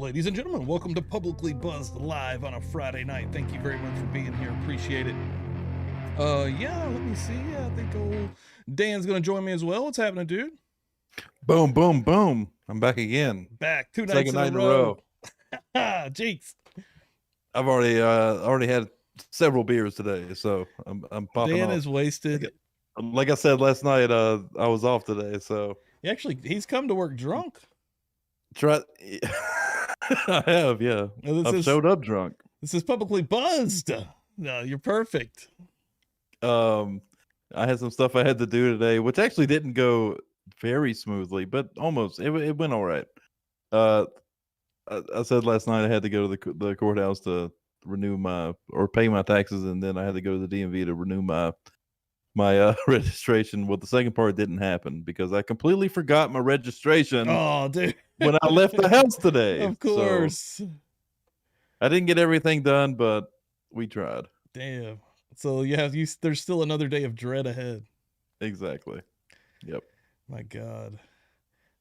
Ladies and gentlemen, welcome to Publicly Buzzed live on a Friday night. Thank you very much for being here. Appreciate it. Yeah, let me see. I think old Dan's gonna join me as well. What's happening, dude? Boom, boom, boom. I'm back again. Back two Second nights in night a row. Jinx. I've already had several beers today, so I'm popping Dan off. is wasted. Like I said last night, I was off today, so Actually, he's come to work drunk. I have, yeah. I've showed up drunk. This is Publicly Buzzed. No, you're perfect. I had some stuff I had to do today, which actually didn't go very smoothly, but almost. It went all right. I said last night I had to go to the courthouse to renew or pay my taxes, and then I had to go to the DMV to renew my registration. Well, the second part didn't happen because I completely forgot my registration. Oh, dude. When I left the house today. Of course. So I didn't get everything done, but we tried. Damn. So there's still another day of dread ahead. Exactly. Yep. My God.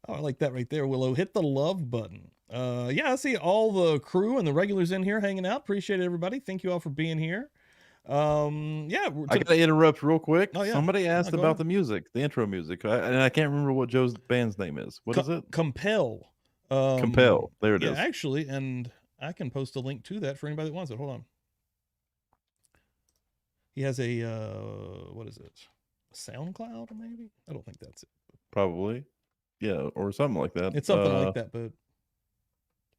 Oh, I like that right there, Willow. Hit the love button. Yeah, I see all the crew and the regulars in here hanging out. Appreciate it, everybody. Thank you all for being here. Yeah. I gotta interrupt real quick. Oh, yeah. Somebody asked about the music, the intro music, and I can't remember what Joe's band's name is. What is it? Compel. Compel. There it is. Yeah, actually, and I can post a link to that for anybody that wants it. Hold on. He has a what is it? A SoundCloud, maybe? I don't think that's it. Probably. Yeah, or something like that. It's something like that, but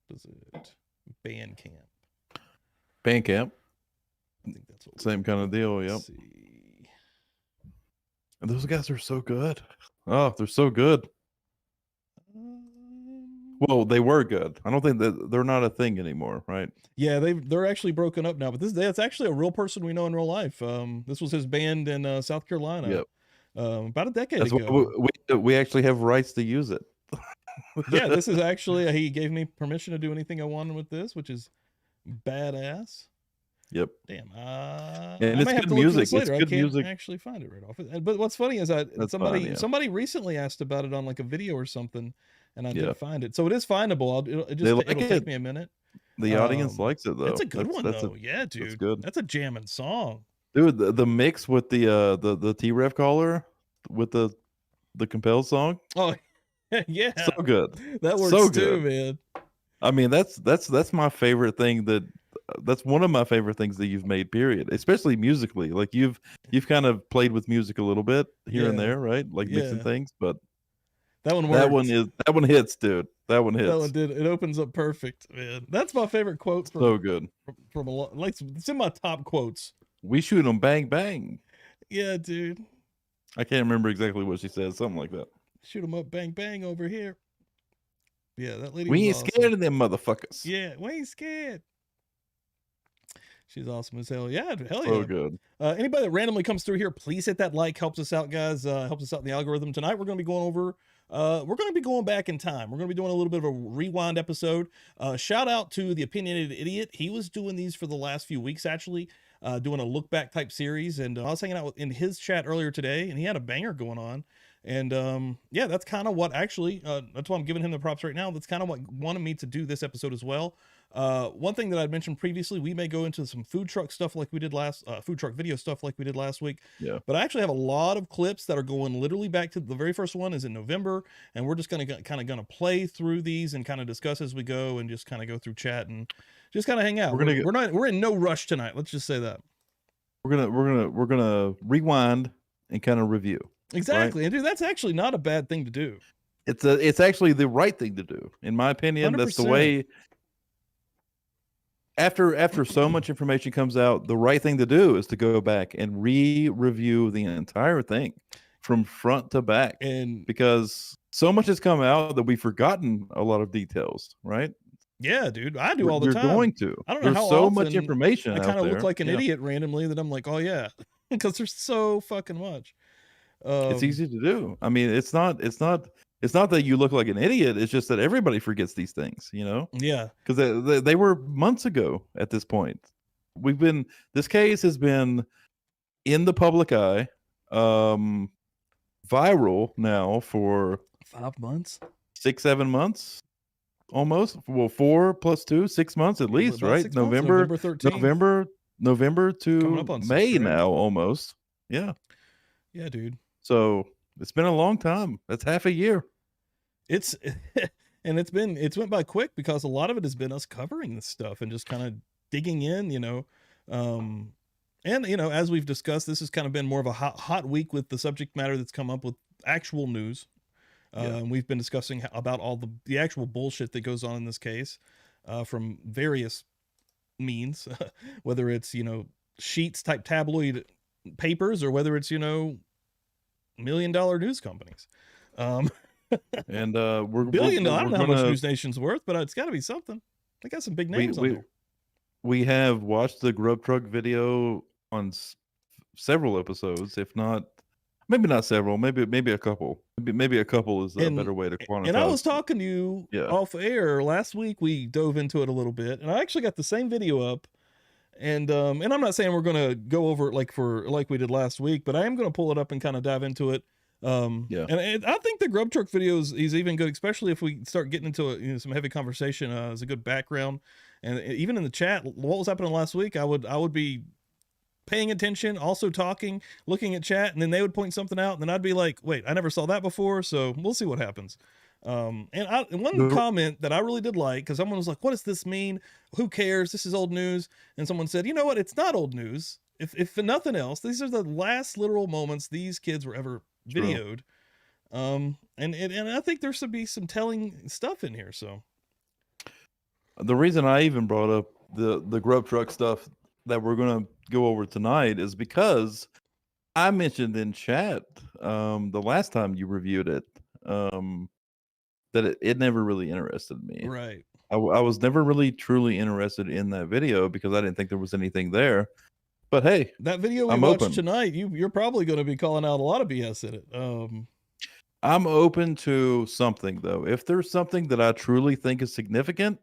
what is it? Bandcamp. I think that's what same kind of deal. Yep. And those guys are so good. Oh, they're so good. Well, they were good. I don't think that they're not a thing anymore, right? Yeah, they're actually broken up now. But that's actually a real person we know in real life. This was his band in South Carolina. Yep. About a decade ago. We actually have rights to use it. Yeah, this is actually he gave me permission to do anything I wanted with this, which is badass. Yep. Damn. And it's good music. It's good music. I can't actually find it right off. But what's funny is somebody recently asked about it on like a video or something, and I didn't find it. So it is findable. It'll take me a minute. The audience likes it though. That's a good one though. Yeah, dude. That's good. That's a jamming song. Dude, the mix with the T-Rev caller with the Compel song. Oh, yeah. So good. That works so too, man. I mean, that's my favorite thing that's one of my favorite things that you've made, period. Especially musically. Like you've kind of played with music a little bit here and there, right? Like mixing things, but that one works. That one hits, dude. That one hits. That one did. It opens up perfect, man. That's my favorite quote. So good. From a lot, like it's in my top quotes. We shoot them, bang bang. Yeah, dude. I can't remember exactly what she said. Something like that. Shoot them up, bang bang over here. Yeah, that lady. We ain't scared of them motherfuckers. Yeah, we ain't scared. She's awesome as hell. Yeah, hell yeah. So good. Anybody that randomly comes through here, please hit that like. Helps us out, guys. Helps us out in the algorithm. Tonight we're going to be going over. We're going to be going back in time. We're going to be doing a little bit of a rewind episode. Shout out to the Opinionated Idiot. He was doing these for the last few weeks, actually, doing a look back type series. And I was hanging out in his chat earlier today, and he had a banger going on. And yeah, that's kind of what actually, that's why I'm giving him the props right now. That's kind of what wanted me to do this episode as well. One thing that I'd mentioned previously, we may go into some food truck stuff like we did food truck video stuff like we did last week. Yeah. But I actually have a lot of clips that are going literally back to the very first one is in November. And we're just going to play through these and kind of discuss as we go and just kind of go through chat and just kind of hang out. We're in no rush tonight. Let's just say that. We're gonna rewind and kind of review. Exactly. Right? And dude, that's actually not a bad thing to do. It's actually the right thing to do. In my opinion, 100%. That's the way. After so much information comes out, the right thing to do is to go back and review the entire thing from front to back. And because so much has come out that we've forgotten a lot of details, right? Yeah, dude, I do all the time. You're going to. I don't know. There's so much information. I kind of look like an idiot randomly that I'm like, oh yeah, because there's so fucking much. It's easy to do. I mean, it's not that you look like an idiot. It's just that everybody forgets these things, you know? Yeah. Because they were months ago at this point. This case has been in the public eye, viral now for 5 months, 6-7 months, almost. Well, 4 plus 2, 6 months at least, About right? 6 months, November 13th. November Coming up to on 6, May right? now, almost. Yeah. Yeah, dude. So it's been a long time. That's half a year. It's and it's went by quick because a lot of it has been us covering this stuff and just kind of digging in, and as we've discussed, this has kind of been more of a hot week with the subject matter that's come up with actual news. And we've been discussing about all the actual bullshit that goes on in this case, from various means, whether it's sheets type tabloid papers or whether it's $1 million news companies. And we're billion. I don't know how much News Nation's worth, but it's got to be something. They got some big names on there. We have watched the Grub Truck video on several episodes, if not, maybe not several, maybe a couple. Maybe a couple is a better way to quantify. And I was talking to you off air last week. We dove into it a little bit, and I actually got the same video up. And I'm not saying we're gonna go over it like we did last week, but I am gonna pull it up and kind of dive into it. And I think the Grub Truck video is even good, especially if we start getting into some heavy conversation. As a good background, and even in the chat, what was happening last week, I would be paying attention, also talking, looking at chat, and then they would point something out, and then I'd be like, wait, I never saw that before, so we'll see what happens. And one comment that I really did like, because someone was like, what does this mean? Who cares? This is old news. And someone said, you know what? It's not old news. If for nothing else, these are the last literal moments these kids were ever videoed. And I think there should be some telling stuff in here. So the reason I even brought up the Grub Truck stuff that we're going to go over tonight is because I mentioned in chat the last time you reviewed it that it never really interested me. Right. I was never really truly interested in that video because I didn't think there was anything there. But hey, that video we watched tonight, you're probably going to be calling out a lot of BS in it. I'm open to something though. If there's something that I truly think is significant,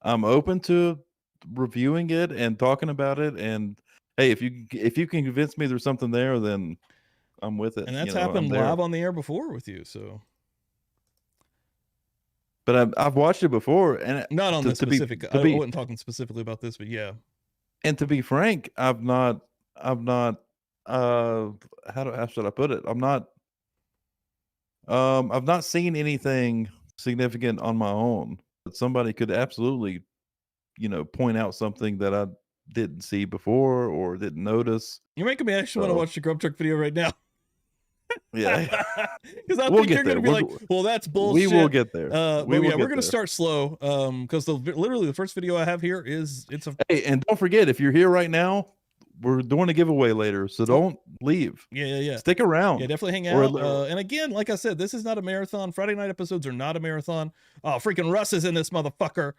I'm open to reviewing it and talking about it. And hey, if you can convince me there's something there, then I'm with it. And that's happened live on the air before with you, so. But I've watched it before, and not on this specific. I wasn't talking specifically about this, but yeah. And to be frank, I've not. How should I put it? I've not seen anything significant on my own. But somebody could absolutely, point out something that I didn't see before or didn't notice. You're making me actually want to watch the Grub Truck video right now. Yeah, because I think you're going to be like, well, that's bullshit. We will get there. We're going to start slow. Because literally the first video I have here Hey, and don't forget, if you're here right now, we're doing a giveaway later, so don't leave. Yeah. Stick around. Yeah, definitely hang out. And again, like I said, this is not a marathon. Friday night episodes are not a marathon. Oh, freaking Russ is in this motherfucker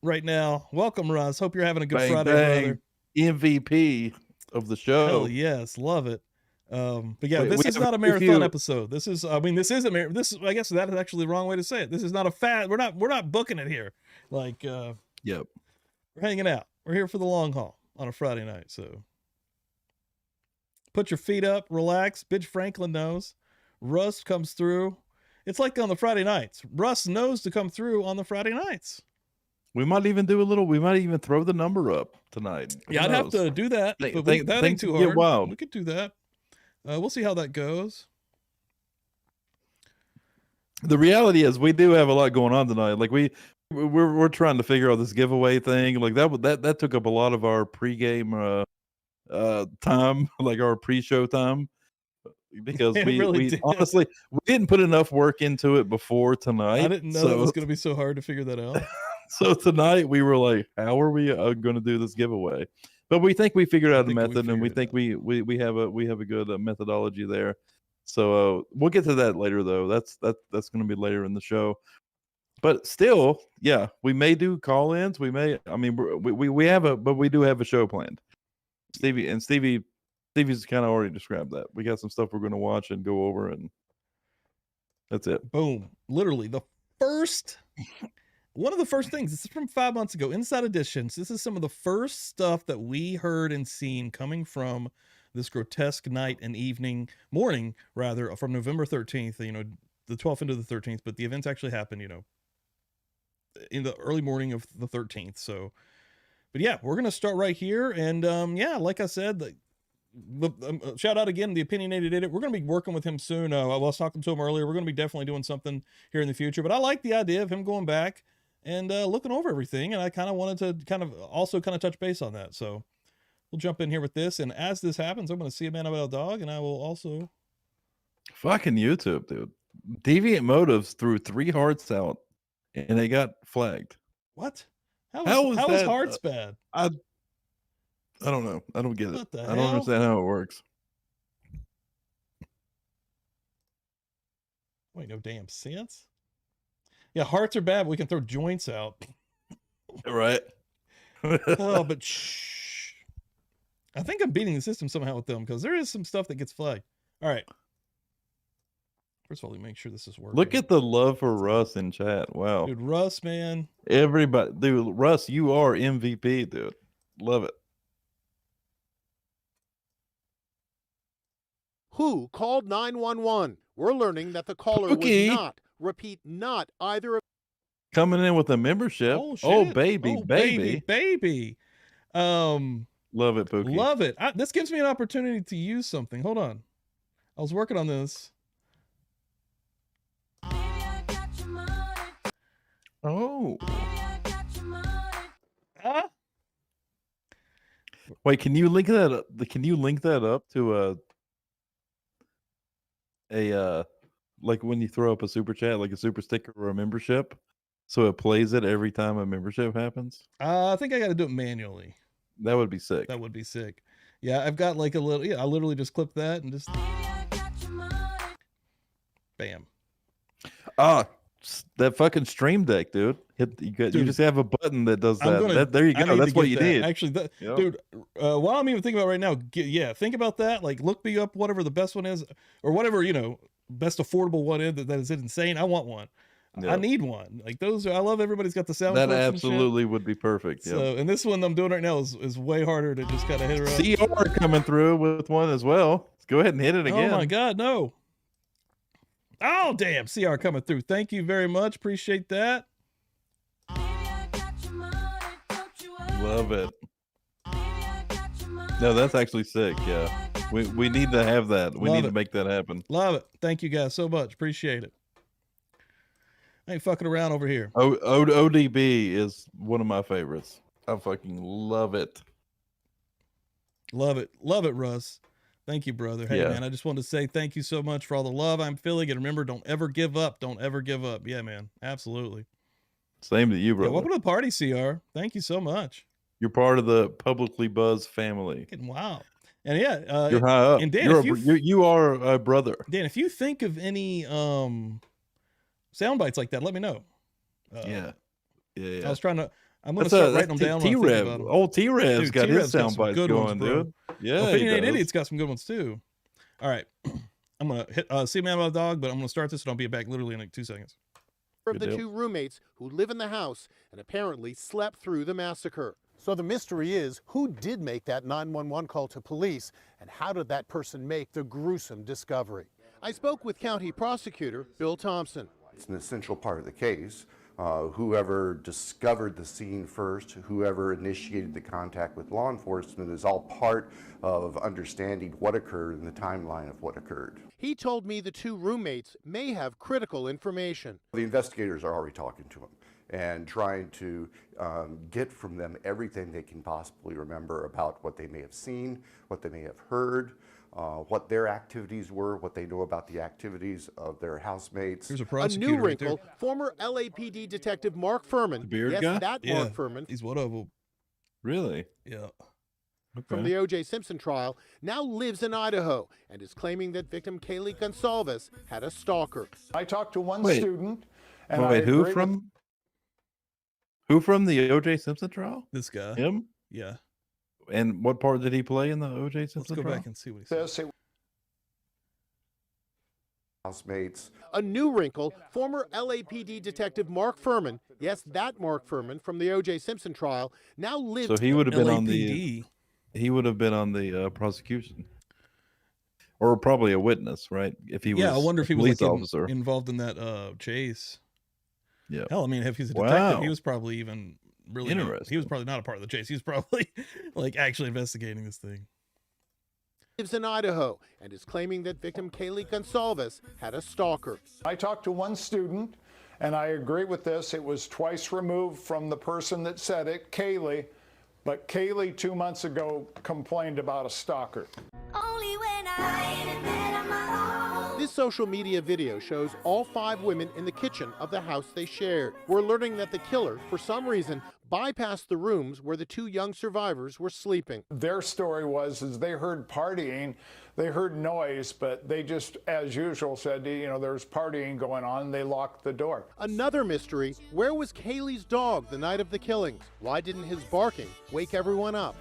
right now. Welcome, Russ. Hope you're having a good Friday, brother. MVP of the show. Hell yes, love it. But yeah, this is not a marathon episode. This is, I guess that is actually the wrong way to say it. This is not a fad. We're not booking it here. Like, yep, we're hanging out. We're here for the long haul on a Friday night. So put your feet up, relax. Bitch Franklin knows. Russ comes through. It's like on the Friday nights. Russ knows to come through on the Friday nights. We might even we might even throw the number up tonight. Yeah, I'd have to do that. But that ain't too hard. Wild. We could do that. We'll see how that goes. The reality is we do have a lot going on tonight. Like we're trying to figure out this giveaway thing. Like that took up a lot of our pregame time, like our pre-show time, because we honestly we didn't put enough work into it before tonight. I didn't know it was going to be so hard to figure that out. So tonight we were like, how are we going to do this giveaway? But we think we figured out a method, and we think we have a good methodology there. So we'll get to that later, though. That's going to be later in the show. But still, yeah, we may do call-ins. We may. I mean, we do have a show planned. Stevie's kind of already described that. We got some stuff we're going to watch and go over, and that's it. Boom! Literally one of the first things, this is from 5 months ago, Inside Editions. This is some of the first stuff that we heard and seen coming from this grotesque morning, from November 13th, the 12th into the 13th, but the events actually happened, in the early morning of the 13th. So, but yeah, we're gonna start right here, and yeah, like I said, shout out again, the Opinionated Idiot. We're gonna be working with him soon. I was talking to him earlier. We're gonna be definitely doing something here in the future. But I like the idea of him going back and looking over everything, and I kind of wanted to also touch base on that. So we'll jump in here with this, and as this happens, I'm gonna see a man about a dog, and I will also fucking YouTube, dude. Deviant Motives threw 3 hearts out, and they got flagged. What? How is hearts bad? I don't know. I don't get it. What the I don't hell? understand how it works. Wait, no damn sense. Yeah, hearts are bad, but we can throw joints out. Right. Oh, but shh. I think I'm beating the system somehow with them, because there is some stuff that gets flagged. All right. First of all, let me make sure this is working. Look at the love for Russ in chat. Wow. Dude, Russ, man. Everybody. Dude, Russ, you are MVP, dude. Love it. Who called 911? We're learning that the caller was not, repeat, not either of... Coming in with a membership. Oh baby, baby. Love it, Pookie. Love it. This gives me an opportunity to use something. Hold on. I was working on this. Oh. Wait, can you link that up? Can you link that up to a like when you throw up a super chat, like a super sticker or a membership, so it plays it every time a membership happens? I think I got to do it manually. That would be sick. That would be sick. Yeah, I've got like a little. Yeah, I literally just clipped that and just bam. That fucking Stream Deck, dude. You just have a button that does that. There you go. That's what you need. Actually, dude, while I'm even thinking about it right now, think about that. Like, look me up whatever the best one is, or whatever, best affordable one is that is insane. I want one. Yep. I need one. Like those are. I love everybody's got the sound. That absolutely would be perfect. Yep. So, and this one I'm doing right now is way harder to just kind of hit her up. CR coming through with one as well. Let's go ahead and hit it again. Oh my God, no. Oh, damn. CR coming through. Thank you very much. Appreciate that. Love it. No, that's actually sick. Yeah. We need to have that. We need to make that happen. Love it. Thank you guys so much. Appreciate it. I ain't fucking around over here. ODB is one of my favorites. I fucking love it. Love it. Love it, Russ. Thank you, brother. Hey, man, I just wanted to say thank you so much for all the love I'm feeling. And remember, don't ever give up. Don't ever give up. Yeah, man. Absolutely. Same to you, brother. Yeah, welcome to the party, CR. Thank you so much. You're part of the Publicly Buzzed family. Wow. And yeah, you're high up. And Dan, you are a brother. Dan, if you think of any sound bites like that, let me know. Yeah. I was trying to. I'm going to start writing them down. T-Rev. Old T-Rev's got his sound bites going, dude. Yeah. Opinionated Idiot's got some good ones too. All right. I'm going to hit see man about a dog, but I'm going to start this and I'll be back literally in like 2 seconds. Of the 2 roommates who live in the house and apparently slept through the massacre. So the mystery is, who did make that 911 call to police, and how did that person make the gruesome discovery? I spoke with County Prosecutor Bill Thompson. It's an essential part of the case. Whoever discovered the scene first, whoever initiated the contact with law enforcement is all part of understanding what occurred and the timeline of what occurred. He told me the 2 roommates may have critical information. The investigators are already talking to them and trying to get from them everything they can possibly remember about what they may have seen, what they may have heard, what their activities were, what they know about the activities of their housemates. There's a prosecutor. A new wrinkle, former LAPD detective Mark Furman. The beard guy? Mark Furman. He's one of them. Really? Yeah. Okay. From the O.J. Simpson trial, now lives in Idaho and is claiming that victim Kaylee Gonsalves had a stalker. I talked to one student. And who from the O.J. Simpson trial? This guy. Him? Yeah. And what part did he play in the O.J. Simpson trial? Let's go trial? back and see what he says. Housemates. A new wrinkle, former LAPD detective Mark Furman, yes, that Mark Furman from the O.J. Simpson trial, now lives. So he would have been on the. He would have been on the prosecution, or probably a witness, right? If he was, I wonder if he was police like officer involved in that chase. Yeah. Hell, I mean, if he's a detective, he Wow. was probably even really he was Interesting. probably not a part of the chase. He was probably like actually investigating this thing. Lives in Idaho and is claiming that victim Kaylee Gonsalves had a stalker. I talked to one student, and I agree with this. It was twice removed from the person that said it, Kaylee. But Kaylee 2 months ago complained about a stalker. Only when I met on my own. This social media video shows all 5 women in the kitchen of the house they shared. We're learning that the killer, for some reason, bypassed the rooms where the 2 young survivors were sleeping. Their story was they heard partying, they heard noise, but they just, as usual, said, you know, there's partying going on, and they locked the door. Another mystery, where was Kaylee's dog the night of the killings? Why didn't his barking wake everyone up?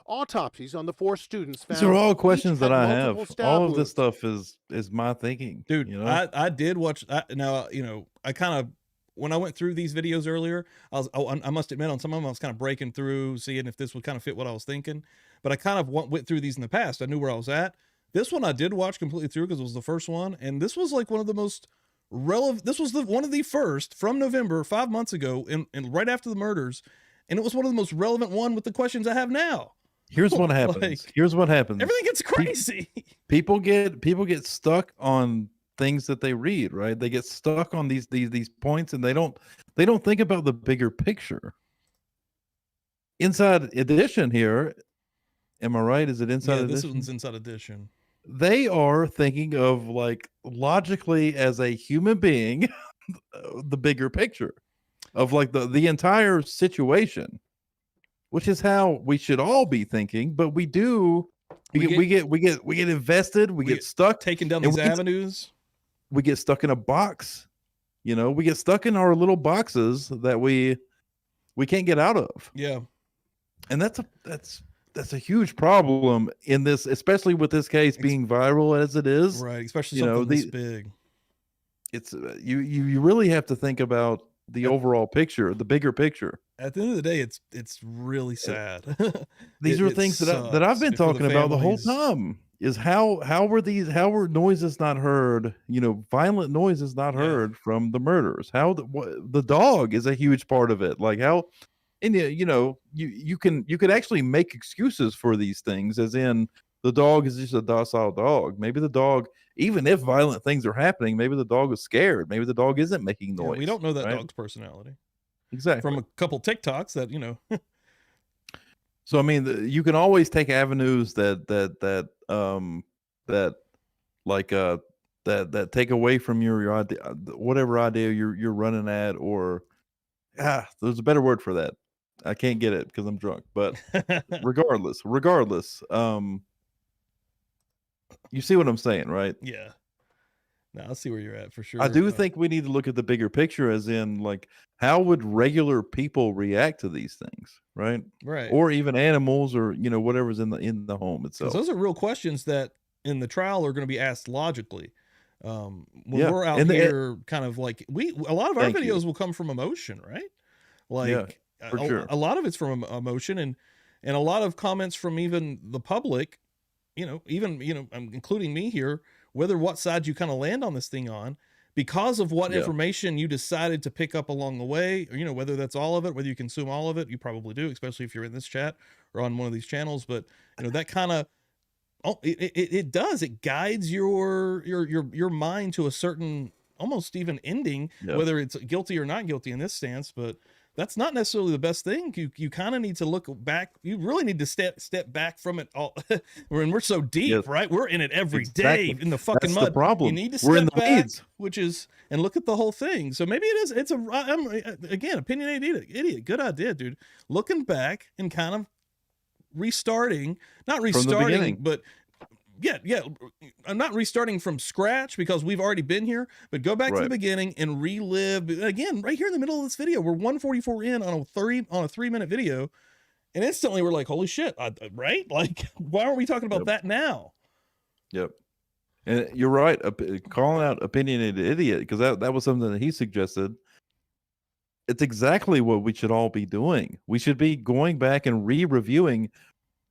Autopsies on the 4 students found. These are all each questions had that I have. multiple stab All of this wounds. stuff is my thinking, Dude, you know? I did watch now, you know, I kind of, when I went through these videos earlier, I must admit on some of them I was kind of breaking through, seeing if this would kind of fit what I was thinking. But I kind of went through these in the past. I knew where I was at. This one I did watch completely through because it was the first one, and this was like one of the most relevant. This was one of the first from November 5 months ago, and right after the murders, and it was one of the most relevant one with the questions I have now. Here's what happens. Like, Here's what happens. Everything gets crazy. People get stuck on things that they read, right? They get stuck on these points, and they don't think about the bigger picture. Inside Edition here, am I right? Is it Inside Edition? This one's Inside Edition. They are thinking of, like, logically as a human being, the bigger picture of, like, the entire situation, which is how we should all be thinking. But we do, we get invested, we get stuck, taking down these avenues. We get stuck in a box, you know. We get stuck in our little boxes that we can't get out of. Yeah, and that's a huge problem in this, especially with this case being viral as it is. Right, especially something this big. It's you really have to think about the overall picture, the bigger picture. At the end of the day, it's really sad. These are things that I've been talking about the whole time. Is how were noises not heard? You know, violent noises not heard from the murders. How the dog is a huge part of it. Like how, and you know, you could actually make excuses for these things, as in the dog is just a docile dog. Maybe the dog, even if violent things are happening, maybe the dog is scared. Maybe the dog isn't making noise. Yeah, we don't know that right? dog's personality. Exactly. From a couple TikToks that, you know. So I mean, you can always take avenues that take away from your idea, whatever idea you're running at, or there's a better word for that. I can't get it because I'm drunk. But regardless, you see what I'm saying, right? Yeah. No, I see where you're at for sure. I do think we need to look at the bigger picture, as in, like, how would regular people react to these things, right? Right. Or even animals, or, you know, whatever's in the home itself. Those are real questions that in the trial are going to be asked logically. When we're out here, kind of like a lot of our videos will come from emotion, right? Like for sure. A lot of it's from emotion, and a lot of comments from even the public, you know, even, you know, including me here, whether what side you kind of land on this thing on, because of what information you decided to pick up along the way, or, you know, whether that's all of it, whether you consume all of it, you probably do, especially if you're in this chat or on one of these channels. But, you know, that kind of, it guides your mind to a certain, almost even ending, whether it's guilty or not guilty in this stance. But that's not necessarily the best thing. You kind of need to look back. You really need to step back from it all. We're so deep, right? We're in it every day in the fucking mud. The problem. You need to We're in step the back, weeds. and look at the whole thing. So maybe it's again, opinionated idiot. Good idea, dude. Looking back and kind of restarting, not restarting, but I'm not restarting from scratch because we've already been here, but go back to the beginning and relive again. Right here in the middle of this video, we're 144 in on a 3-minute video, and instantly we're like, holy shit, right? Like, why aren't we talking about that now? Yep. And you're right, calling out opinionated idiot, because that was something that he suggested. It's exactly what we should all be doing. We should be going back and re-reviewing.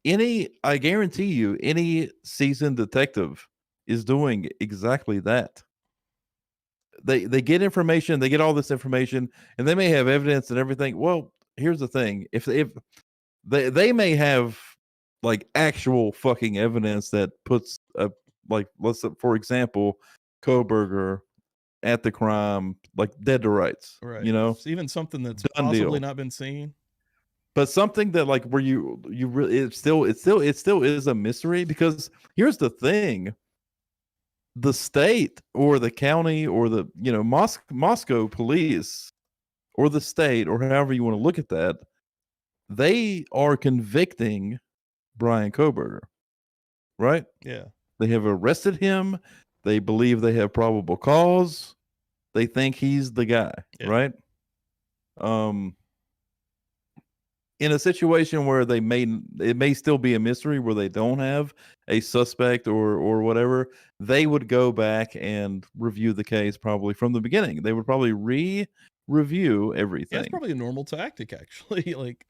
I guarantee you, any seasoned detective is doing exactly that. they get information, they get all this information, and they may have evidence and everything. Well, here's the thing: if they may have like actual fucking evidence that puts like, let's for example, Kohberger at the crime, like dead to rights, right? You know, It's even something that's Done possibly deal. not been seen. But something that like where you really it still is a mystery, because here's the thing: the state or the county or the Moscow police or the state, or however you want to look at that, they are convicting Bryan Kohberger, right? Yeah. They have arrested him. They believe they have probable cause. They think he's the guy, Yeah. right? In a situation where it may still be a mystery, where they don't have a suspect or whatever, they would go back and review the case probably from the beginning. They would probably review everything. Yeah, it's probably a normal tactic, actually. Like,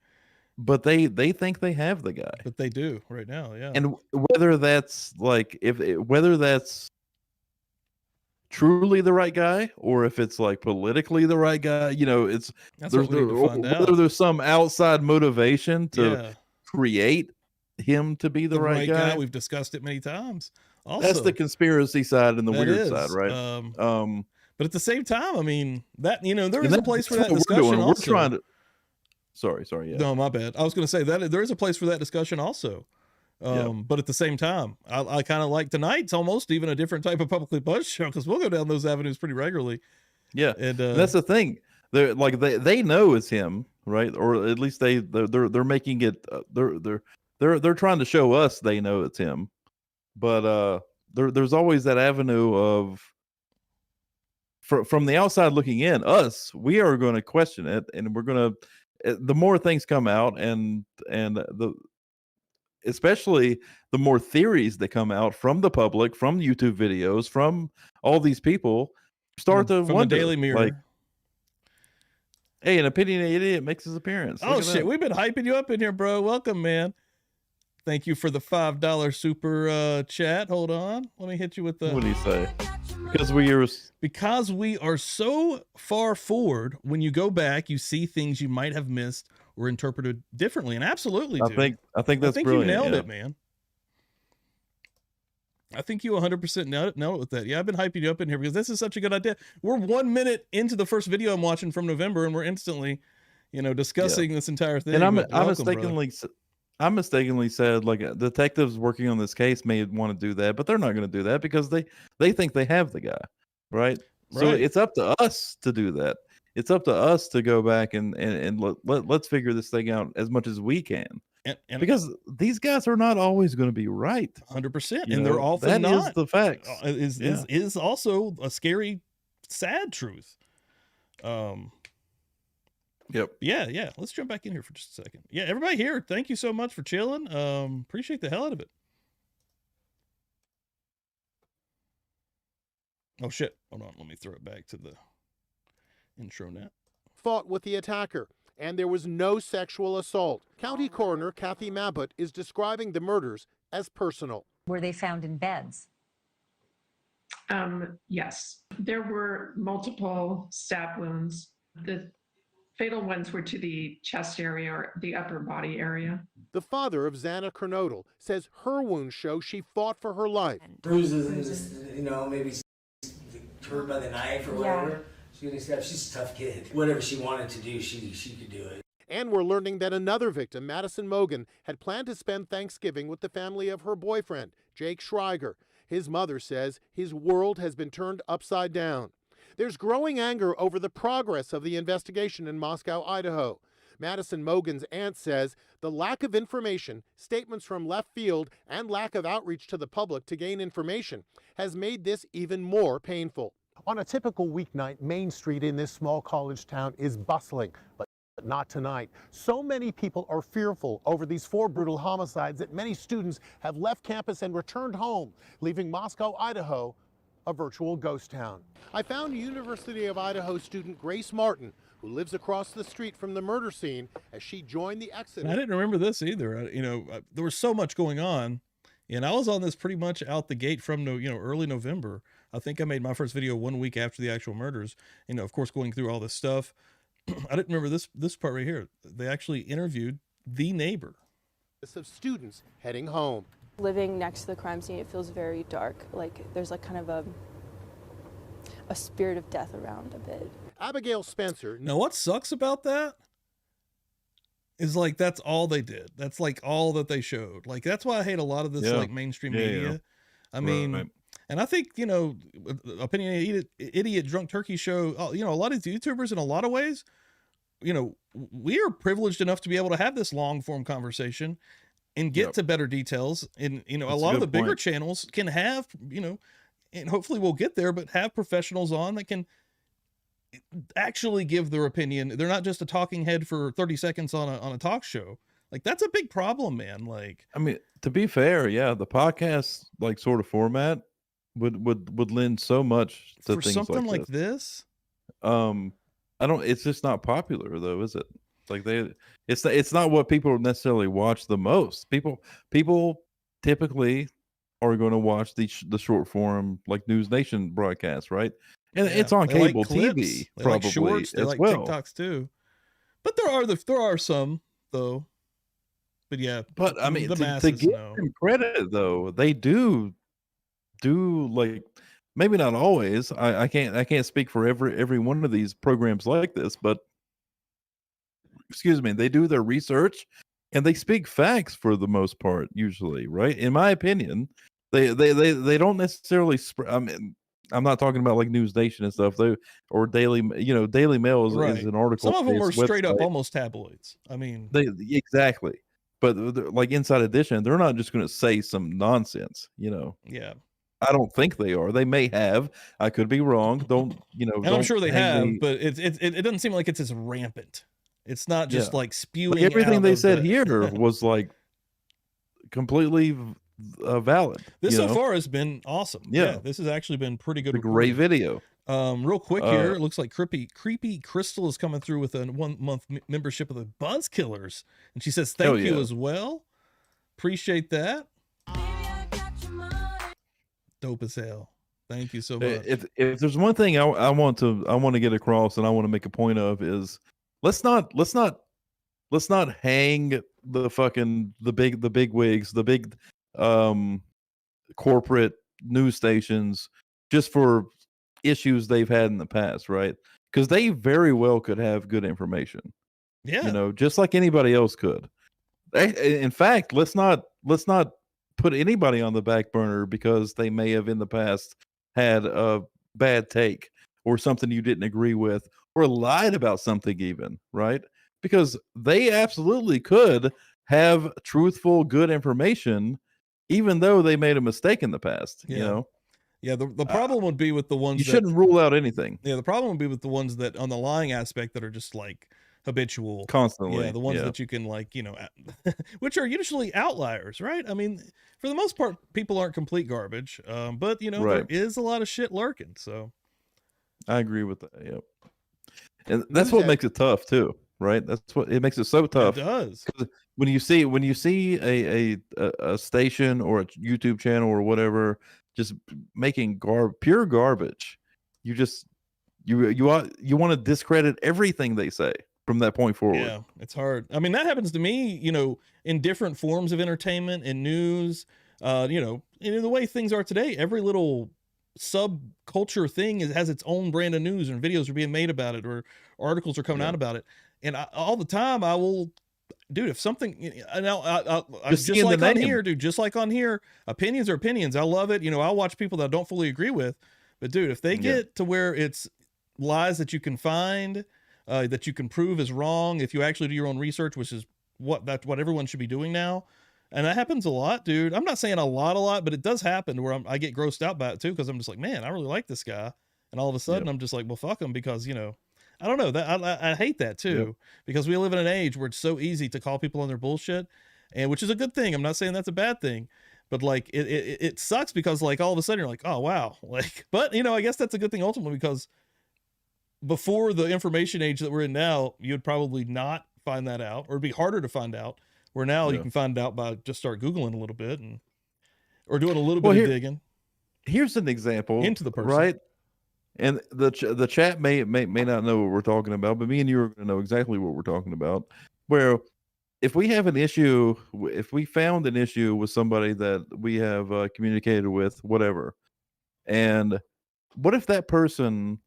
but they think they have the guy. but they do right now, yeah. And whether that's like whether that's truly the right guy, or if it's like politically the right guy, it's That's what we need to find whether out. there's some outside motivation to Yeah. create him to be the right guy. We've discussed it many times. Also, That's the conspiracy side and the that weird side, is, right? But at the same time, I mean, that there And is a place for that's that what we're discussion. doing. Also, We're trying to. Sorry, yeah. No, my bad. I was going to say that there is a place for that discussion also. But at the same time, I kind of like tonight's almost even a different type of Publicly Buzzed show, because we'll go down those avenues pretty regularly. Yeah, and that's the thing. They're like they know it's him, right? Or at least they're making it. They're trying to show us they know it's him, but there's always that avenue of from the outside looking in. We are going to question it, and we're going to. The more things come out, and especially the more theories that come out from the public, from YouTube videos, from all these people, start to from wonder, the Daily Mirror. like, hey, an opinionated idiot makes his appearance. Oh shit, we've been hyping you up in here, bro. Welcome, man. Thank you for the $5 super chat. Hold on, let me hit you with the. What do you say? Because we are so far forward. When you go back, you see things you might have missed or interpreted differently, and absolutely, dude. I think that's brilliant. You nailed it, man. I think you 100% nailed it with that. Yeah, I've been hyping you up in here because this is such a good idea. We're 1 minute into the first video I'm watching from November, and we're instantly, discussing this entire thing. And I mistakenly said, like, detectives working on this case may want to do that, but they're not going to do that because they think they have the guy, right? So it's up to us to do that. It's up to us to go back and let's figure this thing out as much as we can. And because these guys are not always going to be right, 100%, and they're often not. That is the facts. Is also a scary, sad truth. Yep. Yeah. Let's jump back in here for just a second. Yeah, everybody here, thank you so much for chilling. Appreciate the hell out of it. Oh shit! Hold on, let me throw it back to the intro net. Fought with the attacker, and there was no sexual assault. County Coroner Kathy Mabbutt is describing the murders as personal. Were they found in beds? Yes, there were multiple stab wounds. The fatal ones were to the chest area or the upper body area. The father of Xana Kernodle says her wounds show she fought for her life. Bruises, maybe hurt by the knife or whatever. She's a tough kid. Whatever she wanted to do, she could do it. And we're learning that another victim, Madison Mogan, had planned to spend Thanksgiving with the family of her boyfriend, Jake Schreiger. His mother says his world has been turned upside down. There's growing anger over the progress of the investigation in Moscow, Idaho. Madison Mogan's aunt says the lack of information, statements from left field, and lack of outreach to the public to gain information has made this even more painful. On a typical weeknight, Main Street in this small college town is bustling, but not tonight. So many people are fearful over these 4 brutal homicides that many students have left campus and returned home, leaving Moscow, Idaho, a virtual ghost town. I found University of Idaho student Grace Martin, who lives across the street from the murder scene, as she joined the exodus. I didn't remember this either. There was so much going on, and I was on this pretty much out the gate from early November. I think I made my first video 1 week after the actual murders. You know, of course, going through all this stuff. I didn't remember this part right here. They actually interviewed the neighbor. Of students heading home. Living next to the crime scene, it feels very dark. Like there's like kind of a spirit of death around a bit. Abigail Spencer. Now, what sucks about that is like that's all they did. That's like all that they showed. Like that's why I hate a lot of this like mainstream media. I mean, and I think, you know, Opinionated Idiot Drunk Turkey Show, you know, a lot of these YouTubers in a lot of ways, you know, we are privileged enough to be able to have this long form conversation and get to better details. And, you know, a lot of the bigger channels can have, you know, and hopefully we'll get there, but have professionals on that can actually give their opinion. They're not just a talking head for 30 seconds on a talk show. Like that's a big problem, man. Like, I mean, to be fair, yeah, the podcast like sort of format would lend so much to for things something like this. I don't. It's just not popular though, is it? Like it's not what people necessarily watch the most. People typically are going to watch the short form like News Nation broadcasts, right? And it's on They cable clips. TV, They probably like shorts. They as like well. TikToks too. But there are some though. But yeah, But I mean, the to masses give know. them credit though, they do like maybe not always. I can't speak for every one of these programs like this, but excuse me, they do their research and they speak facts for the most part, usually, right? In my opinion, they don't necessarily. I mean, I'm not talking about like News Nation and stuff. Or Daily Mail is an article. Some of them are straight up website. almost tabloids. I mean, exactly. But like Inside Edition, they're not just going to say some nonsense, you know. Yeah. I don't think they are. They may have. I could be wrong. Don't, you know. And I'm sure they have, me. but it doesn't seem like it's as rampant. It's not just like spewing. Like everything out they of said the... here was like completely valid. This so far has been awesome. Yeah, this has actually been pretty good. A great video. Real quick here, it looks like creepy Crystal is coming through with a 1 month membership of the Buzz Killers, and she says thank you as well. Appreciate that. Dope as hell. Thank you so much. If there's one thing I want to get across, and I want to make a point of, is let's not hang the big wigs, the big corporate news stations just for issues they've had in the past, right? Because they very well could have good information. Yeah, you know, just like anybody else could. In fact, let's not put anybody on the back burner because they may have in the past had a bad take or something you didn't agree with or lied about something even, right? Because they absolutely could have truthful, good information, even though they made a mistake in the past, you know? Yeah, the problem would be with the ones you shouldn't rule out anything. Yeah, the problem would be with the ones that on the lying aspect that are just like habitual constantly. Yeah, the ones that you can like, you know, which are usually outliers, right? I mean, for the most part, people aren't complete garbage, but you know, there is a lot of shit lurking. So I agree with that. Yep. And that's what makes it tough too, right? That's what it makes it so tough. It does. When you see a station or a YouTube channel or whatever just making pure garbage, you want to discredit everything they say from that point forward. Yeah, it's hard. I mean, that happens to me, you know, in different forms of entertainment and news, you know, and in the way things are today, every little subculture thing has its own brand of news, and videos are being made about it or articles are coming out about it. And all the time I will, dude, if something, just like on here, dude, just like on here, opinions are opinions. I love it. You know, I'll watch people that I don't fully agree with, but dude, if they get to where it's lies that you can find, that you can prove is wrong, if you actually do your own research, which is what everyone should be doing now. And that happens a lot, dude. I'm not saying a lot, but it does happen where I get grossed out by it too. Cause I'm just like, man, I really like this guy. And all of a sudden I'm just like, well, fuck him, because, you know, I don't know, that I hate that too, because we live in an age where it's so easy to call people on their bullshit, and which is a good thing. I'm not saying that's a bad thing, but like it sucks because like all of a sudden you're like, oh wow, like, but you know, I guess that's a good thing ultimately, because before the information age that we're in now, you would probably not find that out, or it'd be harder to find out, where now you can find out by just start Googling a little bit or doing a little bit of digging. here's an example into the person, right? And the chat may not know what we're talking about, but me and you are going to know exactly what we're talking about. Where if we have an issue, if we found an issue with somebody that we have communicated with, whatever, and what if that person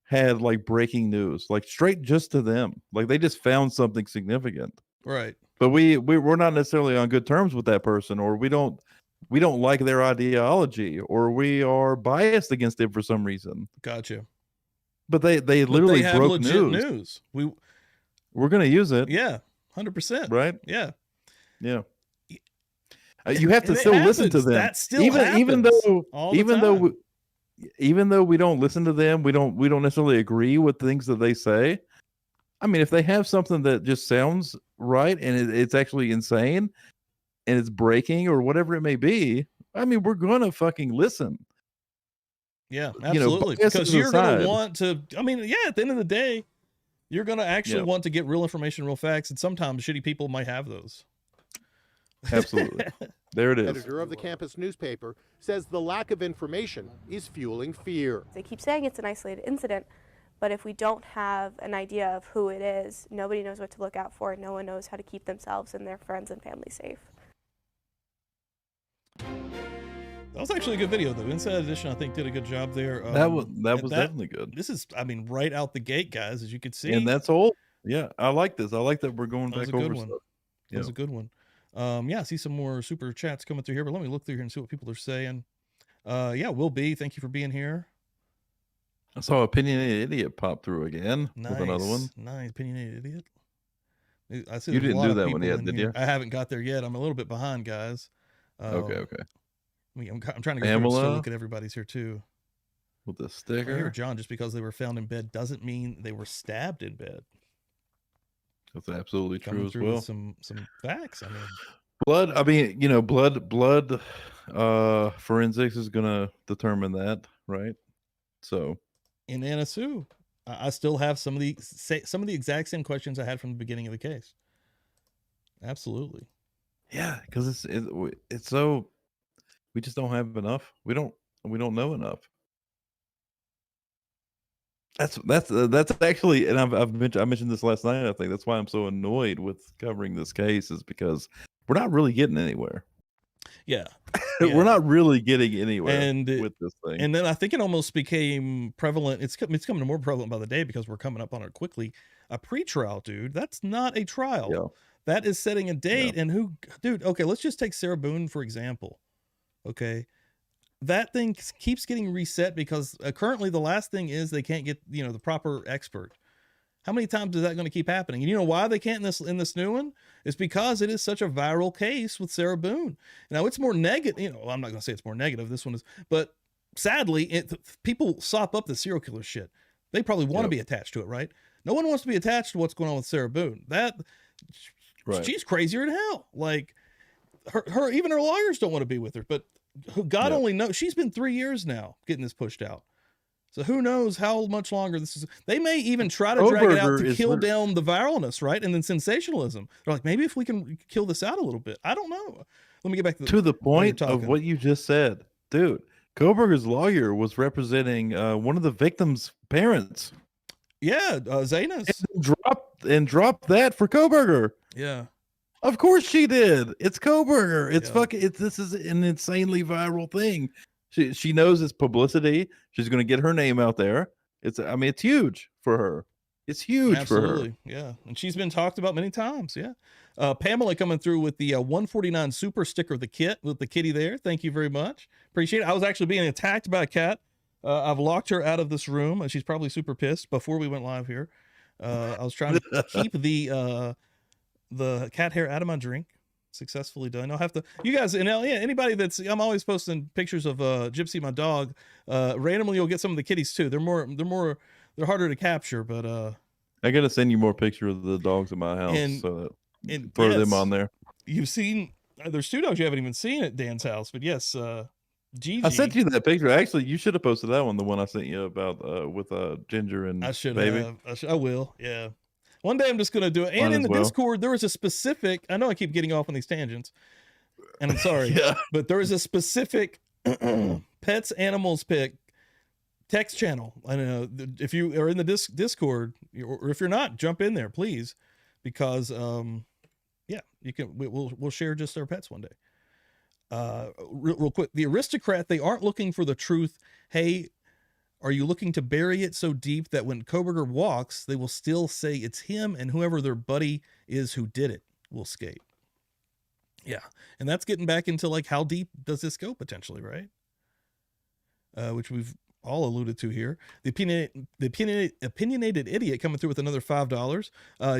had like breaking news, like straight just to them, like they just found something significant, right? But we're not necessarily on good terms with that person, or we don't like their ideology, or we are biased against it for some reason. Gotcha. But they literally have broke legit news. We're gonna use it. Yeah, 100%. Right? Yeah. Yeah. You have to still listen to them. That still even though we don't listen to them, we don't necessarily agree with things that they say. I mean, if they have something that just sounds right and it's actually insane and it's breaking or whatever it may be, I mean, we're gonna fucking listen. Yeah, absolutely. Because you're gonna want to. I mean, yeah. At the end of the day, you're gonna actually want to get real information, real facts, and sometimes shitty people might have those. Absolutely. There it is. Editor of the campus newspaper says the lack of information is fueling fear. They keep saying it's an isolated incident, but if we don't have an idea of who it is, nobody knows what to look out for, and no one knows how to keep themselves and their friends and family safe. That was actually a good video, though. Inside Edition, I think, did a good job there. That was definitely good. This is, I mean, right out the gate, guys, as you can see. And that's all. Yeah, I like this. I like that we're going back over stuff. That was a good one. Yeah, I see some more super chats coming through here, but let me look through here and see what people are saying. Yeah, Will B, thank you for being here. I saw Opinionated Idiot pop through again with another one. Nice, Opinionated Idiot. I see you didn't do that one yet, did you? I haven't got there yet. I'm a little bit behind, guys. Okay. I'm trying to go through and look at everybody's here too. With the sticker. Here, John, just because they were found in bed doesn't mean they were stabbed in bed. That's absolutely true as well. With some facts. I mean, blood. I mean, you know, blood forensics is gonna determine that, right? So, in Anna Sue, I still have some of the exact same questions I had from the beginning of the case. Absolutely. Yeah, because it's so we just don't have enough. We don't know enough. That's actually, and I mentioned this last night. I think that's why I'm so annoyed with covering this case, is because we're not really getting anywhere. Yeah. We're not really getting anywhere with this thing. And then I think it almost became prevalent. It's coming more prevalent by the day because we're coming up on it quickly. A pretrial, dude. That's not a trial. Yeah. That is setting a date. Yeah. And dude, okay, let's just take Sarah Boone, for example. Okay. That thing keeps getting reset because currently the last thing is they can't get, the proper expert. How many times is that going to keep happening? And you know why they can't in this new one? It's because it is such a viral case with Sarah Boone. Now it's more negative. I'm not going to say it's more negative. This one is, but sadly, people sop up the serial killer shit. They probably want to be attached to it, right? No one wants to be attached to what's going on with Sarah Boone. She's crazier than hell. Like her, even her lawyers don't want to be with her, but God only knows. She's been 3 years now getting this pushed out. So who knows how much longer this is. They may even try to drag it out to kill down the viralness, right? And then sensationalism. They're like, maybe if we can kill this out a little bit. I don't know. Let me get back to the point of what you just said. Dude, Kohberger's lawyer was representing one of the victims' parents. Yeah, Zayna's. And dropped that for Kohberger. Yeah. Of course she did. It's Kohberger. It's fucking. This is an insanely viral thing. She knows it's publicity. She's going to get her name out there. It's huge for her. It's huge for her. Yeah, and she's been talked about many times. Yeah. Pamela coming through with the 149 super sticker, the kit with the kitty there. Thank you very much. Appreciate it. I was actually being attacked by a cat. I've locked her out of this room, and she's probably super pissed. Before we went live here, I was trying to keep the cat hair out of my drink. Successfully done. I'll have to, you guys, and anybody I'm always posting pictures of Gypsy, my dog. Randomly you'll get some of the kitties too. They're harder to capture, but I gotta send you more pictures of the dogs in my house and throw them on there. You've seen there's 2 dogs you haven't even seen at Dan's house, but yes, Gigi. I sent you that picture. Actually, you should have posted that one, the one I sent you about with Ginger and I should Baby. I will. Yeah. One day I'm just going to do it. And in the Discord, there was a specific, I know I keep getting off on these tangents, and I'm sorry, but there is a specific pets, animals pick text channel. I know if you are in the Discord, or if you're not, jump in there, please, because yeah, you can. We'll share just our pets one day. Real quick, the aristocrat, they aren't looking for the truth. Hey, are you looking to bury it so deep that when Kohberger walks, they will still say it's him, and whoever their buddy is who did it will escape? Yeah, and that's getting back into like, how deep does this go potentially, right? Which we've all alluded to here. The opinionated idiot coming through with another $5.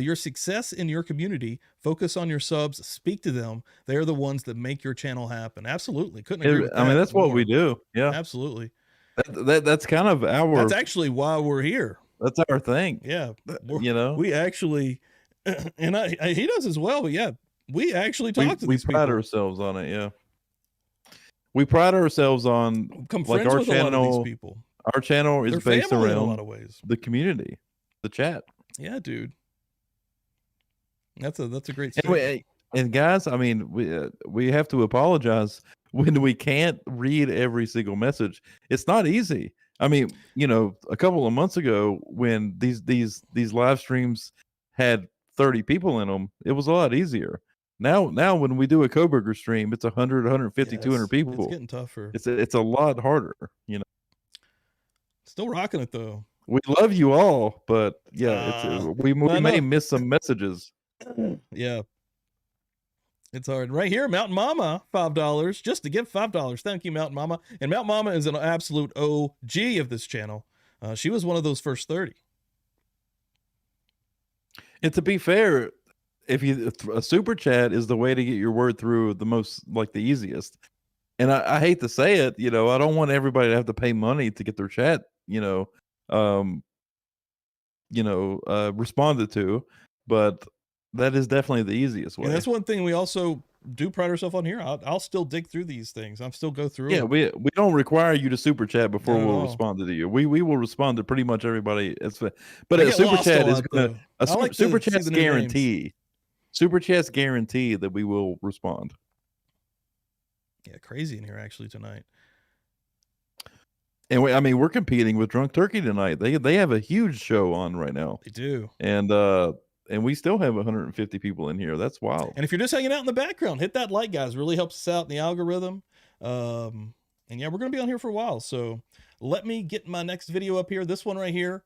Your success in your community, focus on your subs, speak to them. They're the ones that make your channel happen. Absolutely. Couldn't agree with that. I mean, that's what more. we do. Yeah, absolutely. That's kind of our. That's actually why we're here. That's our thing. Yeah, you know, we actually, and he does as well. But yeah, we actually talk to these people. We pride ourselves on it. Yeah, we pride ourselves on like our channel. A lot of these people. Our channel is based around in a lot of ways. The community, the chat. Yeah, dude. That's a great story. And guys, I mean, we have to apologize when we can't read every single message. It's not easy. I mean, you know, a couple of months ago when these live streams had 30 people in them, it was a lot easier. Now when we do a Kohberger stream, it's 100, 150, 200 people. It's getting tougher. It's a lot harder, you know. Still rocking it though. We love you all, but yeah, we may miss some messages. Yeah. It's hard. Right here, Mountain Mama, $5, just to give $5. Thank you, Mountain Mama. And Mountain Mama is an absolute OG of this channel. She was one of those first 30. And to be fair, if a super chat is the way to get your word through the most, like the easiest. And I hate to say it, you know, I don't want everybody to have to pay money to get their chat, responded to, but that is definitely the easiest way. And that's one thing we also do pride ourselves on here. I'll still dig through these things. I'm still go through. Yeah, we don't require you to super chat before we'll respond to you. We will respond to pretty much everybody. But a super chat is gonna super chat's guarantee. Super chat's guarantee that we will respond. Yeah, crazy in here actually tonight. And we're competing with Drunk Turkey tonight. They have a huge show on right now. They do. And we still have 150 people in here. That's wild. And if you're just hanging out in the background, hit that like, guys. It really helps us out in the algorithm. And yeah, we're going to be on here for a while. So let me get my next video up here. This one right here,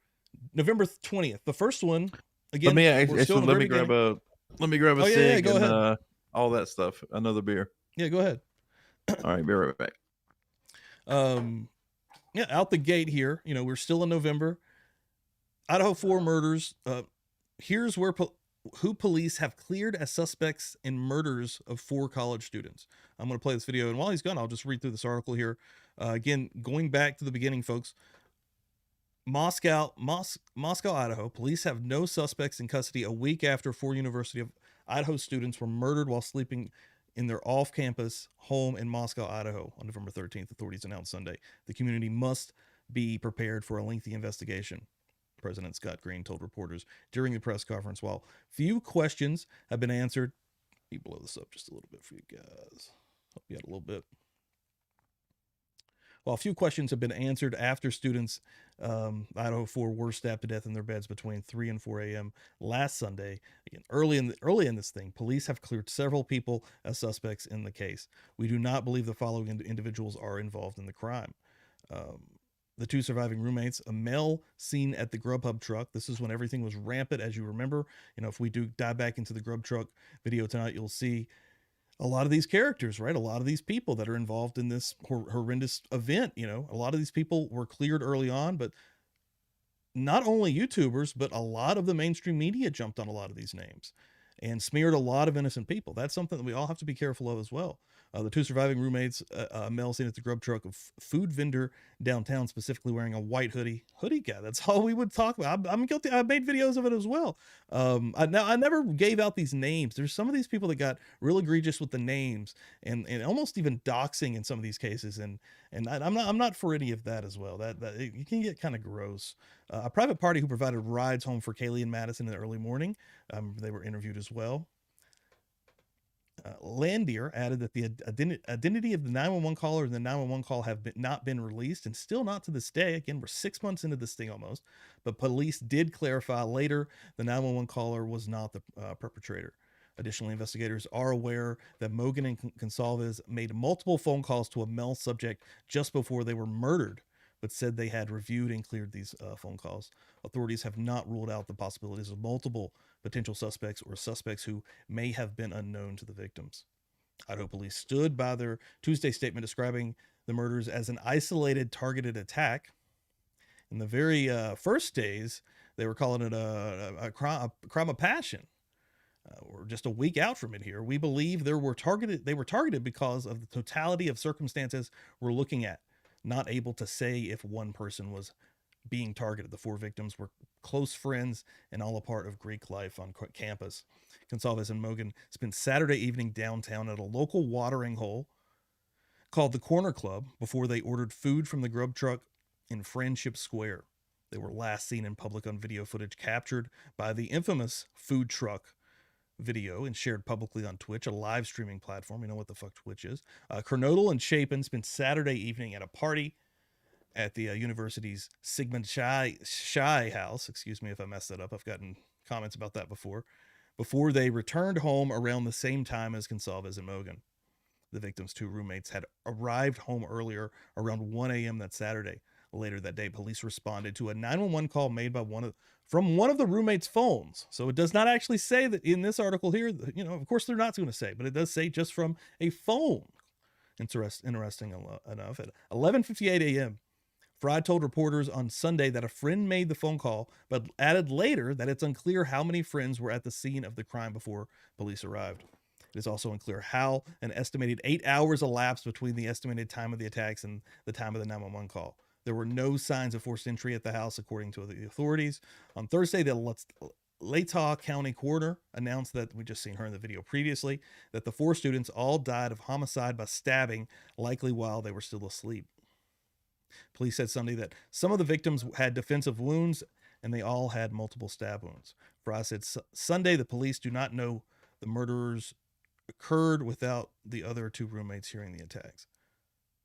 November 20th. The first one, again, let me grab a cig go and ahead. All that stuff. Another beer. Yeah, go ahead. All right, be right back. Yeah, out the gate here. You know, we're still in November. Idaho 4 murders. Here's where who police have cleared as suspects in murders of 4 college students. I'm going to play this video, and while he's gone, I'll just read through this article here. Again, going back to the beginning, folks. Moscow, Idaho. Police have no suspects in custody a week after 4 University of Idaho students were murdered while sleeping in their off-campus home in Moscow, Idaho on November 13th. Authorities announced Sunday. The community must be prepared for a lengthy investigation, President Scott Green told reporters during the press conference. While few questions have been answered, let me blow this up just a little bit for you guys. Help you out a little bit. While a few questions have been answered after students, Idaho 4 were stabbed to death in their beds between 3 and 4 a.m. last Sunday. Again, early in this thing, police have cleared several people as suspects in the case. We do not believe the following individuals are involved in the crime. The 2 surviving roommates, a male seen at the Grubhub truck. This is when everything was rampant, as you remember. You know, if we do dive back into the Grub truck video tonight, you'll see a lot of these characters, right? A lot of these people that are involved in this horrendous event. You know, a lot of these people were cleared early on, but not only YouTubers, but a lot of the mainstream media jumped on a lot of these names and smeared a lot of innocent people. That's something that we all have to be careful of as well. The 2 surviving roommates, a male seen at the Grub truck, a food vendor downtown, specifically wearing a white hoodie guy. That's all we would talk about. I'm guilty. I made videos of it as well. I never gave out these names. There's some of these people that got real egregious with the names and almost even doxing in some of these cases. And I'm not for any of that as well. That it can get kind of gross. A private party who provided rides home for Kaylee and Madison in the early morning. They were interviewed as well. Landier added that the identity of the 911 caller and the 911 call have not been released, and still not to this day. Again, we're 6 months into this thing almost, but police did clarify later the 911 caller was not the perpetrator. Additionally, investigators are aware that Mogan and Gonsalves made multiple phone calls to a male subject just before they were murdered, but said they had reviewed and cleared these phone calls. Authorities have not ruled out the possibilities of multiple potential suspects or suspects who may have been unknown to the victims. Idaho police stood by their Tuesday statement describing the murders as an isolated, targeted attack. In the very first days, they were calling it a crime of passion. We're just a week out from it here. We believe they were targeted because of the totality of circumstances we're looking at. Not able to say if one person was being targeted. The 4 victims were close friends and all a part of Greek life on campus. Gonsalves and Mogan spent Saturday evening downtown at a local watering hole called the Corner Club before they ordered food from the grub truck in Friendship Square. They were last seen in public on video footage captured by the infamous food truck video and shared publicly on Twitch, a live streaming platform. You know what the fuck Twitch is. Kernodle and Chapin spent Saturday evening at a party at the university's Sigmund Shy house. Excuse me if I messed that up. I've gotten comments about that before they returned home around the same time as Gonsalves and Mogan. The victims' 2 roommates had arrived home earlier around 1 a.m. that Saturday. Later that day, police responded to a 911 call made by from one of the roommates' phones. So it does not actually say that in this article here, you know, of course they're not going to say, but it does say just from a phone. Interesting enough. At 11:58 a.m., Fry told reporters on Sunday that a friend made the phone call, but added later that it's unclear how many friends were at the scene of the crime before police arrived. It is also unclear how an estimated 8 hours elapsed between the estimated time of the attacks and the time of the 911 call. There were no signs of forced entry at the house, according to the authorities. On Thursday, the Latah County coroner announced that, we just seen her in the video previously, that the 4 students all died of homicide by stabbing, likely while they were still asleep. Police said Sunday that some of the victims had defensive wounds and they all had multiple stab wounds. Fry said Sunday the police do not know the murderers occurred without the other 2 roommates hearing the attacks.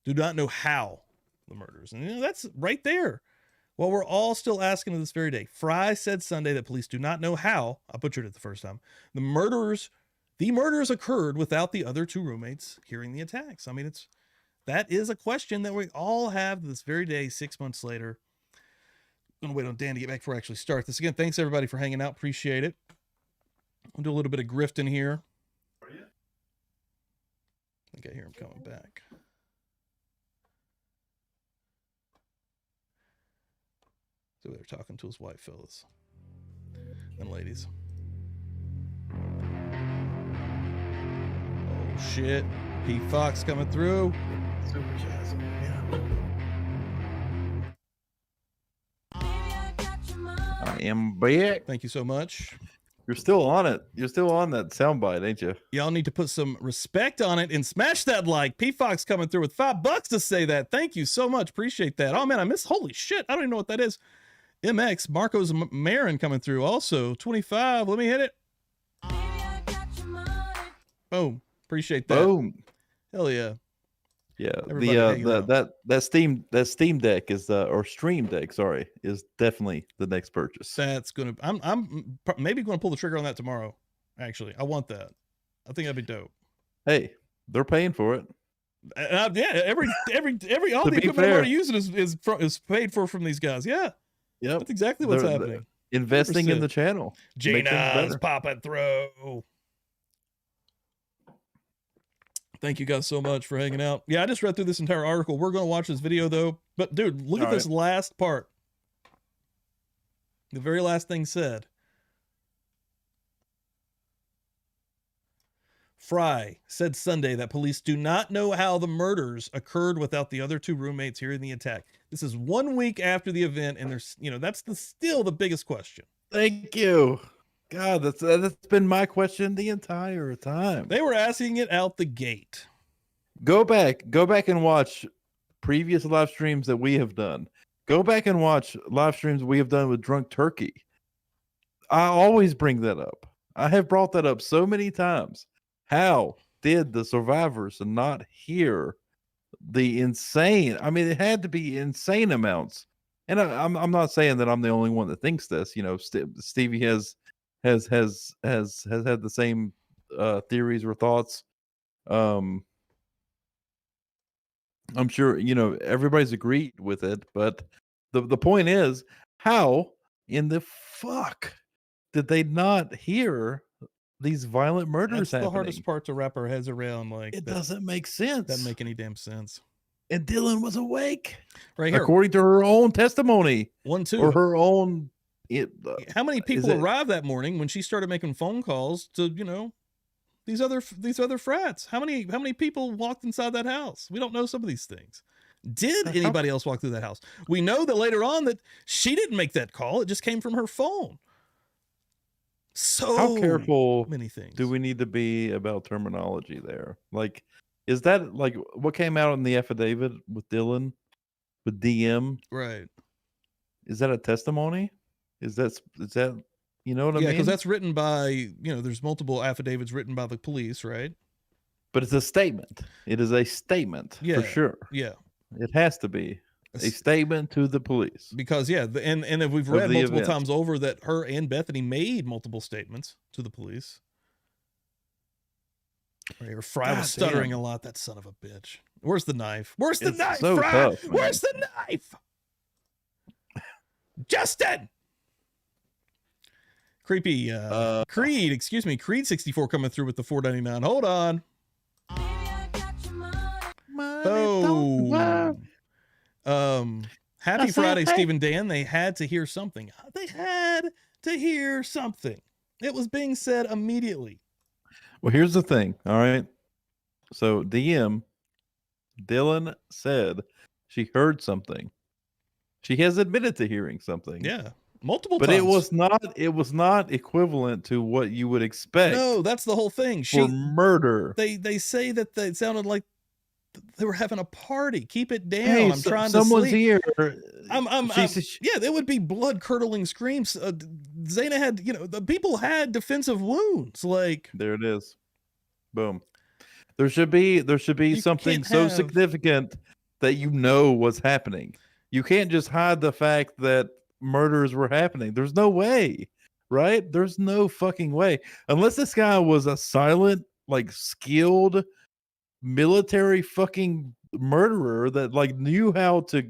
Do not know how the murders. And you know, that's right there. Well, we're all still asking to this very day. Fry said Sunday that police do not know how, I butchered it the first time, the murders occurred without the other 2 roommates hearing the attacks. I mean, that is a question that we all have this very day, 6 months later. I'm going to wait on Dan to get back before I actually start this. Again, thanks everybody for hanging out. Appreciate it. I'll do a little bit of grifting here. I think I hear him coming back. So they're talking to his wife, fellas and ladies. Oh, shit. Pete Fox coming through. Super jazz. I am back. Thank you so much. You're still on it. You're still on that soundbite, ain't you? Y'all need to put some respect on it and smash that like. Pete Fox coming through with $5 to say that. Thank you so much. Appreciate that. Oh, man, holy shit. I don't even know what that is. MX, Marcos Marin coming through. Also, 25. Let me hit it. Boom. Appreciate that. Boom. Hell yeah. Yeah, that Steam Deck is or Stream Deck, sorry, is definitely the next purchase. That's gonna. I'm maybe going to pull the trigger on that tomorrow. Actually, I want that. I think that'd be dope. Hey, they're paying for it. Yeah, every all the equipment I'm already using is paid for from these guys. Yeah, yep, that's exactly what's happening. Investing 100%. In the channel. Gina's popping through. Thank you guys so much for hanging out. Yeah, I just read through this entire article. We're going to watch this video though. But dude, look at this last part. The very last thing said. Fry said Sunday that police do not know how the murders occurred without the other 2 roommates hearing the attack. This is 1 week after the event, and there's, that's still the biggest question. Thank you. God, that's been my question the entire time. They were asking it out the gate. Go back and watch previous live streams that we have done. Go back and watch live streams we have done with Drunk Turkey. I always bring that up. I have brought that up so many times. How did the survivors not hear the insane? I mean, it had to be insane amounts. And I'm not saying that I'm the only one that thinks this. You know, Stevie has had the same theories or thoughts. I'm sure, you know, everybody's agreed with it, but the point is, how in the fuck did they not hear these violent murders That's happening? the hardest part to wrap our heads around. Like, it doesn't make sense. Doesn't make any damn sense. And Dylan was awake, right here, according to her own testimony. 1, 2, or her own. How many people arrived that morning when she started making phone calls to, you know, these other frats? How many people walked inside that house? We don't know some of these things. Did anybody else walk through that house? We know that later on that she didn't make that call. It just came from her phone. So how careful many things do we need to be about terminology there? Like, is that like what came out in the affidavit with Dylan, with DM? Right. Is that a testimony? Is that you know what I mean? Yeah, because that's written by, you know, there's multiple affidavits written by the police, right? But it's a statement. It is a statement, for sure. Yeah. It has to be a statement to the police. Because, yeah, and if we've read multiple times over that her and Bethany made multiple statements to the police. Right, or Fry was stuttering a lot. That son of a bitch. Where's the knife? Where's the knife, so Fry? tough, Where's the knife? Justin! Creepy. Creed, excuse me. Creed 64 coming through with the $4.99. Hold on. Oh. Happy Friday, Steve and Dan. They had to hear something. They had to hear something. It was being said immediately. Well, here's the thing. All right. So Dylan said she heard something. She has admitted to hearing something. Yeah. Multiple but times. it was not equivalent to what you would expect. No, that's the whole thing. For murder. They say that it sounded like they were having a party. Keep it down. Hey, I'm trying to sleep. Someone's here. Yeah, there would be blood curdling screams. Zaina had, you know, the people had defensive wounds. Like, there it is. Boom. There should be something so significant that you know what's happening. You can't just hide the fact that murders were happening. There's no way, right? There's no fucking way. Unless this guy was a silent, like skilled military fucking murderer that like knew how to.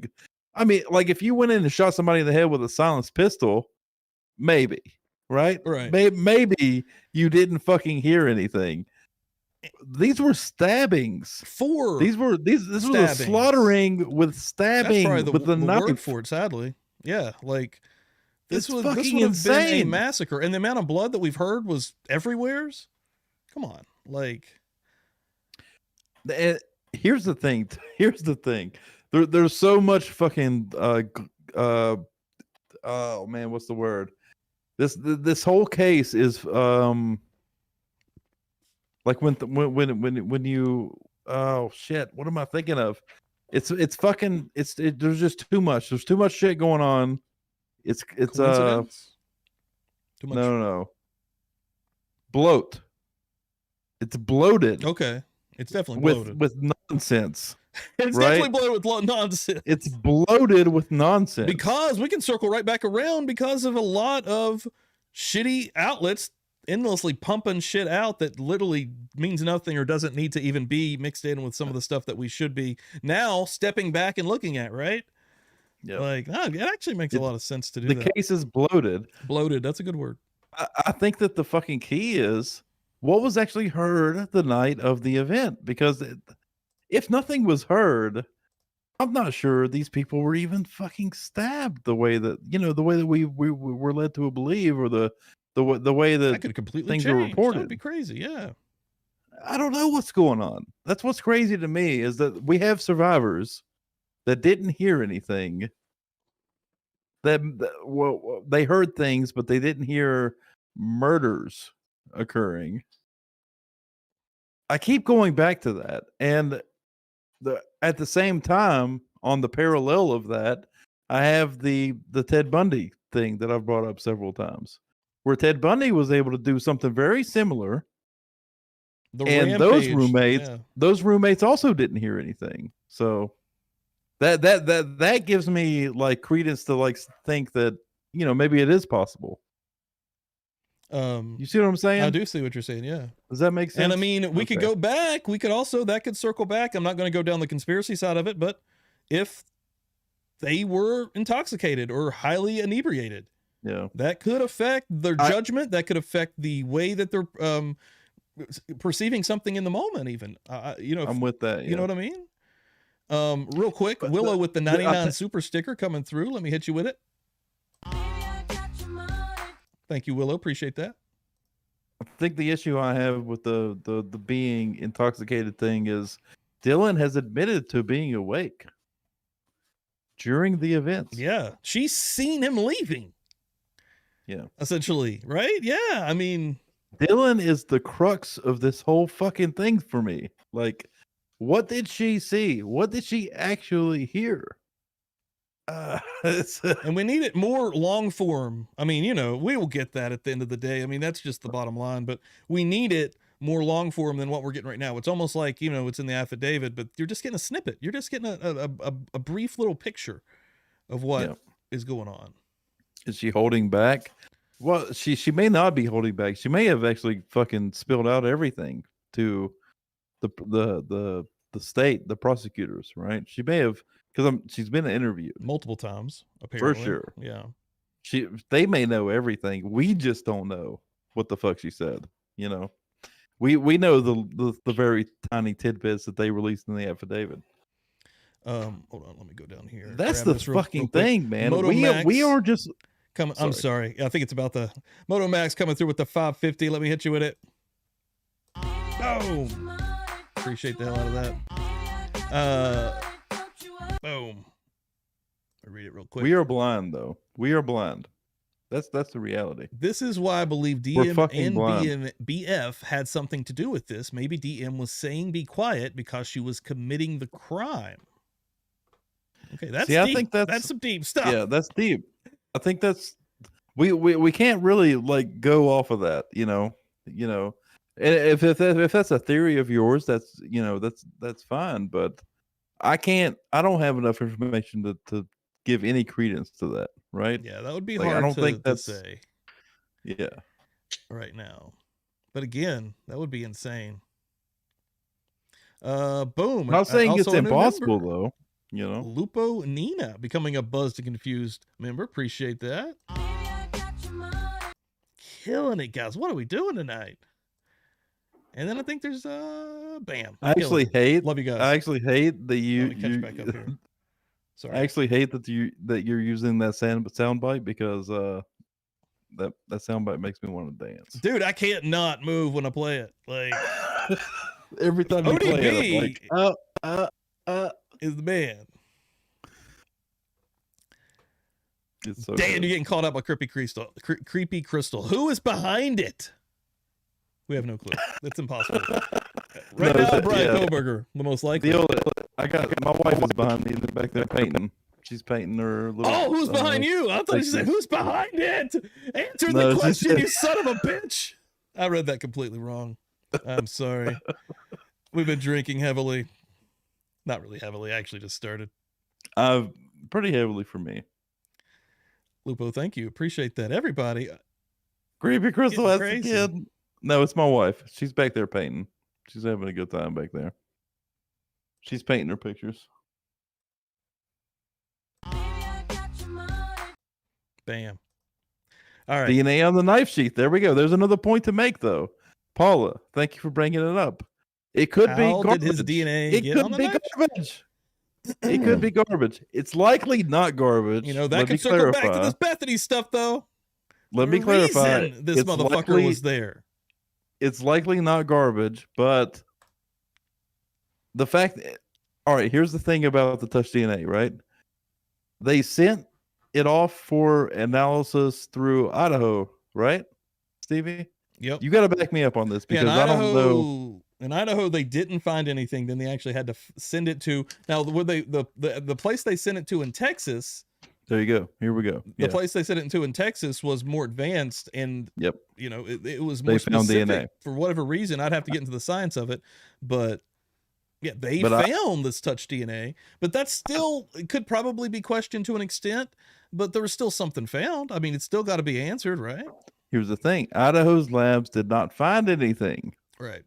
I mean, like if you went in and shot somebody in the head with a silenced pistol, maybe, right? Right. Maybe you didn't fucking hear anything. These were stabbings. This was a slaughtering with stabbing with the knife. Word for it, sadly. Yeah, like this would have insane. been a massacre, and the amount of blood that we've heard was everywhere's. Come on, like. Here's the thing. There's so much fucking. Oh man, what's the word? This whole case is like when you oh shit, what am I thinking of? It's there's just too much. There's too much shit going on. It's too much. No. Bloat. It's bloated. Okay. It's definitely bloated. With nonsense. It's right? definitely bloated with nonsense. It's bloated with nonsense. Because we can circle right back around because of a lot of shitty outlets endlessly pumping shit out that literally means nothing or doesn't need to even be mixed in with some of the stuff that we should be now stepping back and looking at, right? Yeah. Like, it actually makes a lot of sense to do that. The case is bloated. Bloated, that's a good word. I think that the fucking key is what was actually heard the night of the event, because if nothing was heard, I'm not sure these people were even fucking stabbed the way that, you know, the way that we were led to believe, or the way that could completely things change. are reported. That'd be crazy. Yeah. I don't know what's going on. That's what's crazy to me, is that we have survivors that didn't hear anything. Well, they heard things, but they didn't hear murders occurring. I keep going back to that, and at the same time, on the parallel of that, I have the Ted Bundy thing that I've brought up several times, where Ted Bundy was able to do something very similar, and those roommates also didn't hear anything. So that gives me like credence to like think that, you know, maybe it is possible. You see what I'm saying? I do see what you're saying. Yeah. Does that make sense? And I mean, we could go back. We could also, that could circle back. I'm not going to go down the conspiracy side of it, but if they were intoxicated or highly inebriated, yeah, that could affect their judgment. That could affect the way that they're perceiving something in the moment. Even, you know, I'm with that. You know what I mean? Real quick, Willow with the 99 super sticker coming through. Let me hit you with it. Thank you, Willow. Appreciate that. I think the issue I have with the being intoxicated thing is Dylan has admitted to being awake during the events. Yeah, she's seen him leaving. Yeah, essentially, right? Yeah, I mean, Dylan is the crux of this whole fucking thing for me. Like, what did she see? What did she actually hear? And we need it more long form. I mean, you know, we will get that at the end of the day. I mean, that's just the bottom line, but we need it more long form than what we're getting right now. It's almost like, you know, it's in the affidavit, but you're just getting a snippet. You're just getting a brief little picture of what is going on. Is she holding back? Well, she may not be holding back. She may have actually fucking spilled out everything to the state, the prosecutors, right? She may have, because she's been interviewed multiple times, apparently. For sure. Yeah. They may know everything. We just don't know what the fuck she said. You know, we know the very tiny tidbits that they released in the affidavit. Hold on, let me go down here. That's the fucking thing, man. Motomax we are just I'm sorry. I think it's about the Moto Max coming through with the 550. Let me hit you with it. Boom. Appreciate the hell out of that. Boom. I read it real quick. We are blind, though. We are blind. That's the reality. This is why I believe DM and BF had something to do with this. Maybe DM was saying be quiet because she was committing the crime. Okay, that's deep. I think that's some deep stuff. Yeah, that's deep. I think that's we can't really like go off of that, you know. If that's a theory of yours, that's that's fine. But I don't have enough information to give any credence to that, right? Yeah, that would be like, hard. I don't think to that's say. Yeah. Right now, but again, that would be insane. Boom. I'm not saying it's impossible though. You know, Lupo Nina becoming a Buzzed and Confused member. Appreciate that. Killing it, guys. What are we doing tonight? And then I think there's bam. I actually hate. Love you guys. I actually hate that you. Back up here. Sorry. I actually hate that you're using that sound bite because that sound bite makes me want to dance. Dude, I can't not move when I play it. Like every time you play it, I'm like, is the man. It's so Dan, you're getting called out by Creepy Crystal. Who is behind it? We have no clue. That's impossible. Right now, Bryan Kohberger, the most likely. I got my wife is behind me back there painting. She's painting her little. Oh, who's behind you? I thought you said who's behind it. Answer the question, you son of a bitch. I read that completely wrong. I'm sorry. We've been drinking heavily. Not really heavily. I actually just started. Pretty heavily for me. Lupo, thank you. Appreciate that. Everybody. Creepy Crystal has a kid. No, it's my wife. She's back there painting. She's having a good time back there. She's painting her pictures. Bam. All right. DNA on the knife sheath. There we go. There's another point to make, though. Paula, thank you for bringing it up. It could be garbage. Did his DNA it get could on the be knife? garbage. It could be garbage. It's likely not garbage. You know, that could circle back to this Bethany stuff, though. Let me clarify. This motherfucker was there. It's likely not garbage, but the fact. All right, here's the thing about the touch DNA, right? They sent it off for analysis through Idaho, right, Stevie? Yep. You got to back me up on this because I don't know. In Idaho, they didn't find anything. Then they actually had to send it to. Now, were they the place they sent it to in Texas? There you go. Here we go. The place they sent it into in Texas was more advanced, and you know, it was more specific DNA. For whatever reason. I'd have to get into the science of it, but yeah, they found this touch DNA, but that's still, it could probably be questioned to an extent, but there was still something found. I mean, it's still got to be answered, right? Here's the thing. Idaho's labs did not find anything. Right.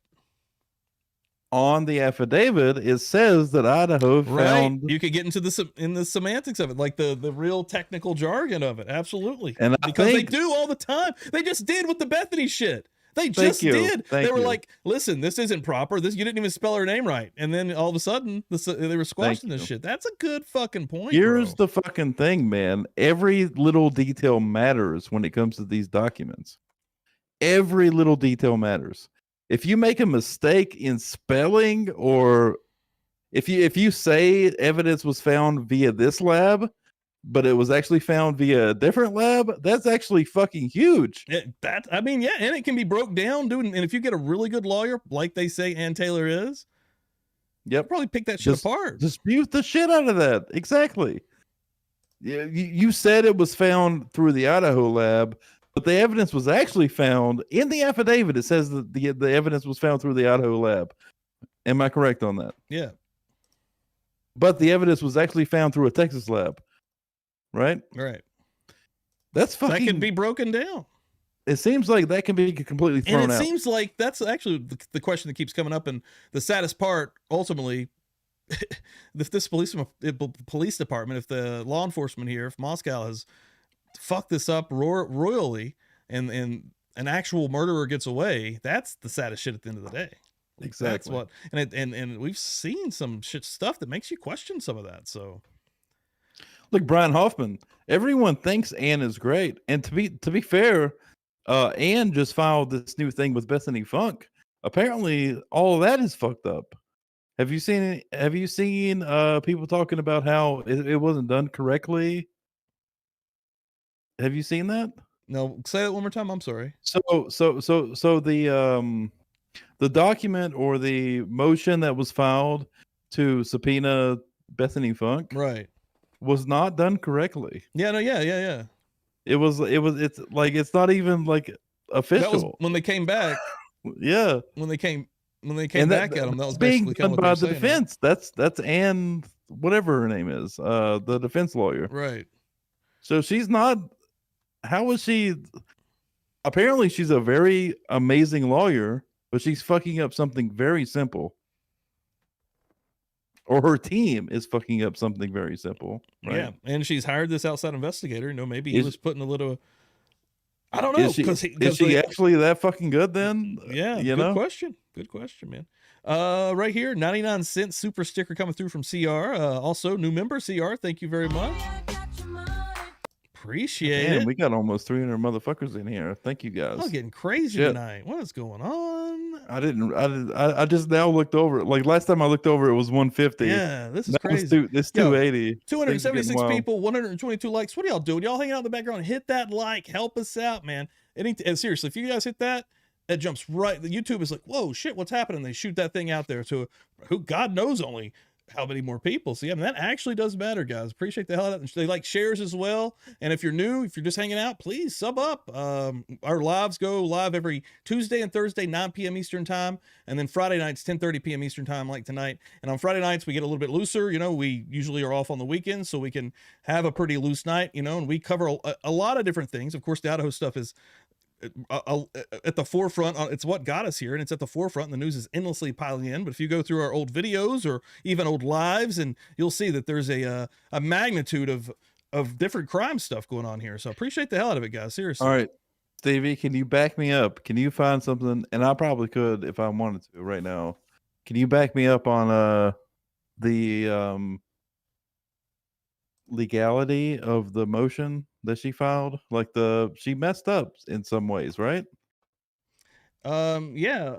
On the affidavit, it says that Idaho found. You could get into the semantics of it, like the real technical jargon of it. Absolutely. And because they do all the time. They just did with the Bethany shit. They just did. They were like, listen, this isn't proper. You didn't even spell her name right. And then all of a sudden, they were squashing this shit. That's a good fucking point. Here's the fucking thing, man. Every little detail matters when it comes to these documents. Every little detail matters. If you make a mistake in spelling, or if you say evidence was found via this lab, but it was actually found via a different lab, that's actually fucking huge. I mean, yeah, and it can be broke down, dude. And if you get a really good lawyer, like they say Ann Taylor is, probably pick that shit apart. Dispute the shit out of that. Exactly. Yeah, you said it was found through the Idaho lab, but the evidence was actually found in the affidavit. It says that the evidence was found through the Idaho lab. Am I correct on that? Yeah. But the evidence was actually found through a Texas lab. Right? Right. That's fucking. That can be broken down. It seems like that can be completely thrown out. And it seems like that's actually the question that keeps coming up. And the saddest part, ultimately, if this police department, if the law enforcement here, if Moscow has fucked this up royally, and an actual murderer gets away, that's the saddest shit at the end of the day. Exactly. That's what, and we've seen some shit stuff that makes you question some of that. So. Look, Brian Hoffman, everyone thinks Ann is great. And to be fair, Ann just filed this new thing with Bethany Funk. Apparently, all of that is fucked up. Have you seen people talking about how it wasn't done correctly? Have you seen that? No, say that one more time. I'm sorry. So the document or the motion that was filed to subpoena Bethany Funk, right, was not done correctly. Yeah, no, yeah. It's like, it's not even like official. That was when they came back. Yeah. When they came back at them, that was being basically done by the defense. That's Ann, whatever her name is, the defense lawyer. Right. So she's not, how is she? Apparently she's a very amazing lawyer, but she's fucking up something very simple. Or her team is fucking up something very simple. Right? Yeah, and she's hired this outside investigator. Maybe he was putting a little. I don't know. Is she actually that fucking good then? Yeah, good question. Good question, man. Right here, 99 cent super sticker coming through from CR. Also, new member CR. Thank you very much. Appreciate it. We got almost 300 motherfuckers in here. Thank you guys. I'm getting crazy tonight. What is going on? I just now looked over it. Like last time I looked over, it was 150. Yeah, this is crazy. It's 280. 276 people, 122 likes. What are y'all doing? Y'all hanging out in the background? Hit that like. Help us out, man. And seriously, if you guys hit that, it jumps right. The YouTube is like, whoa, shit, what's happening? They shoot that thing out there to who God knows only how many more people. So yeah, I mean, that actually does matter, guys. Appreciate the hell out of that. They like shares as well. And if you're new, if you're just hanging out, please sub up. Our lives go live every Tuesday and Thursday, 9 p.m. Eastern time. And then Friday nights, 10:30 p.m. Eastern time, like tonight. And on Friday nights, we get a little bit looser. We usually are off on the weekends, so we can have a pretty loose night, and we cover a lot of different things. Of course, the Idaho stuff is at the forefront. It's what got us here, and it's at the forefront, and the news is endlessly piling in. But if you go through our old videos or even old lives, and you'll see that there's a magnitude of different crime stuff going on here. So appreciate the hell out of it, guys. Seriously. All right, Stevie, can you back me up? Can you find something? And I probably could if I wanted to right now. Can you back me up on the legality of the motion that she filed? Like she messed up in some ways, right? Yeah,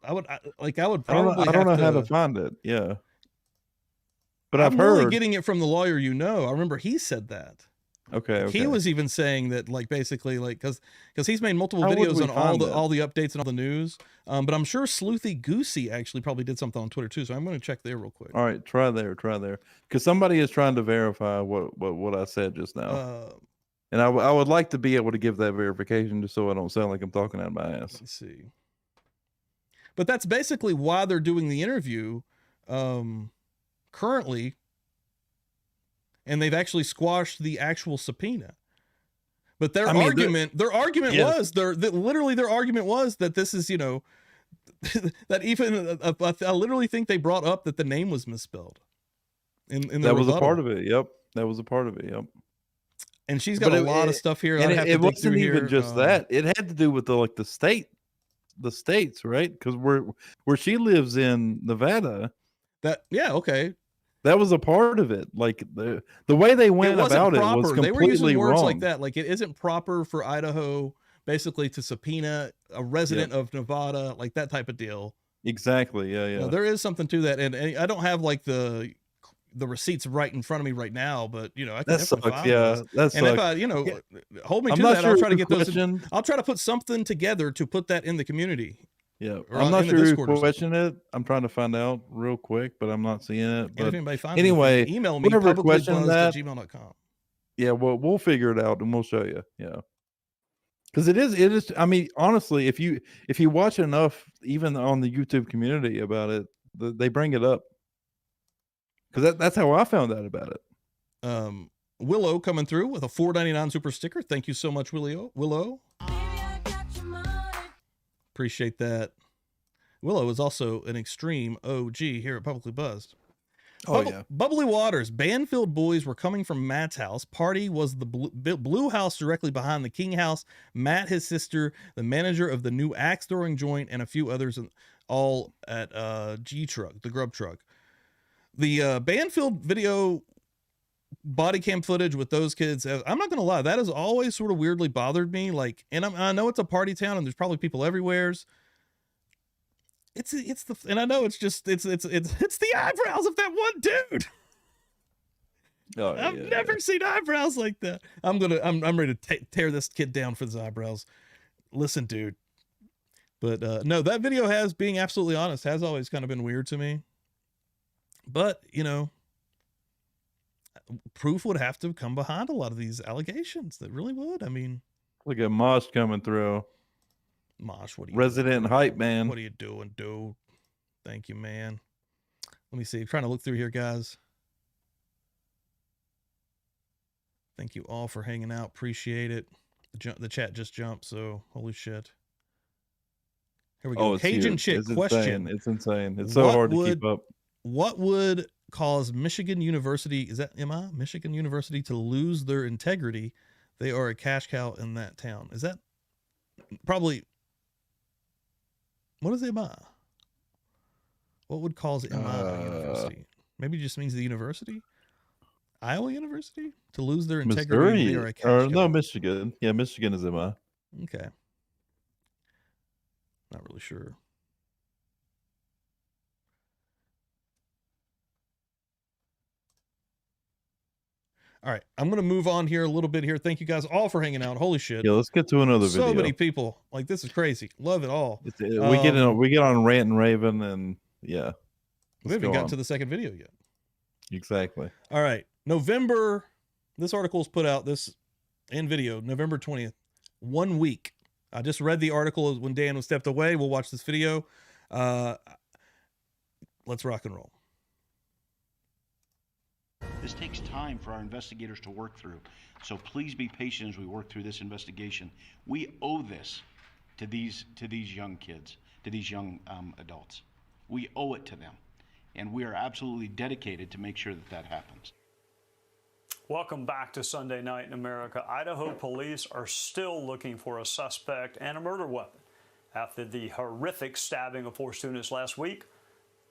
I would probably I don't know how to find it. Yeah. But I'm really getting it from the lawyer, I remember he said that. Okay. He was even saying that, like, basically, like, because he's made multiple How would videos we on find that? all the updates and all the news. But I'm sure Sleuthy Goosey actually probably did something on Twitter too. So I'm going to check there real quick. All right, try there, because somebody is trying to verify what I said just now, and I would like to be able to give that verification just so I don't sound like I'm talking out of my ass. Let's see. But that's basically why they're doing the interview currently, and they've actually squashed the actual subpoena. But their argument was literally their argument was that this is, you know, that even I literally think they brought up that the name was misspelled. That was a part of it. Yep, that was a part of it. Yep. And she's got a lot of stuff here. And it wasn't even just that. It had to do with the states, right? Because where she lives in Nevada. That was a part of it. Like the way they went about it was completely they were using words wrong. like that. Like, it isn't proper for Idaho basically to subpoena a resident of Nevada, like that type of deal. Exactly. Yeah. No, there is something to that, and I don't have like the receipts right in front of me right now, but you know, I can definitely find those. That and sucks. if I, you know, hold me I'm to not that, sure I'll try to who get those. questioned- I'll try to put something together to put that in the community. Yeah, Or I'm not in the sure who Discord or something. questioned it. I'm trying to find out real quick, but I'm not seeing it. And But if anybody finds anyway, anything, email me whoever questioned that, publiclybuzzed@gmail.com. yeah, well, we'll figure it out and we'll show you. Yeah, because it is. I mean, honestly, if you watch enough, even on the YouTube community about it, they bring it up. Because that's how I found out about it. Willow coming through with a $4.99 super sticker. Thank you so much, Willow. Appreciate that. Willow is also an extreme OG here at Publicly Buzzed. Bubbly Waters. Band-filled boys were coming from Matt's house. Party was the blue house directly behind the King house. Matt, his sister, the manager of the new axe throwing joint, and a few others, all at G Truck, the grub truck. The Banfield video body cam footage with those kids, I'm not gonna lie, that has always sort of weirdly bothered me. Like, and I know it's a party town and there's probably people everywhere. And I know it's the eyebrows of that one dude. I've never seen eyebrows like that. I'm ready to tear this kid down for his eyebrows. Listen, dude. But no, that video has, being absolutely honest, has always kind of been weird to me. But, you know, proof would have to come behind a lot of these allegations. That really would. I mean, look at Mosh coming through. Mosh, what are you Resident doing? hype man? What are you doing, dude? Thank you, man. Let me see. I'm trying to look through here, guys. Thank you all for hanging out. Appreciate it. The chat just jumped, so holy shit. Here we go. Cajun chick question. It's insane. It's so hard to keep up. What would cause Michigan University, Michigan University to lose their integrity? They are a cash cow in that town. Is that probably, what is MI? What would cause MI University? Maybe it just means the university? Iowa University? To lose their integrity? They are a cash cow. No, Michigan. Yeah, Michigan is MI. Okay. Not really sure. All right, I'm going to move on here a little bit here. Thank you guys all for hanging out. Holy shit. Yeah, let's get to another video. So many people. Like, this is crazy. Love it all. We get on Rant and Raven, and yeah. We haven't gotten to the second video yet. Exactly. All right. November, this article's put out, this in video, November 20th. 1 week. I just read the article when Dan was stepped away. We'll watch this video. Let's rock and roll. This takes time for our investigators to work through, so please be patient as we work through this investigation. We owe this to these young kids, to these young adults. We owe it to them, and we are absolutely dedicated to make sure that that happens. Welcome back to Sunday Night in America. Idaho police are still looking for a suspect and a murder weapon. After the horrific stabbing of 4 students last week,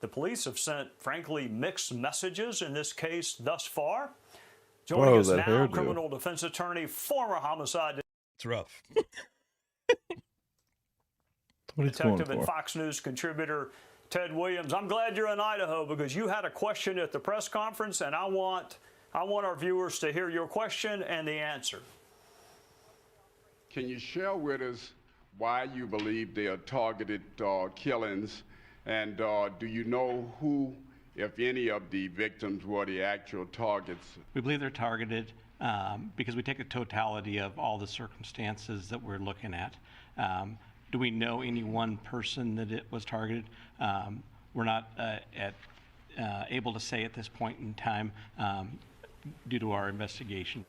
the police have sent, frankly, mixed messages in this case thus far. Joining us now, criminal defense attorney, former homicide. It's rough. Detective and Fox News contributor Ted Williams. I'm glad you're in Idaho because you had a question at the press conference, and I want I want our viewers to hear your question and the answer. Can you share with us why you believe they are targeted killings? And do you know who, if any, of the victims were the actual targets? We believe they're targeted because we take a totality of all the circumstances that we're looking at. Do we know any one person that it was targeted? We're not able to say at this point in time due to our investigation.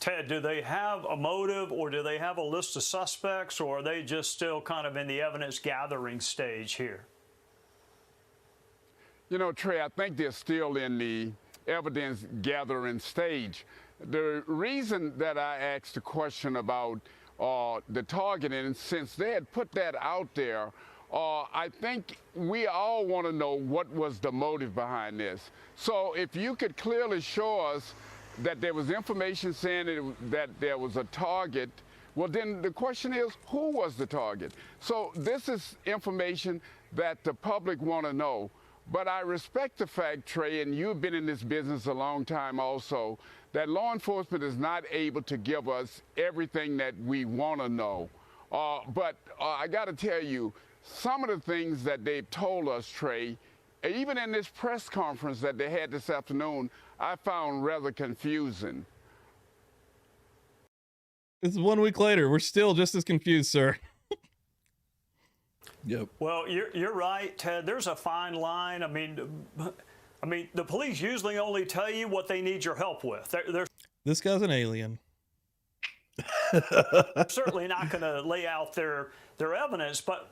Ted, do they have a motive, or do they have a list of suspects, or are they just still kind of in the evidence gathering stage here? You know, Trey, I think they're still in the evidence gathering stage. The reason that I asked the question about the targeting, since they had put that out there, I think we all want to know what was the motive behind this. So if you could clearly show us that there was information saying that there was a target, well, then the question is, who was the target? So this is information that the public want to know. But I respect the fact, Trey, and you've been in this business a long time also, that law enforcement is not able to give us everything that we want to know. But I got to tell you, some of the things that they've told us, Trey, even in this press conference that they had this afternoon, I found rather confusing. This is 1 week later. We're still just as confused, sir. Yep. Well, you're right, Ted. There's a fine line. I mean, the police usually only tell you what they need your help with. This guy's an alien. They're certainly not going to lay out their evidence, but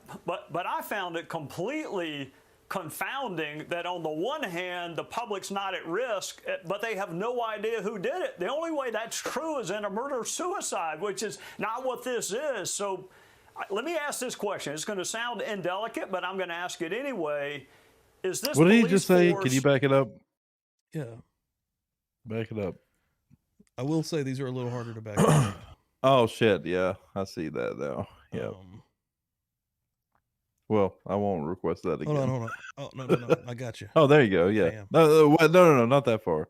I found it completely confounding that on the one hand, the public's not at risk, but they have no idea who did it. The only way that's true is in a murder-suicide, which is not what this is. So let me ask this question. It's going to sound indelicate, but I'm going to ask it anyway. Is this What did he police just say? force... Can you back it up? Yeah. Back it up. I will say these are a little harder to back up. Oh, shit. Yeah, I see that now. Yeah. Well, I won't request that again. Hold on. Oh, no. I got you. Oh, there you go. Yeah. No, not that far.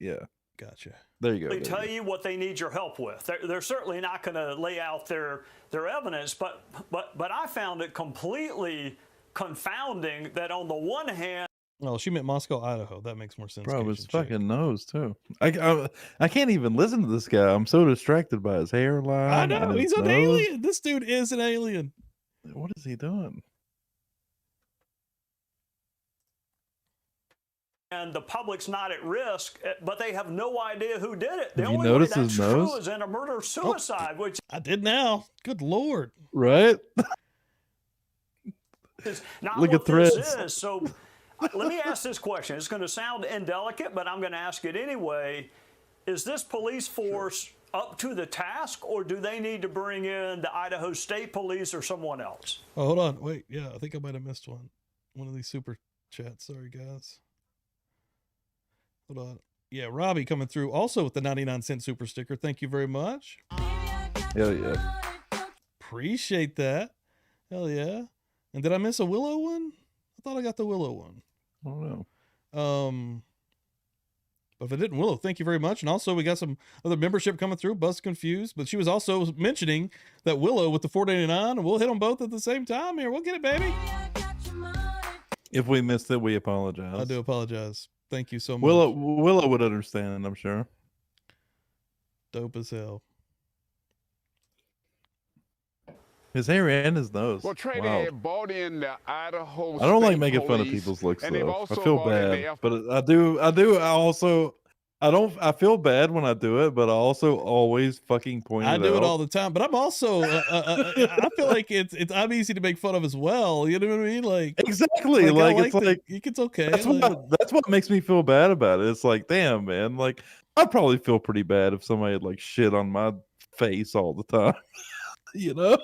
Yeah. Gotcha. There you go. They tell you what they need your help with. They're certainly not going to lay out their evidence, but I found it completely confounding that on the one hand. Well, she meant Moscow, Idaho. That makes more sense. Bro, his fucking nose too. I can't even listen to this guy. I'm so distracted by his hairline. I know he's an alien. This dude is an alien. What is he doing? And the public's not at risk, but they have no idea who did it. The Have you only way noticed that's his nose? true is in a murder-suicide, which I did now. Good Lord. Right? is not Look what at Threads. this is. So let me ask this question. It's going to sound indelicate, but I'm going to ask it anyway. Is this police force up to the task, or do they need to bring in the Idaho State Police or someone else? Oh, hold on. Wait. Yeah, I think I might have missed one. One of these super chats. Sorry, guys. Hold on. Yeah, Robbie coming through also with the 99-cent super sticker. Thank you very much. Hell yeah. Appreciate that. Hell yeah. And did I miss a Willow one? I thought I got the Willow one. I don't know. But if I didn't, Willow, thank you very much. And also we got some other membership coming through. Buzz Confused. But she was also mentioning that Willow with the $4.99, and we'll hit them both at the same time here. We'll get it, baby. If we missed it, we apologize. I do apologize. Thank you so much. Willow would understand, I'm sure. Dope as hell. His hair and his nose. Well, Trey, Wow. they had bought in the Idaho I don't like State making fun of Police, people's looks and they've though. I also feel bought in bad, the but I feel bad when I do it, but I also always fucking point it out. I do it all the time, but I'm also I feel like I'm easy to make fun of as well. You know what I mean? Like exactly. Like it's okay. That's what makes me feel bad about it. It's like, damn, man. Like I'd probably feel pretty bad if somebody had like shit on my face all the time. You know?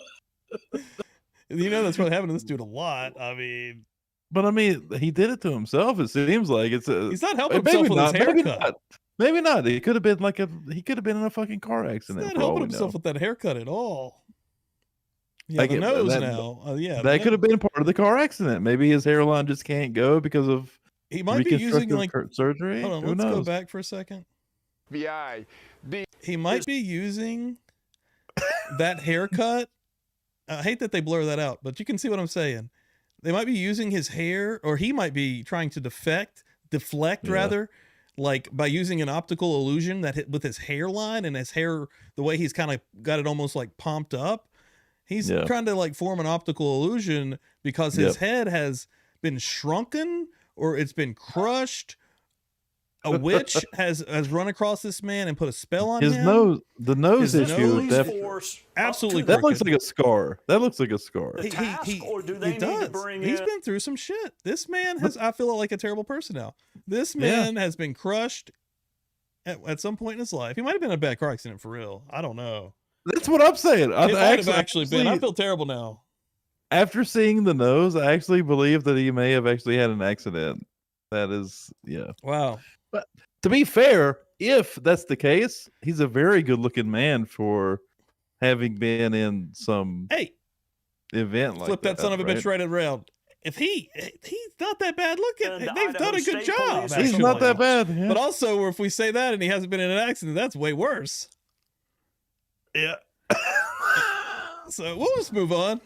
That's probably happening to this dude a lot. I mean, but I mean, he did it to himself. It seems like he's not helping himself with his haircut. Maybe not. He could have been in a fucking car accident. He's not helping himself with that haircut at all. Yeah, I the get nose that, now. Yeah, that could have been part of the car accident. Maybe his hairline just can't go because of He might be using like surgery. Hold on, Who let's knows? go back for a second. FBI. He might be using that haircut. I hate that they blur that out, but you can see what I'm saying. They might be using his hair, or he might be trying to deflect rather, like by using an optical illusion that with his hairline and his hair, the way he's kind of got it almost like pumped up. He's trying to like form an optical illusion because his head has been shrunken or it's been crushed. A witch has run across this man and put a spell on his him. nose. The nose issue. Absolutely. That looks like a scar. That looks like a scar. Or do they need to bring He's in? been through some shit. This man has. I feel like a terrible person now. This man has been crushed at some point in his life. He might have been in a bad car accident for real. I don't know. That's what I'm saying. It might have actually been. I feel terrible now. After seeing the nose, I actually believe that he may have actually had an accident. That is, Wow. But to be fair, if that's the case, he's a very good-looking man for having been in some event like Flip that son of a bitch right around. If he's not that bad looking, they've done a good job. He's not that bad. Yeah. But also, if we say that and he hasn't been in an accident, that's way worse. Yeah. So we'll just move on.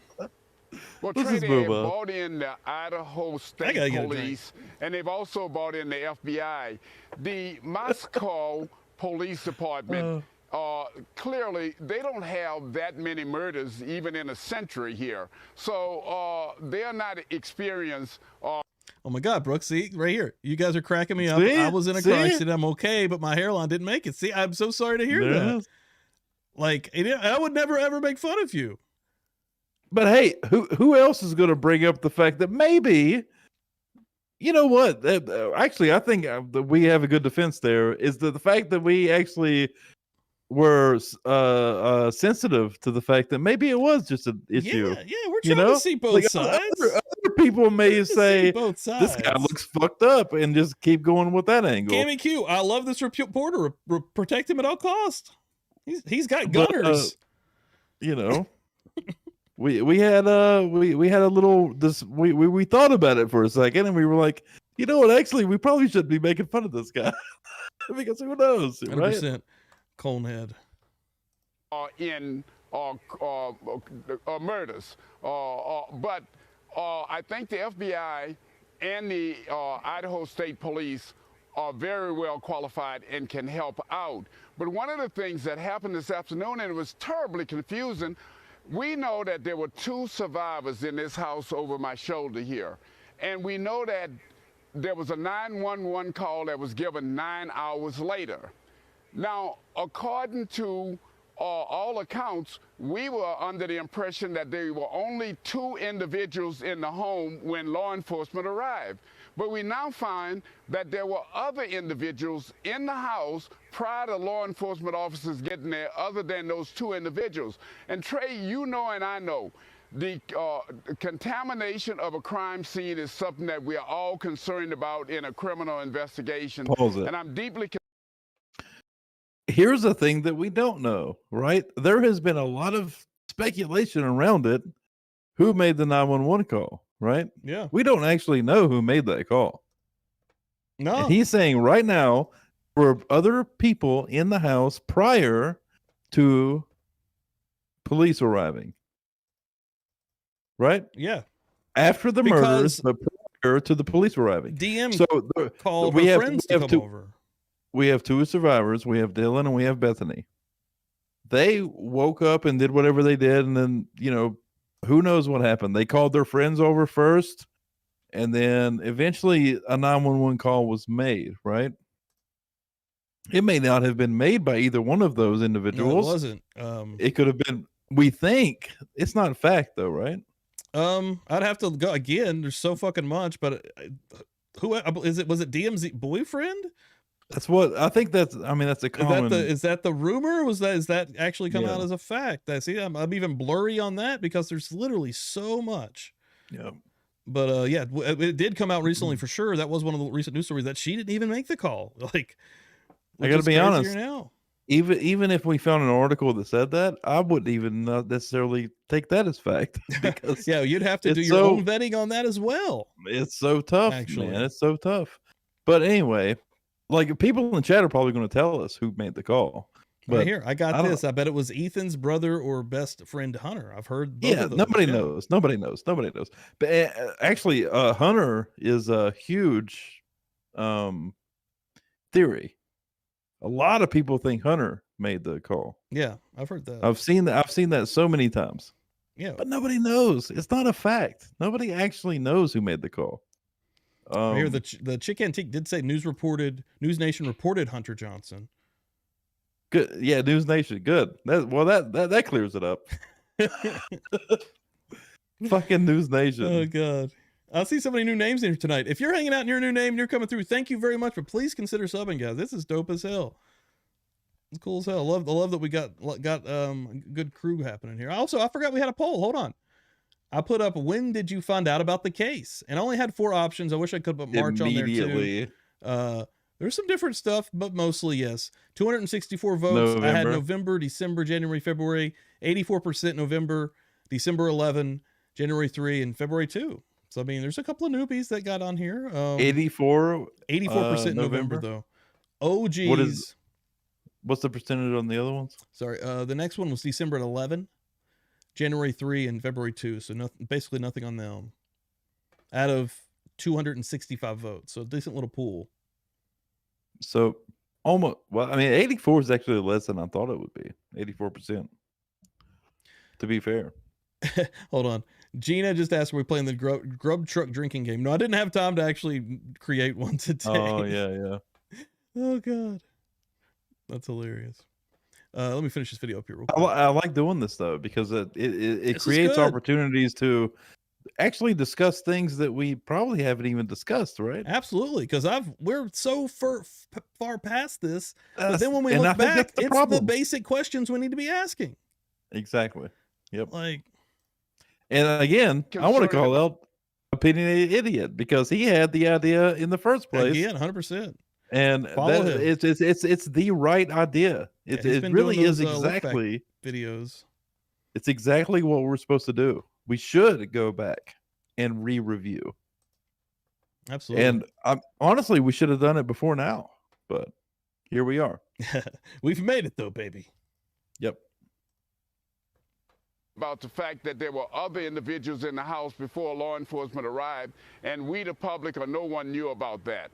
Well, Let's Trey, just they move have on. brought in the Idaho State gotta get a Police, and they've also brought in the FBI. The Moscow Police Department, clearly, they don't have that many murders even in a century here. So they're not experienced. Oh my God, Brooks, see, right here. You guys are cracking me up. See? I was in a car See? accident. I'm okay, but my hairline didn't make it. See, I'm so sorry to hear There it that. is. Like, I would never, ever make fun of you. But hey, who else is going to bring up the fact that maybe, you know what? Actually, I think that we have a good defense there. Is the fact that we actually were sensitive to the fact that maybe it was just an issue. Yeah, we're trying to see both sides. Other people may say both this guy sides. looks fucked up, and just keep going with that angle. Cammy Q, I love this reporter. Protect him at all costs. He's got But, gunners. you know. We had a little we thought about it for a second, and we were like, you know what, actually we probably shouldn't be making fun of this guy because who knows, right? 100% Conehead. In murders. But I think the FBI and the Idaho State Police are very well qualified and can help out. But one of the things that happened this afternoon, and it was terribly confusing, we know that there were 2 survivors in this house over my shoulder here. And we know that there was a 911 call that was given 9 hours later. Now, according to all accounts, we were under the impression that there were only 2 individuals in the home when law enforcement arrived. But we now find that there were other individuals in the house prior to law enforcement officers getting there other than those 2 individuals. And Trey, you know and I know, the contamination of a crime scene is something that we are all concerned about in a criminal investigation. Pause it. And I'm deeply Here's the thing that we don't know, right? There has been a lot of speculation around it. Who made the 911 call, right? Yeah. We don't actually know who made that call. No. And he's saying right now there were other people in the house prior to police arriving. Right? Yeah. After the murders, but prior to the police arriving. DM so called her friends to come over. We have 2 survivors. We have Dylan and we have Bethany. They woke up and did whatever they did, and then, you know, who knows what happened. They called their friends over first, and then eventually a 911 call was made, right? It may not have been made by either one of those individuals. No, it wasn't. It could have been, we think. It's not fact, though, right? I'd have to go again. There's so fucking much, but who is it? Was it DM's boyfriend? That's what I think. That's a common. Is that the rumor? Is that actually come out as a fact? See, I'm even blurry on that because there's literally so much. Yeah. But yeah, it did come out recently for sure. That was one of the recent news stories that she didn't even make the call. Like, I got to be honest. now. even if we found an article that said that, I wouldn't even necessarily take that as fact because Yeah, you'd have to do your own vetting on that as well. It's so tough, Actually. man. It's so tough. But anyway, like people in the chat are probably going to tell us who made the call. Right But here, I got this. I bet it was Ethan's brother or best friend Hunter. I've heard both yeah, of those. nobody knows. Nobody knows. Nobody knows. But actually, Hunter is a huge theory. A lot of people think Hunter made the call. Yeah, I've heard that. I've seen that. I've seen that so many times. Yeah, but nobody knows. It's not a fact. Nobody actually knows who made the call. Right here, the Chick Antique did say News Nation reported Hunter Johnson. Good. Yeah, News Nation. Good. That clears it up. Fucking News Nation. Oh God. I see so many new names in here tonight. If you're hanging out in your new name and you're coming through, thank you very much. But please consider subbing, guys. This is dope as hell. It's cool as hell. I love that we got good crew happening here. Also, I forgot we had a poll. Hold on. I put up, when did you find out about the case? And I only had 4 options. I wish I could put March on there too. There's some different stuff, but mostly yes. 264 votes. I had November, December, January, February. 84% November, December 11, January 3, and February 2. So I mean, there's a couple of newbies that got on here. 84% November though. Oh geez. What's the percentage on the other ones? Sorry, the next one was December 11, January 3, and February 2. So basically nothing on them. Out of 265 votes, so a decent little pool. So almost. Well, I mean, 84 is actually less than I thought it would be. 84%. To be fair. Hold on. Gina just asked, are we playing the grub truck drinking game? No, I didn't have time to actually create one today. Oh, yeah. Oh, God. That's hilarious. Let me finish this video up here real quick. I like doing this, though, because it creates opportunities to actually discuss things that we probably haven't even discussed, right? Absolutely, because we're so far past this. But then when we look back, it's the basic questions we need to be asking. Exactly. Yep. And again, I want to call out Opinionated Idiot because he had the idea in the first place. Again, 100%. And it's the right idea. It really is exactly videos. It's exactly what we're supposed to do. We should go back and re-review. Absolutely. And honestly, we should have done it before now, but here we are. We've made it though, baby. Yep. About the fact that there were other individuals in the house before law enforcement arrived, and we, the public, or no one knew about that.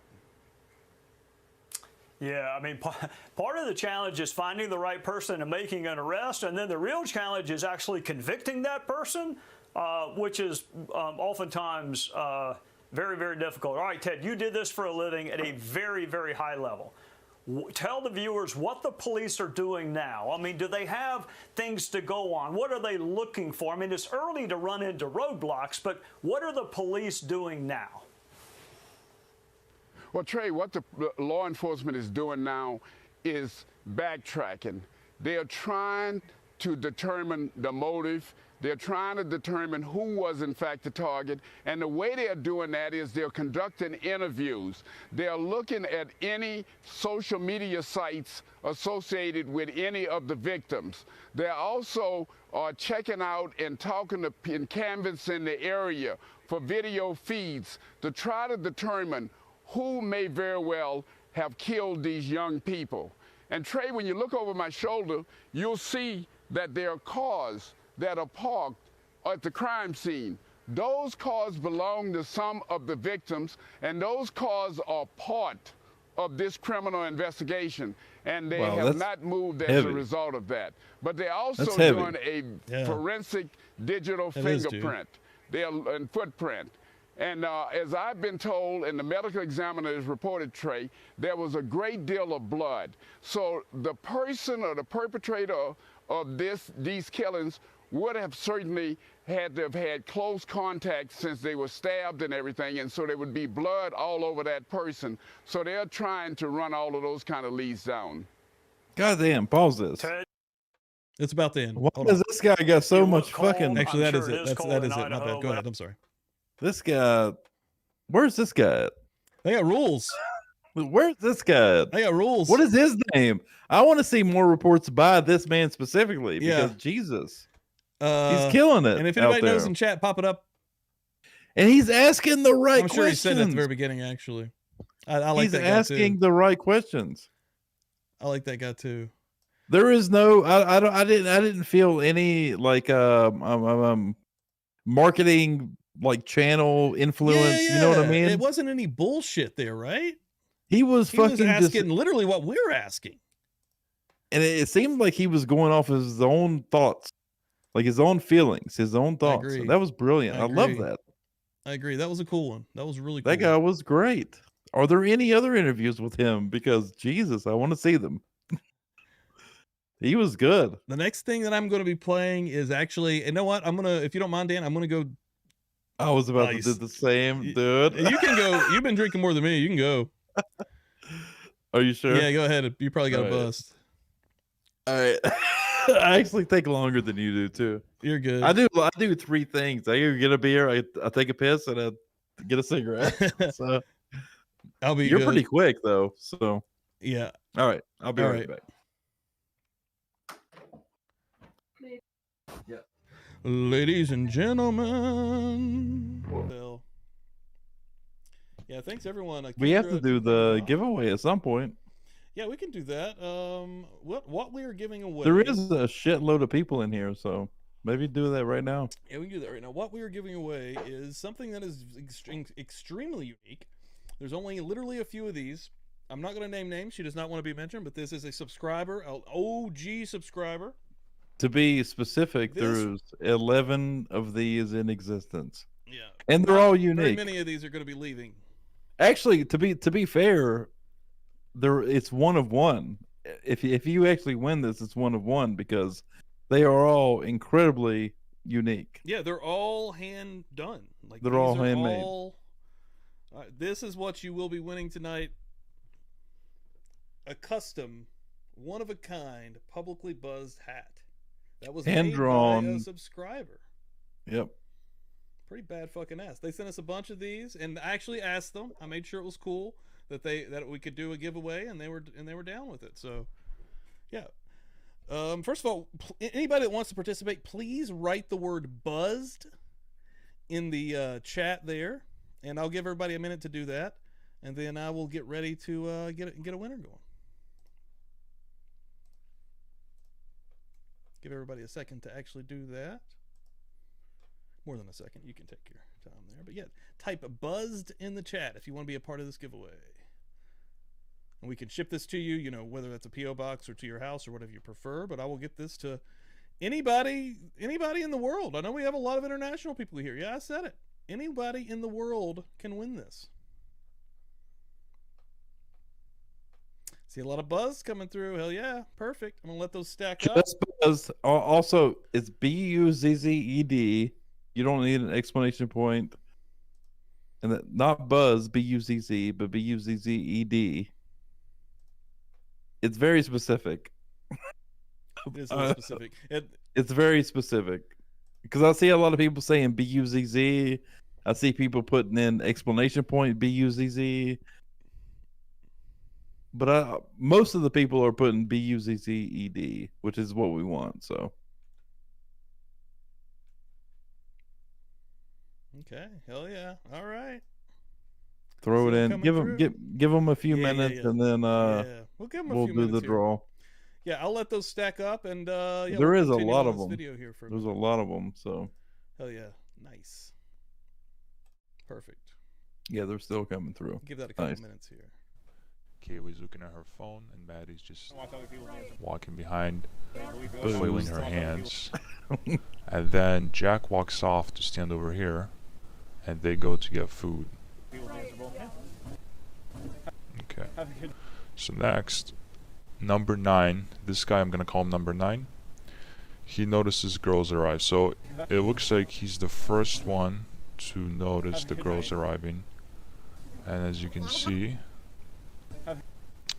Yeah, I mean, part of the challenge is finding the right person and making an arrest, and then the real challenge is actually convicting that person, which is oftentimes very, very difficult. All right, Ted, you did this for a living at a very, very high level. Tell the viewers what the police are doing now. I mean, do they have things to go on? What are they looking for? I mean, it's early to run into roadblocks, but what are the police doing now? Well, Trey, what the law enforcement is doing now is backtracking. They are trying to determine the motive. They're trying to determine who was in fact the target. And the way they're doing that is they're conducting interviews. They're looking at any social media sites associated with any of the victims. They're also checking out and talking to and canvassing the area for video feeds to try to determine who may very well have killed these young people. And Trey, when you look over my shoulder, you'll see that there are cars that are parked at the crime scene. Those cars belong to some of the victims, and those cars are part of this criminal investigation, and they have not moved as a result of that. But they're also doing a forensic digital fingerprint and footprint. And as I've been told, and the medical examiner has reported, Trey, there was a great deal of blood. So the person or the perpetrator of these killings would have certainly had to have had close contact since they were stabbed and everything, and so there would be blood all over that person. So they're trying to run all of those kind of leads down. Goddamn, pause this. It's about the end. Why does this guy got so much fucking... Actually, that is it. That is it. My bad. Go ahead. I'm sorry. This guy... Where's this guy at? They got rules. Where's this guy? I got rules. What is his name? I want to see more reports by this man specifically because Jesus, he's killing it. And if out anybody knows there. in chat, pop it up. And he's asking the right I'm sure questions. he said that at the very beginning, actually. I like he's that guy asking too. the right questions. I like that guy too. There is no, I didn't feel any like marketing like channel influence. You know what I mean? It wasn't any bullshit there, right? He was fucking asking literally what we're asking. And it seemed like he was going off his own thoughts, like his own feelings, his own thoughts. agree. That was brilliant. I love agree. that. I agree. That was a cool one. That was really cool. That guy was great. Are there any other interviews with him? Because Jesus, I want to see them. He was good. The next thing that I'm going to be playing is actually, you know what? I'm going to, if you don't mind, Dan, I'm going to go. I was about to do the same, dude. You can go. You've been drinking more than me. You can go. Are you sure? Yeah, go ahead. You probably got a All right. bust. All right. I actually take longer than you do too. You're good. I do three things. I either get a beer, I take a piss, and I get a cigarette. So I'll be you're good. pretty quick though. So yeah. All right. I'll be All right right. back. Yeah. Ladies and gentlemen. Bill. Yeah, thanks everyone. We have to do the giveaway at some point. Yeah, we can do that. What we are giving away. There is a shitload of people in here, so maybe do that right now. Yeah, we can do that right now. What we are giving away is something that is extremely unique. There's only literally a few of these. I'm not going to name names. She does not want to be mentioned, but this is a subscriber, an OG subscriber. To be specific, there's 11 of these in existence. Yeah. And they're all Very unique. many of these are going to be leaving. Actually, to be fair, it's one of one. If you actually win this, it's one of one because they are all incredibly unique. Yeah, they're all hand done. Like They're these all are handmade. This is what you will be winning tonight. A custom, one of a kind, publicly buzzed hat. That was Hand made drawn. by a subscriber. Yep. Pretty bad fucking ass. They sent us a bunch of these, and I actually asked them. I made sure it was cool that we could do a giveaway, and they were down with it. So, yeah. First of all, anybody that wants to participate, please write the word "buzzed" in the chat there, and I'll give everybody a minute to do that, and then I will get ready to get a winner going. Give everybody a second to actually do that. More than a second. You can take your time there. But yeah, type "buzzed" in the chat if you want to be a part of this giveaway. And we can ship this to you, whether that's a P.O. box or to your house or whatever you prefer. But I will get this to anybody in the world. I know we have a lot of international people here. Yeah, I said it. Anybody in the world can win this. See a lot of buzz coming through. Hell yeah. Perfect. I'm going to let those stack up. Just because also it's BUZZED. You don't need an explanation point. And that, not buzz, BUZZ, but BUZZED. It's very specific. It is very specific. It's very specific. Because I see a lot of people saying BUZZ. I see people putting in explanation point BUZZ. But most of the people are putting BUZZED, which is what we want. So. Okay. Hell yeah. All right. Throw it in. Give them a few minutes, and then we'll give them a few do minutes the here. draw. Yeah, I'll let those stack up, and There we'll is a continue lot on of this them. video here for There's a lot of them. So. Hell yeah. Nice. Perfect. Yeah, they're still coming through. Give that a couple Nice. minutes here. Kaylee's looking at her phone, and Maddie's just walking behind, flailing her hands. And then Jack walks off to stand over here, and they go to get food. Okay. So next, number 9. This guy, I'm gonna call him number 9. He notices girls arrive. So it looks like he's the first one to notice the girls arriving. And as you can see,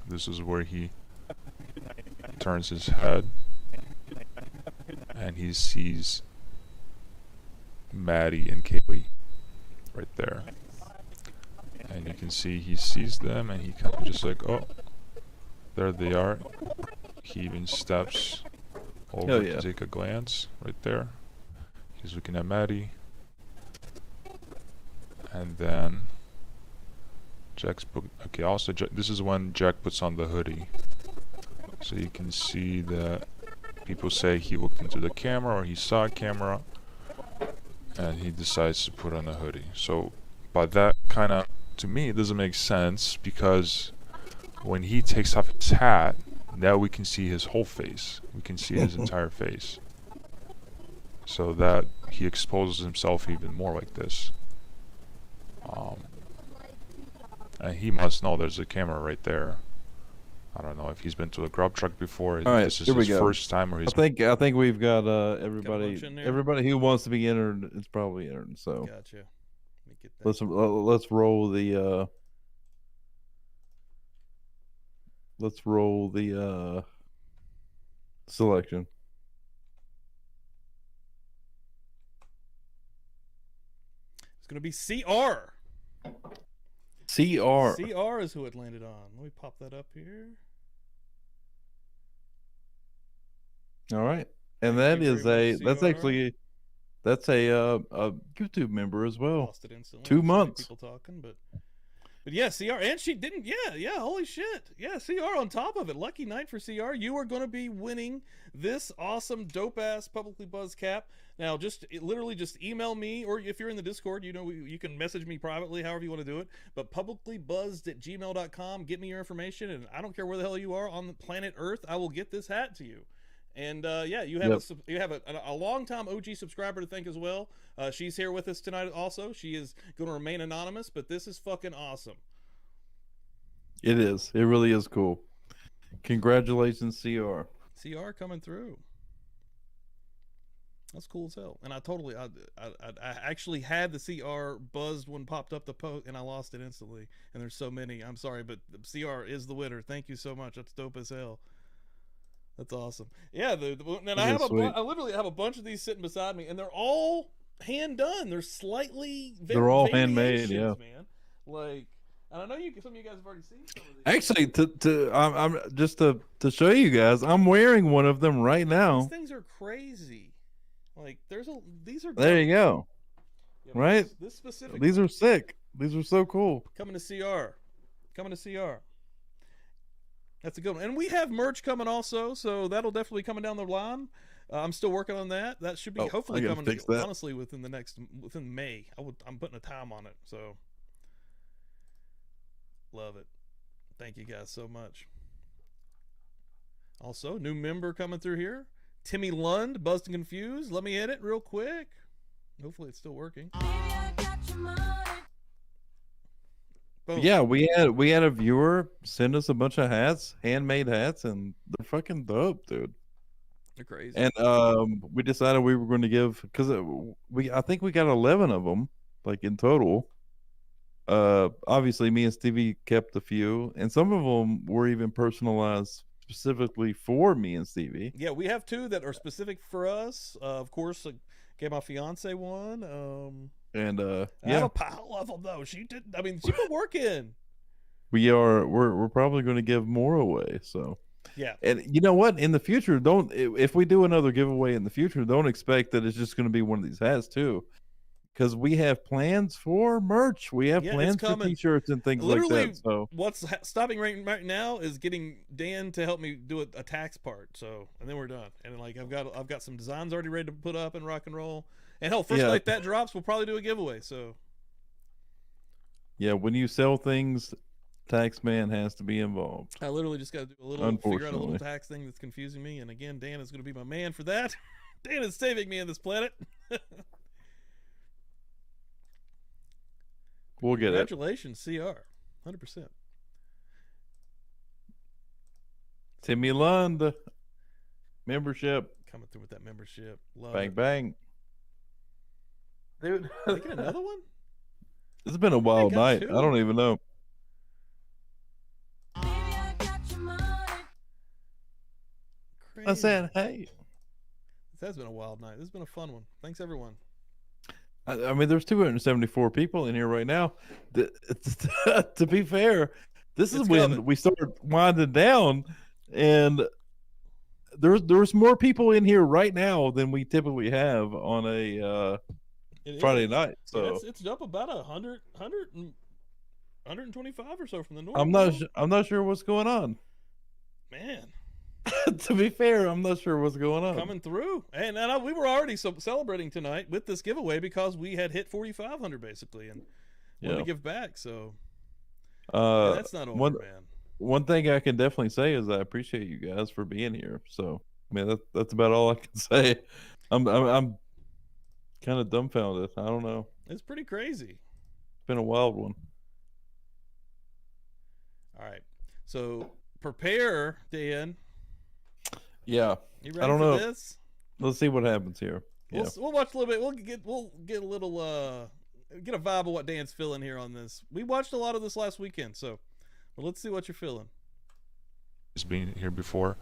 this is where he turns his head and he sees Maddie and Kaylee right there. And you can see he sees them and he kind of just like, oh, there they are. He even steps over to take a glance right there. He's looking at Maddie. And then Jack's okay, also this is when Jack puts on the hoodie. So you can see that people say he looked into the camera or he saw a camera and he decides to put on a hoodie. So by that kind of, to me, it doesn't make sense because when he takes off his hat, now we can see his whole face. We can see his entire face. So that he exposes himself even more like this. And he must know there's a camera right there. I don't know if he's been to a grub truck before. All right, this is here we his go. first time or his. I think we've got everybody who wants to be entered is probably entered. So gotcha. Let me get that. Let's roll the selection. It's gonna be CR. CR is who it landed on. Let me pop that up here. All right, and that's a YouTube member as well. Lost it instantly. 2 months. People talking, but yeah, CR, and she didn't. Yeah. Holy shit. Yeah, CR on top of it. Lucky night for CR. You are going to be winning this awesome, dope ass Publicly Buzzed cap. Now, literally just email me, or if you're in the Discord, you can message me privately, however you want to do it. But publiclybuzzed@gmail.com. Get me your information, and I don't care where the hell you are on the planet Earth. I will get this hat to you. And you have a long-time OG subscriber to thank as well. She's here with us tonight also. She is going to remain anonymous, but this is fucking awesome. It is. It really is cool. Congratulations, CR. CR coming through. That's cool as hell. And I actually had the CR buzzed when popped up the post, and I lost it instantly. And there's so many. I'm sorry, but the CR is the winner. Thank you so much. That's dope as hell. That's awesome. Yeah, and I literally have a bunch of these sitting beside me, and they're all hand done. They're all handmade, yeah. Man. Like, and I know some of you guys have already seen some of these. Actually, I'm just to show you guys, I'm wearing one of them right now. These things are crazy. Like, these are. There you go. Yeah, right. This specific. These are sick. These are so cool. Coming to CR. That's a good one. And we have merch coming also, so that'll definitely coming down the line. I'm still working on that. That should be hopefully coming honestly within May. I'm putting a time on it, so love it. Thank you guys so much. Also, new member coming through here. Timmy Lund, Buzzed and Confused. Let me hit it real quick. Hopefully it's still working. Boom. Yeah, we had a viewer send us a bunch of hats, handmade hats, and they're fucking dope, dude. They're crazy. And we decided we were going to give, because I think we got 11 of them, like in total. Obviously, me and Stevie kept a few, and some of them were even personalized specifically for me and Stevie. Yeah, we have 2 that are specific for us. Of course, gave my fiance one. And I have a pile of them though. She's been working. We're probably going to give more away. So yeah. And you know what? In the future, if we do another giveaway in the future, don't expect that it's just going to be one of these hats too, because we have plans for merch. We have plans for T-shirts and things like that. So what's stopping right now is getting Dan to help me do a tax part. So, and then we're done. And like I've got some designs already ready to put up and rock and roll. And hell, first night that drops, we'll probably do a giveaway. So yeah, when you sell things, tax man has to be involved. I literally just got to do figure out a little tax thing that's confusing me. And again, Dan is going to be my man for that. Dan is saving me on this planet. We'll get it. Congratulations, CR. 100%. Timmy Lund, membership. Coming through with that membership. Love bang, it. Bang. Dude. Did I get another one? It's been a wild night. 2. I don't even know. Crazy. I said, hey. This has been a wild night. This has been a fun one. Thanks, everyone. I mean, there's 274 people in here right now. To be fair, this is when we started winding down, and there's more people in here right now than we typically have on a Friday night. So yeah, it's up about 125 or so from the norm. I'm not sure what's going on. Man. To be fair, I'm not sure what's going on. Coming through, and we were already celebrating tonight with this giveaway because we had hit 4,500 basically, and wanted to give back. So that's not over, man. One thing I can definitely say is I appreciate you guys for being here. So I mean, that's about all I can say. I'm kind of dumbfounded. I don't know. It's pretty crazy. It's been a wild one. All right, so prepare, Dan. Yeah, you ready I don't for know. This? Let's see what happens here. We'll watch a little bit. We'll get a little get a vibe of what Dan's feeling here on this. We watched a lot of this last weekend, so let's see what you're feeling. He's been here before.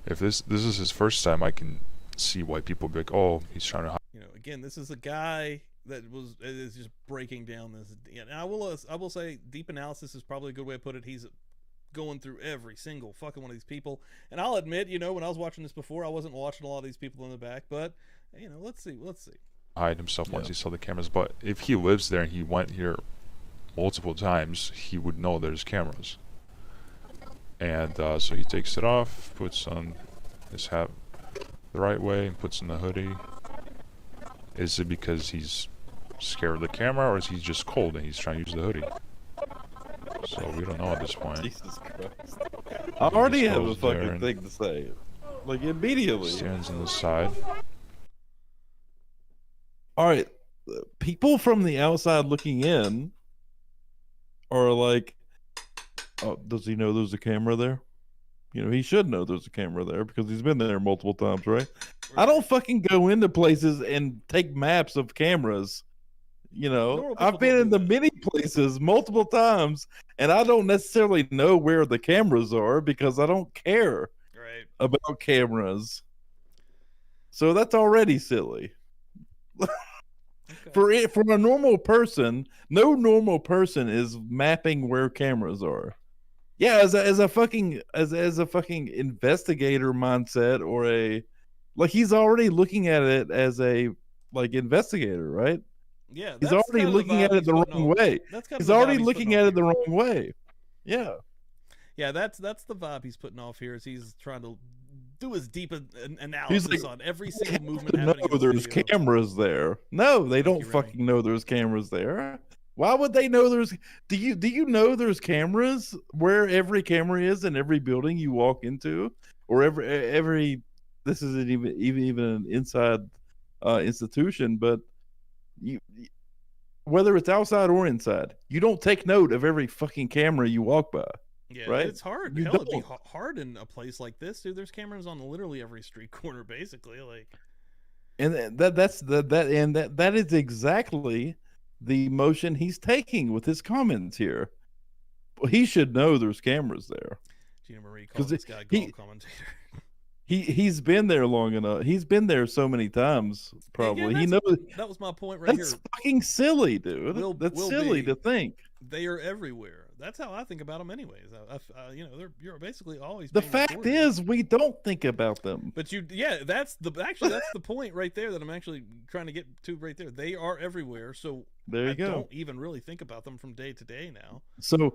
If this is his first time, I can see why people be like, "Oh, he's trying to." You know, again, this is a guy that is just breaking down this. And I will say, deep analysis is probably a good way to put it. He's going through every single fucking one of these people, and I'll admit, you know, when I was watching this before, I wasn't watching a lot of these people in the back, but you know, let's see. Hide himself once he saw the cameras, but if he lives there and he went here multiple times, he would know there's cameras. And so he takes it off, puts on his hat the right way, and puts on the hoodie. Is it because he's scared of the camera, or is he just cold and he's trying to use the hoodie? So we don't know at this point. Jesus Christ. I already have a fucking thing to say. Like, immediately. Stands on the side. Alright. People from the outside looking in are like, oh, does he know there's a camera there? You know, he should know there's a camera there because he's been there multiple times, right? I don't fucking go into places and take maps of cameras. You know, I've been in the many places multiple times, and I don't necessarily know where the cameras are because I don't care about cameras. So that's already silly. For a normal person, no normal person is mapping where cameras are. Yeah, as a fucking investigator mindset, or he's already looking at it as a investigator, right? Yeah, he's already looking at it the wrong way. He's already looking at it the wrong way. Yeah. Yeah, that's the vibe he's putting off here. Is he's trying to do his deep analysis on every single movement happening. No, there's cameras there. No, they don't fucking know there's cameras there. Why would they know there's? Do you know there's cameras where every camera is in every building you walk into, or every? This isn't even an inside institution, but whether it's outside or inside, you don't take note of every fucking camera you walk by. Yeah, right? It's hard. Hell, it'd be hard in a place like this, dude. There's cameras on literally every street corner, basically. And that is exactly the motion he's taking with his comments here. Well, he should know there's cameras there. Gina Marie called this guy golf commentator. He's been there long enough. He's been there so many times. Probably he knows. That was my point right here. That's fucking silly, dude. That's silly to think. They are everywhere. That's how I think about them, anyways. You know, you're basically always. The fact is, we don't think about them. But that's the point right there that I'm actually trying to get to right there. They are everywhere. So there you go. Don't even really think about them from day to day now. So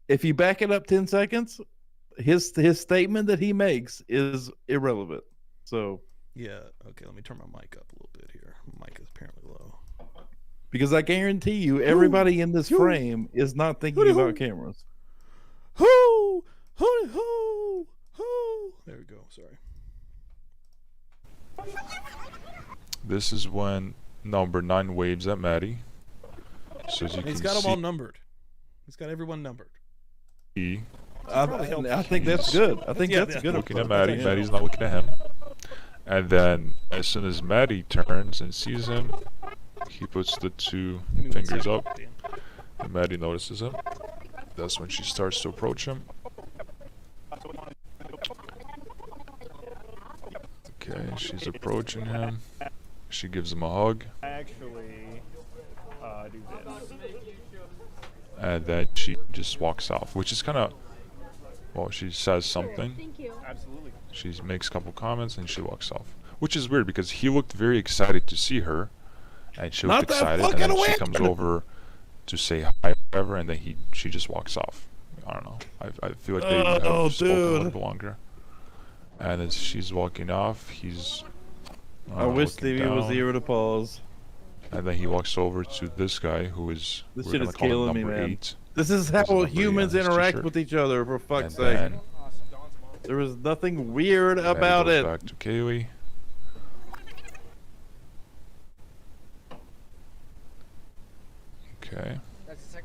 if you back it up 10 seconds. His statement that he makes is irrelevant. So yeah, okay. Let me turn my mic up a little bit here. My mic is apparently low. Because I guarantee you, everybody in this frame is not thinking about cameras. There we go. Sorry. This is when number 9 waves at Maddie. So as you he's got them all numbered. He's got everyone numbered. I think that's good. I think that's good. Looking at Maddie. Maddie's not looking at him. And then as soon as Maddie turns and sees him, he puts the 2 fingers up. And Maddie notices him. That's when she starts to approach him. Okay, she's approaching him. She gives him a hug. Actually, and then she just walks off, which is kind of, well, she says something. Thank you. Absolutely. She makes a couple comments and she walks off, which is weird because he looked very excited to see her, and she looked excited, and then she comes over to say hi, whatever, and then she just walks off. I don't know. I feel like they would have spoken a little bit longer. And as she's walking off, he's. I wish Stevie was here to pause. And then he walks over to this guy who is. This we're shit gonna is call him killing me, number man. 8. This is how humans interact with each other, for fuck's sake. There was nothing weird about it. Back to Kaylee. Okay.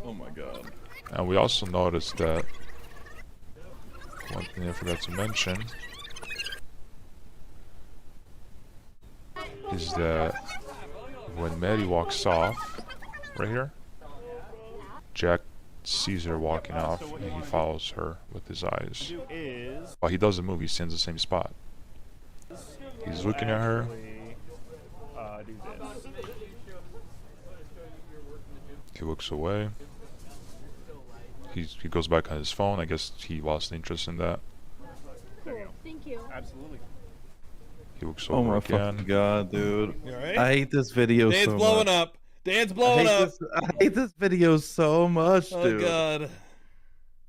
Oh my god. And we also noticed that one thing I forgot to mention is that when Maddie walks off, right here, Jack sees her walking off and he follows her with his eyes. While he doesn't move, he stands in the same spot. He's looking at her. He looks away. He goes back on his phone. I guess he lost interest in that. Cool. Thank you. Absolutely. He looks Oh over my again. fucking god, dude. You all right? I hate this video Dan's so much. blowing up. Dan's blowing up. I hate this video so much, dude. Oh god.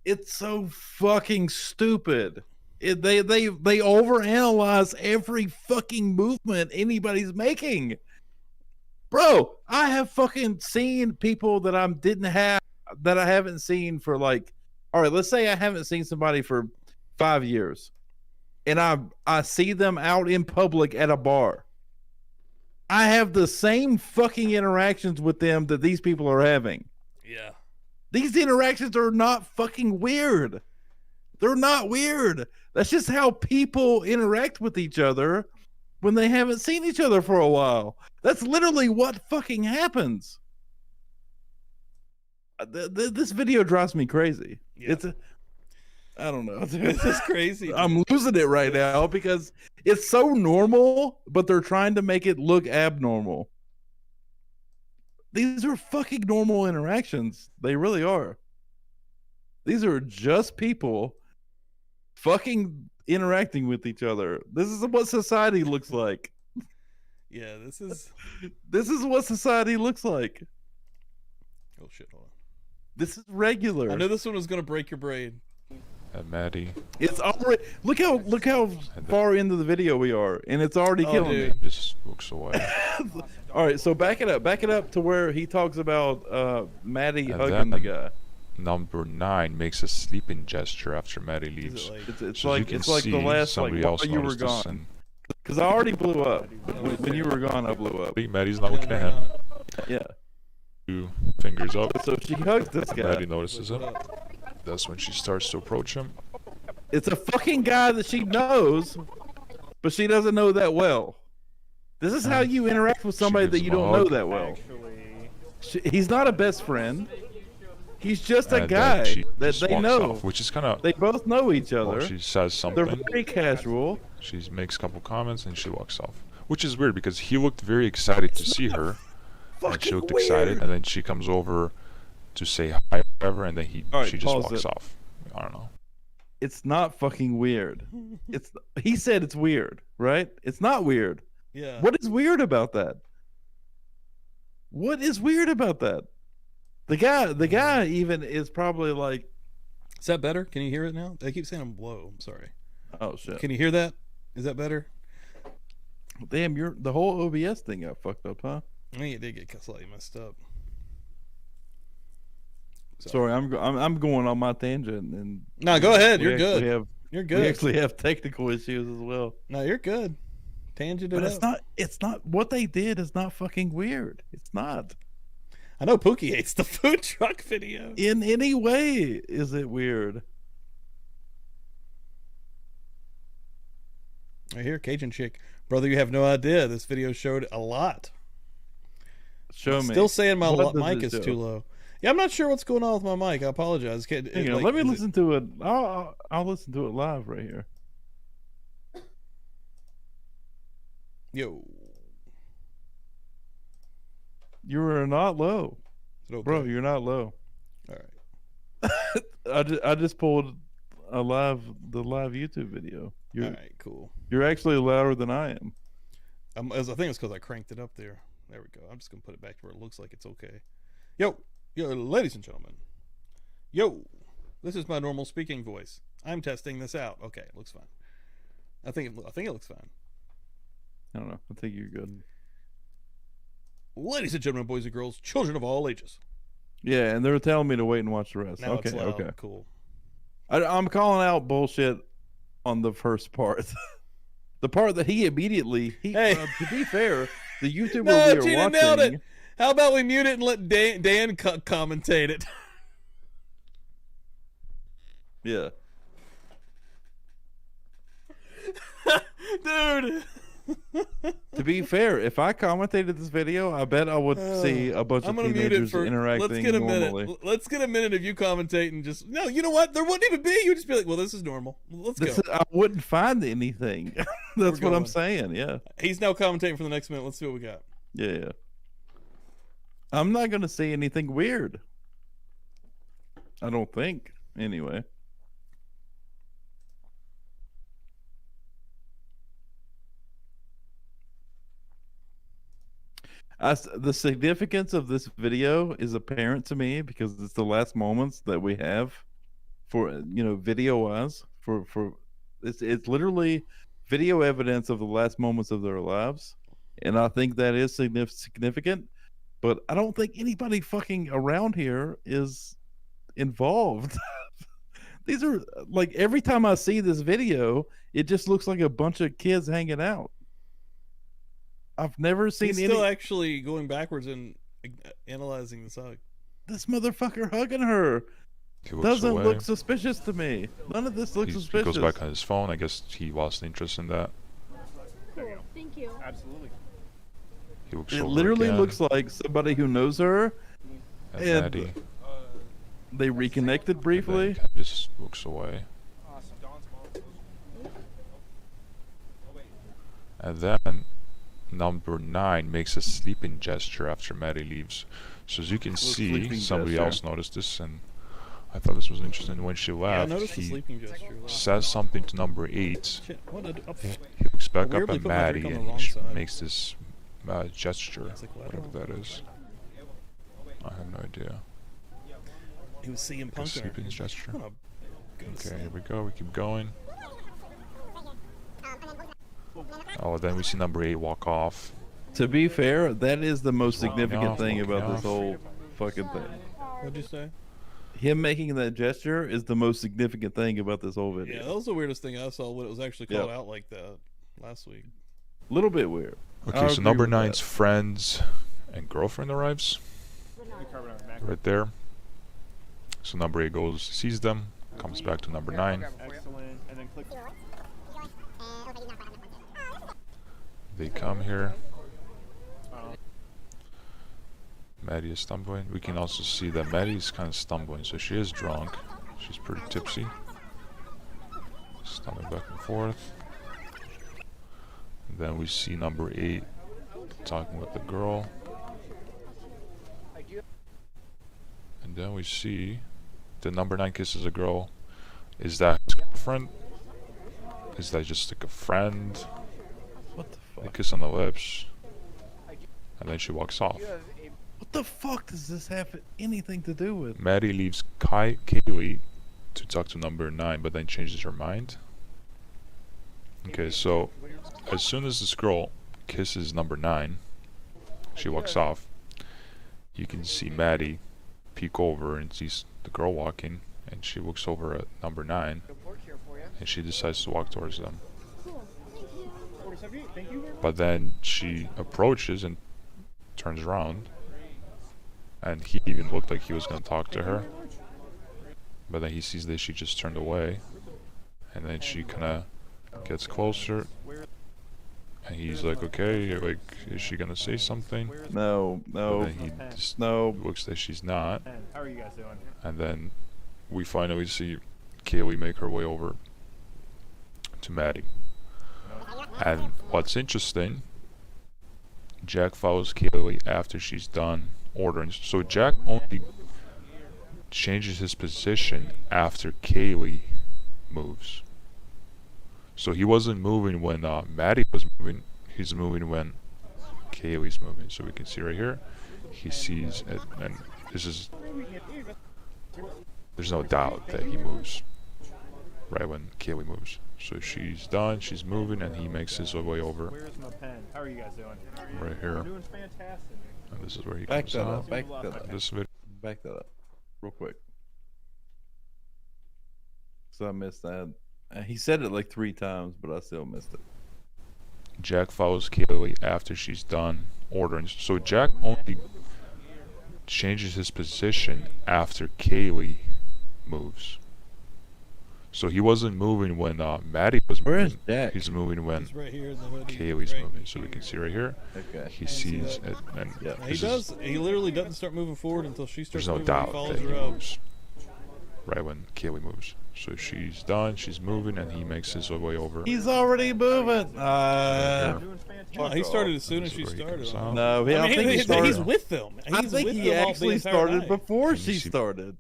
It's so fucking stupid. They overanalyze every fucking movement anybody's making. Bro, I have fucking seen people that I haven't seen for like, all right, let's say I haven't seen somebody for 5 years, and I see them out in public at a bar. I have the same fucking interactions with them that these people are having. Yeah. These interactions are not fucking weird. They're not weird. That's just how people interact with each other when they haven't seen each other for a while. That's literally what fucking happens. This video drives me crazy. Yeah. I don't know. This is crazy. I'm losing it right now because it's so normal, but they're trying to make it look abnormal. These are fucking normal interactions. They really are. These are just people fucking interacting with each other. This is what society looks like. Yeah, this is what society looks like. Oh shit, hold on. This is regular. I knew this one was gonna break your brain. And Maddie. It's already look how far into the video we are, and it's already killing me. Just looks away. All right, so back it up to where he talks about Maddie And hugging the then guy. Number 9 makes a sleeping gesture after Maddie leaves. It's So like you can it's like the see last somebody while else you were noticed this, gone. and Because I already blew up. When you were gone, I blew up. Maddie's not looking at him. Yeah. 2 fingers up. So she hugs this guy. Maddie notices him. That's when she starts to approach him. It's a fucking guy that she knows, but she doesn't know that well. This is how you interact with somebody that you don't know that well. He's not a best friend. He's just a And then guy she that just they walks know. off, which is kind of. They both know each other. She says something. They're very casual. She makes a couple comments and she walks off, which is weird because he looked very excited to see her, and she looked excited, and then she comes over to say hi, whatever, and then she just walks off. I don't know. It's not fucking weird. He said it's weird, right? It's not weird. Yeah. What is weird about that? What is weird about that? The guy even is probably like. Is that better? Can you hear it now? They keep saying I'm low. I'm sorry. Oh shit. Can you hear that? Is that better? Damn, the whole OBS thing got fucked up, huh? I mean, it did get slightly messed up. Sorry, I'm going on my tangent and. No, go ahead. You're good. You're good. We actually have technical issues as well. No, you're good. Tangent But it up. it's not what they did is not fucking weird. It's not. I know Pookie hates the food truck video. In any way is it weird. I hear Cajun chick. Brother, you have no idea. This video showed a lot. Show me. Still saying my What does mic it is show? too low. Yeah, I'm not sure what's going on with my mic. I apologize. Hang on, let me listen to it. I'll listen to it live right here. Yo. You are not low. Okay? Bro, you're not low. All right. I just pulled the live YouTube video. All right, cool. You're actually louder than I am. I think it's because I cranked it up there. There we go. I'm just gonna put it back to where it looks like it's okay. Yo, ladies and gentlemen. Yo, this is my normal speaking voice. I'm testing this out. Okay, it looks fine. I think it looks fine. I don't know. I think you're good. Ladies and gentlemen, boys and girls, children of all ages. Yeah, and they're telling me to wait and watch the rest. Now Okay, it's loud. okay. Cool. I'm calling out bullshit on the first part. The part that he immediately to be fair, the YouTuber No, we Gina are nailed watching. it. How about we mute it and let Dan commentate it? Yeah. Dude. To be fair, if I commentated this video, I bet I would see a bunch I'm of gonna mute it teenagers for. interacting Let's get a normally. minute. Let's get a minute of you commentate and just no. You know what? There wouldn't even be. You would just be like, well, this is normal. Let's go. I wouldn't find anything. That's what I'm saying. Yeah. He's now commentating for the next minute. Let's see what we got. Yeah. I'm not gonna see anything weird. I don't think. Anyway. The significance of this video is apparent to me because it's the last moments that we have for video wise for it's literally video evidence of the last moments of their lives, and I think that is significant, but I don't think anybody fucking around here is involved. These are like, every time I see this video, it just looks like a bunch of kids hanging out. I've never seen He's still actually going backwards and analyzing this hug. This motherfucker hugging her doesn't look suspicious to me. None of this looks suspicious. He goes back on his phone. I guess he lost interest in that. Cool. Thank you. Absolutely. He looks It over literally again. looks like somebody who knows her, And and Maddie. they reconnected briefly. And then he just looks away. And then number 9 makes a sleeping gesture after Maddie leaves. So as you can see, sleeping somebody gesture. else noticed this, and I thought this was interesting. When she I left, noticed the he sleeping gesture. says something to number 8. Shit, what did I He looks back up weirdly at put my drink Maddie on the and wrong he side. makes this gesture, like, whatever that is. I have no idea. He was seeing Like a punking her. sleeping gesture. What a good Okay, sleep. here we go. We keep going. Oh, then we see number 8 walk off. To be fair, that is the most significant off, thing walking about this off. whole fucking thing. What'd you say? Him making that gesture is the most significant thing about this whole video. Yeah, that was the weirdest thing I saw when it was actually called Yep. out like that last week. A little bit weird. Okay, I'll so agree number with 9's that. friends and girlfriend arrives. Right there. So number 8 goes, sees them, comes back to number 9. Excellent. And then click. They come here. Maddie is stumbling. We can also see that Maddie is kind of stumbling, so she is drunk. She's pretty tipsy. Stumbling back and forth. And then we see number 8 talking with the girl. And then we see the number 9 kisses a girl. Is that his girlfriend? Is that just like a friend? What the fuck? They kiss on the lips. And then she walks off. What the fuck does this have anything to do with? Maddie leaves Kaylee to talk to number 9, but then changes her mind. Okay, so as soon as this girl kisses number 9, she walks off. You can see Maddie peek over and sees the girl walking, and she looks over at number 9, and she decides to walk towards them. But then she approaches and turns around, and he even looked like he was going to talk to her, but then he sees that she just turned away, and then she kind of gets closer, and he's like, okay, like, is she going to say something? No, no, But then he just no. looks that she's not, How are you guys doing? and then we finally see Kaylee make her way over to Maddie. And what's interesting, Jack follows Kaylee after she's done ordering. So Jack only changes his position after Kaylee moves. So he wasn't moving when Maddie was moving. He's moving when Kaylee's moving. So we can see right here, he sees it, and this is, there's no doubt that he moves right when Kaylee moves. So she's done, she's moving, and he makes his way over. Where's my pen? How are you guys doing? Right here. We're doing fantastic. And this is where he Back comes that out. up. Back that up. This video. Back that up, real quick. So I missed that. He said it like 3 times, but I still missed it. Jack follows Kaylee after she's done ordering. So Jack only changes his position after Kaylee moves. So he wasn't moving when Maddie was moving. Where is Jack? He's moving when He's right here in the hoodie. Kaylee's Right. moving. So we can see right here. Okay. He sees it, and Now, he this does. is, He literally doesn't start moving forward until she starts there's no moving. doubt He follows that he her up. moves right when Kaylee moves. So she's done, she's moving, and he makes his way over. He's already moving. Right Well, he started as soon as This she is where he started. comes out. No, I I mean, think he started. he's with them. I He's think with he them all the actually entire started night. before Can you she see- started.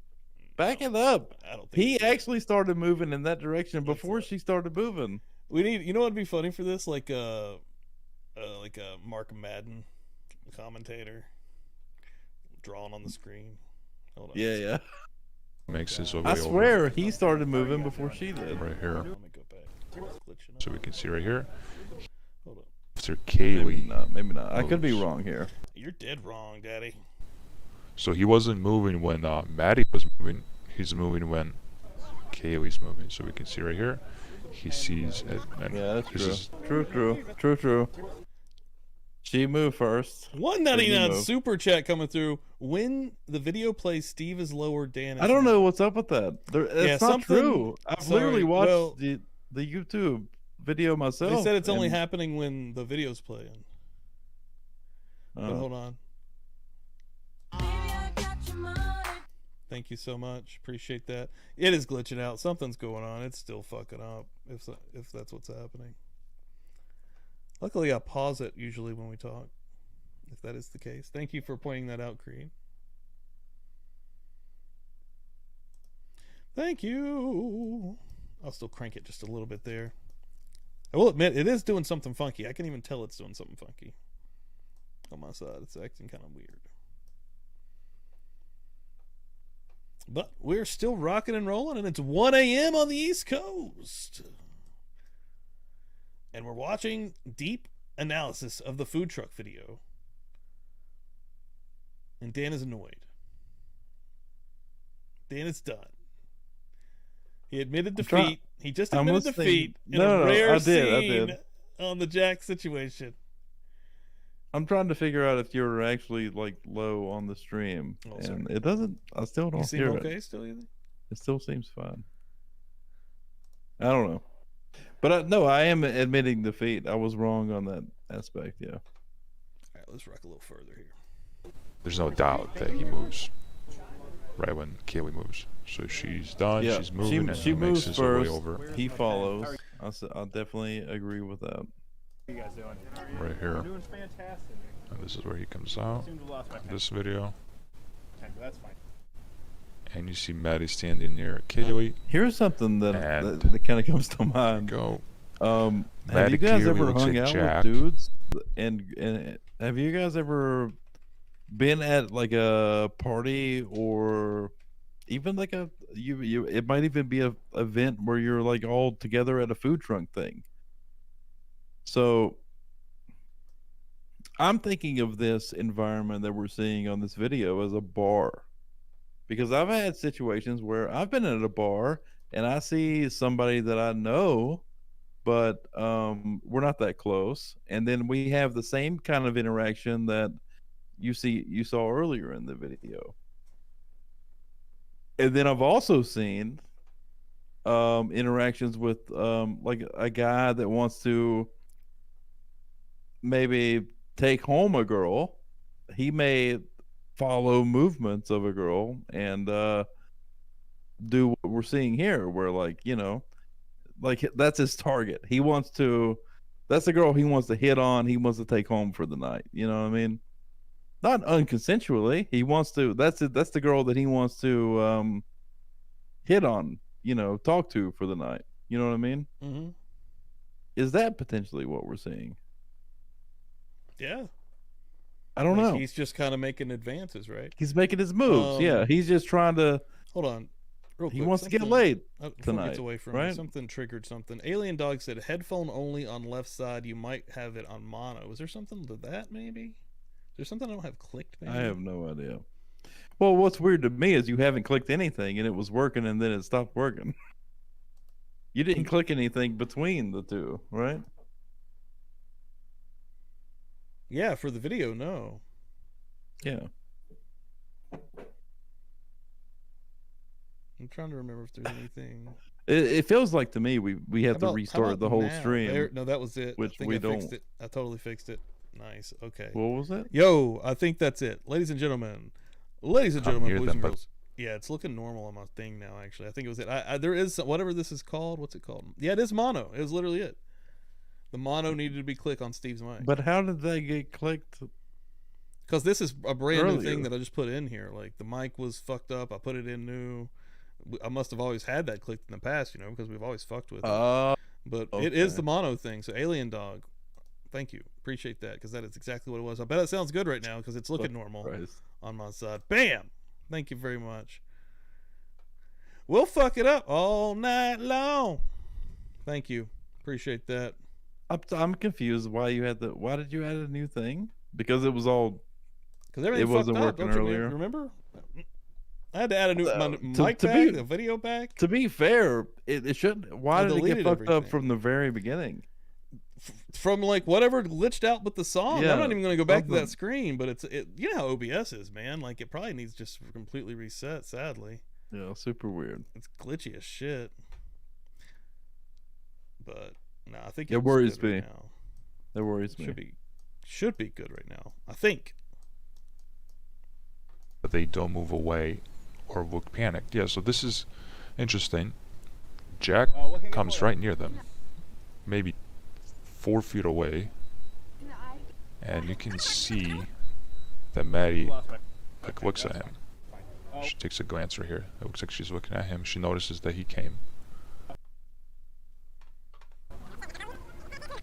Back it up. I don't think He actually started moving in that direction before she started moving. we need. You know what'd be funny for this? Like a Mark Madden commentator drawn on the screen. Hold on. Yeah, yeah. Makes his way I over. swear he started moving before she did. Right here. Let me go back. It's glitching out. So we can see right here. Hold up. After Maybe Kaylee not. Maybe not. I could be moves. wrong here. You're dead wrong, Daddy. So he wasn't moving when Maddie was moving. He's moving when Kaylee's moving. So we can see right here. He sees it, and Yeah, that's this true. is True. She moved first. $1.99 moved. super chat coming through. When the video plays, Steve is lower, Dan is I don't know what's up with that. It's not something- true. I've sorry, literally watched well- the YouTube video myself. They said it's only and- happening when the video's playing. But Oh. hold on. Thank you so much. Appreciate that. It is glitching out. Something's going on. It's still fucking up. If that's what's happening. Luckily, I pause it usually when we talk. If that is the case. Thank you for pointing that out, Creed. Thank you. I'll still crank it just a little bit there. I will admit, it is doing something funky. I can even tell it's doing something funky. On my side, it's acting kind of weird. But we're still rocking and rolling, and it's 1 a.m. on the East Coast. And we're watching deep analysis of the food truck video. And Dan is annoyed. Dan is done. He admitted defeat. He just I'm admitted listening. defeat in No, a rare I scene did. on the Jack situation. I'm trying to figure out if you're actually like low on the stream, and it doesn't. I still don't You seem hear okay it. still, you think? It still seems fine. I don't know, but no, I am admitting defeat. I was wrong on that aspect. Yeah. All right, let's rock a little further here. There's no doubt that he moves right when Kaylee moves. So she's done, Yeah, she's moving, and she he makes moves his way first. over. He follows. I'll definitely agree with that. How are you guys doing? Right here. We're doing fantastic. And this is where he comes out. Seem to have lost my pen. This video. Okay, but that's fine. And you see Maddie standing near Kaylee. Here's something that And that kind of comes to mind. Go. Have Maddie you guys Kaylee ever looks hung at out Jack. with dudes? And have you guys ever been at like a party or even like a you? It might even be a event where you're like all together at a food truck thing. So I'm thinking of this environment that we're seeing on this video as a bar. Because I've had situations where I've been at a bar and I see somebody that I know, but we're not that close. And then we have the same kind of interaction that you saw earlier in the video. And then I've also seen interactions with like a guy that wants to maybe take home a girl. He may follow movements of a girl and do what we're seeing here, where like, you know, like that's his target. That's the girl he wants to hit on, he wants to take home for the night. You know what I mean? Not unconsensually. He wants to. That's it. That's the girl that he wants to hit on. Talk to for the night. You know what I mean? Mm-hmm. Is that potentially what we're seeing? Yeah. I don't know. He's just kind of making advances, right? He's making his moves. Yeah, he's just trying to. Hold on. Real quick, he wants to get laid before it tonight. gets away from right? me, something triggered something. Alien Dog said headphone only on left side. You might have it on mono. Was there something to that? Maybe. Is there something I don't have clicked? Maybe? I have no idea. Well, what's weird to me is you haven't clicked anything and it was working and then it stopped working. You didn't click anything between the two, right? Yeah, for the video, no. Yeah. I'm trying to remember if there's anything. It feels like to me we have to restart the whole now? stream. No, that was it. Which I think we I don't. fixed it. I totally fixed it. Nice. Okay. What was it? Yo, I think that's it. Ladies and gentlemen, boys and girls. Yeah, it's looking normal on my thing now, actually. I think it was it. There is, whatever this is called. What's it called? Yeah, it is mono. It was literally it. The mono needed to be clicked on Steve's mic. But how did they get clicked? Because this is a brand new thing that I just put in here. Like, the mic was fucked up. I put it in new. I must have always had that clicked in the past, because we've always fucked with it. But it is the mono thing. So, Alien Dog, thank you. Appreciate that, because that is exactly what it was. I bet it sounds good right now, because it's looking normal on my side. Bam! Thank you very much. We'll fuck it up all night long. Thank you. Appreciate that. I'm confused why you had why did you add a new thing? Because it was all everything it wasn't fucked up, working earlier. Remember? I had to add a new mic back, a video back. To be fair, it shouldn't. Why did it get fucked up from the very beginning? From like whatever glitched out with the song. Yeah, I'm not even going to go back to that screen, but you know how OBS is, man. Like, it probably needs just completely reset, sadly. Yeah, super weird. It's glitchy as shit. But no, I think it worries me. Right now. It worries me. Should be good right now, I think. But they don't move away or look panicked. Yeah, so this is interesting. Jack comes right near them, maybe 4 feet away, and you can see that Maddie looks at him. She takes a glance right here. It looks like she's looking at him. She notices that he came.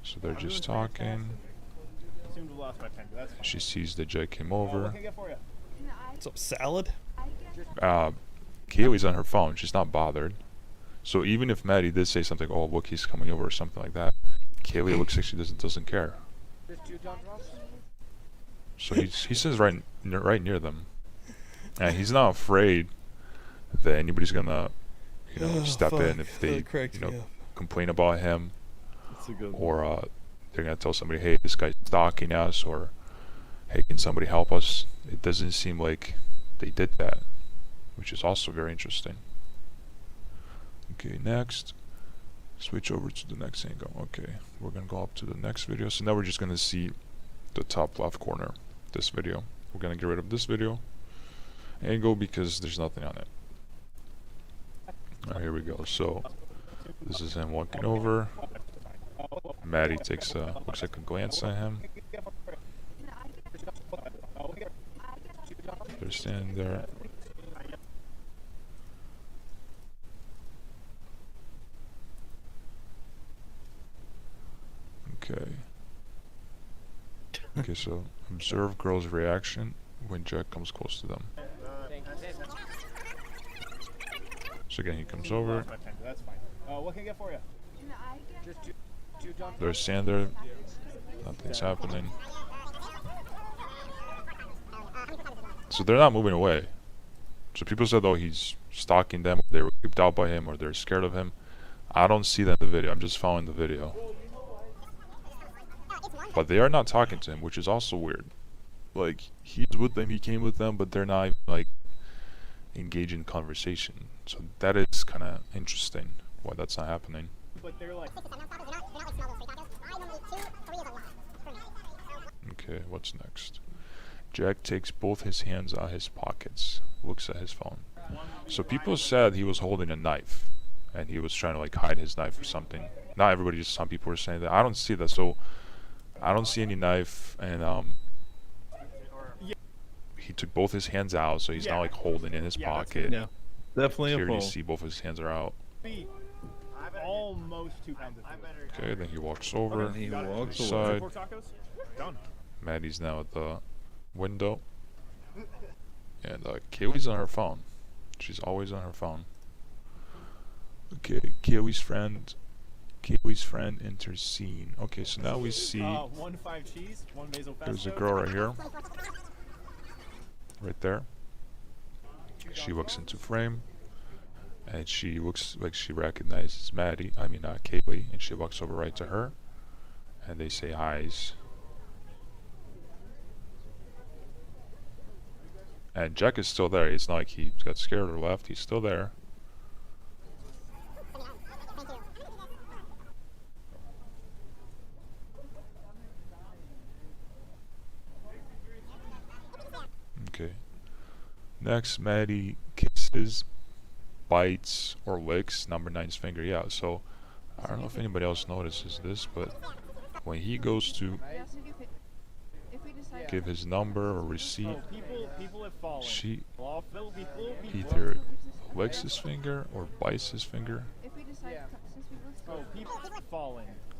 So they're just talking. She sees that Jack came over. What's up, salad? Kaylee's on her phone. She's not bothered. So even if Maddie did say something, oh look, he's coming over or something like that, Kaylee looks like she doesn't care. So he sits right near them, and he's not afraid that anybody's gonna step in if they complain about him, or they're gonna tell somebody, hey, this guy's stalking us, or hey, can somebody help us? It doesn't seem like they did that, which is also very interesting. Okay, next. Switch over to the next angle. Okay, we're gonna go up to the next video. So now we're just gonna see the top left corner. This video. We're gonna get rid of this video angle because there's nothing on it. Alright, here we go. So this is him walking over. Maddie takes looks like a glance at him. They're standing there. Okay, so observe girl's reaction when Jack comes close to them. So again, he comes over. That's fine. What can I get for you? They're standing there. Nothing's happening. So they're not moving away. So people said, oh, he's stalking them, they were creeped out by him, or they're scared of him. I don't see that in the video. I'm just following the video. But they are not talking to him, which is also weird. Like, he's with them, he came with them, but they're not, like, engaging in conversation. So that is kind of interesting, why that's not happening. Okay, what's next? Jack takes both his hands out of his pockets, looks at his phone. So people said he was holding a knife, and he was trying to, like, hide his knife or something. Not everybody, just some people were saying that. I don't see that, so I don't see any knife, and he took both his hands out, so he's not like holding in his pocket. Yeah, definitely a Here you fall. see both his hands are out. Almost 2 pounds of food. Okay, then he walks over. Okay, he walks to the away. side. Pork tacos? Done. Maddie's now at the window. And Kaylee's on her phone. She's always on her phone. Okay, Kaylee's friend enters scene. Okay, so now we see 1 5 cheese, 1 basil pesto. there's a girl right here. Right there. She walks into frame. And she looks like she recognizes Kaylee, and she walks over right to her. And they say hi's. And Jack is still there. It's not like he got scared or left. He's still there. Okay. Next, Maddie kisses, bites, or licks number 9's finger. Yeah, so I don't know if anybody else notices this, but when he goes to give his number or receipt, she either licks his finger or bites his finger,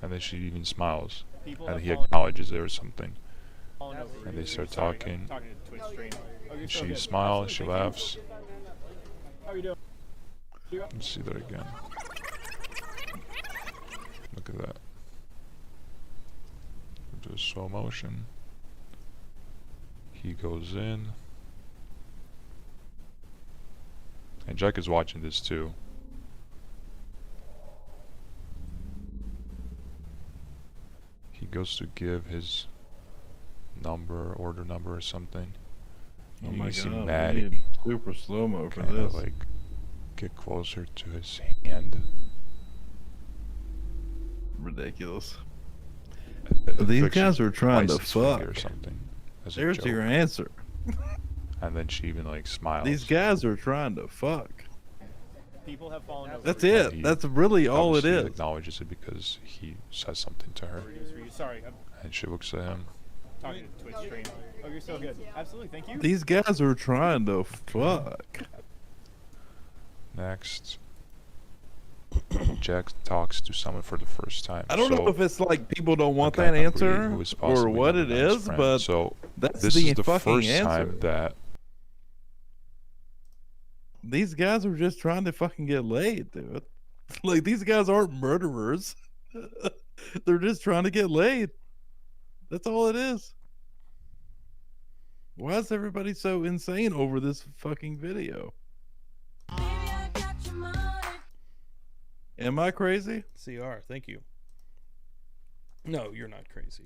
and then she even smiles, and he acknowledges it or something, and they start talking, and she smiles, she laughs. Let's see that again. Look at that. Do a slow motion. He goes in. And Jack is watching this too. He goes to give his order number or something. Oh And my you see god, Maddie we need super slow-mo for kinda this. like get closer to his hand. Ridiculous. And These like she guys are trying to bites his finger fuck. or something. As a There's joke. your answer. And then she even like smiles. These guys are trying to fuck. People have fallen over. That's And it. he That's really all it obviously is. acknowledges it because he says something to her. Sorry, I'm And she looks at him. talking to Twitch stream. Oh, you're so good. Absolutely, thank you. These guys are trying to fuck. Next, Jack talks to someone for the first time. I don't know So, if it's like people don't want a guy that number answer eight who is or possibly what it number nine's is, friend. but so that's this the is the fucking first answer. time that These guys are just trying to fucking get laid, dude. Like, these guys aren't murderers. They're just trying to get laid. That's all it is. Why is everybody so insane over this fucking video? Am I crazy? CR, thank you. No, you're not crazy.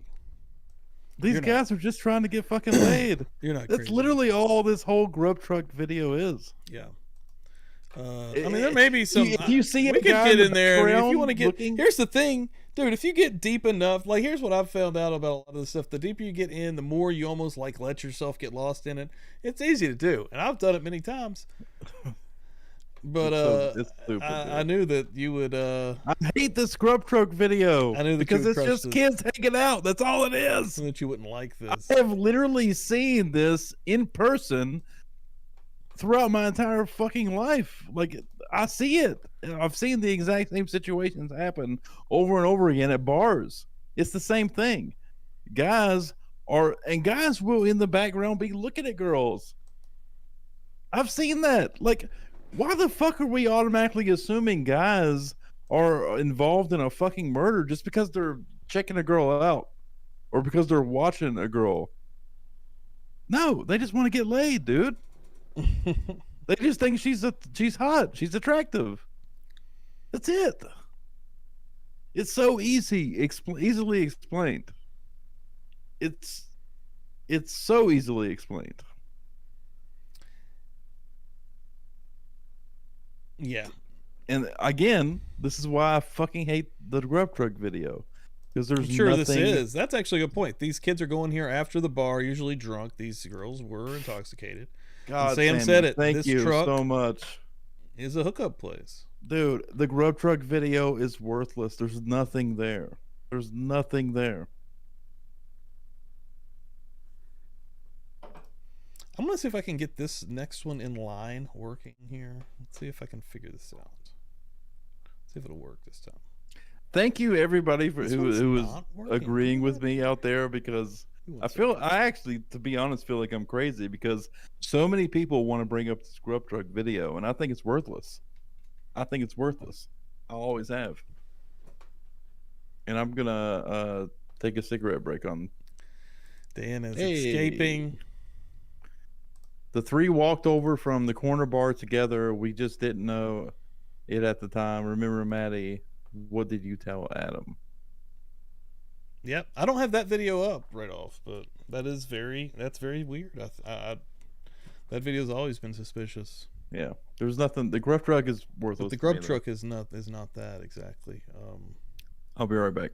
These You're guys are just trying to get fucking laid. You're not That's crazy. literally all this whole grub truck video is. Yeah. I mean, there may be some. If you see we a could guy get in in the there. And if background you want to get, looking- here's the thing, dude. If you get deep enough, like here's what I've found out about a lot of this stuff. The deeper you get in, the more you almost like let yourself get lost in it. It's easy to do, and I've done it many times. But it's stupid, I knew that you would. I hate this grub truck video. I knew that because you would it's crush just this. kids hanging out. That's all it is. And that you wouldn't like this. I have literally seen this in person throughout my entire fucking life. Like, I see it. I've seen the exact same situations happen over and over again at bars. It's the same thing. Guys will in the background be looking at girls. I've seen that. Like, why the fuck are we automatically assuming guys are involved in a fucking murder just because they're checking a girl out or because they're watching a girl? No, they just want to get laid, dude. They just think she's hot, she's attractive. That's it. It's so easily explained. It's so easily explained. Yeah. And again, this is why I fucking hate the grub truck video. Because there's I'm sure nothing... this is. That's actually a good point. These kids are going here after the bar, usually drunk. These girls were intoxicated. God, Sam Sammy, said it. Thank this you truck so much. is a hookup place. Dude, the grub truck video is worthless. There's nothing there. There's nothing there. I'm gonna see if I can get this next one in line working here. Let's see if I can figure this out. See if it'll work this time. Thank you everybody for who was agreeing with Good. me out there, because I actually, to be honest, feel like I'm crazy because so many people want to bring up this grub truck video, and I think it's worthless. I think it's worthless. I always have. And I'm gonna take a cigarette break on. Dan is escaping. The three walked over from the corner bar together. We just didn't know it at the time. Remember, Maddie, what did you tell Adam? Yep, I don't have that video up right off, but that's very weird. That video's always been suspicious. Yeah, there's nothing. The grub truck is worthless. But the grub truck is not that exactly. I'll be right back.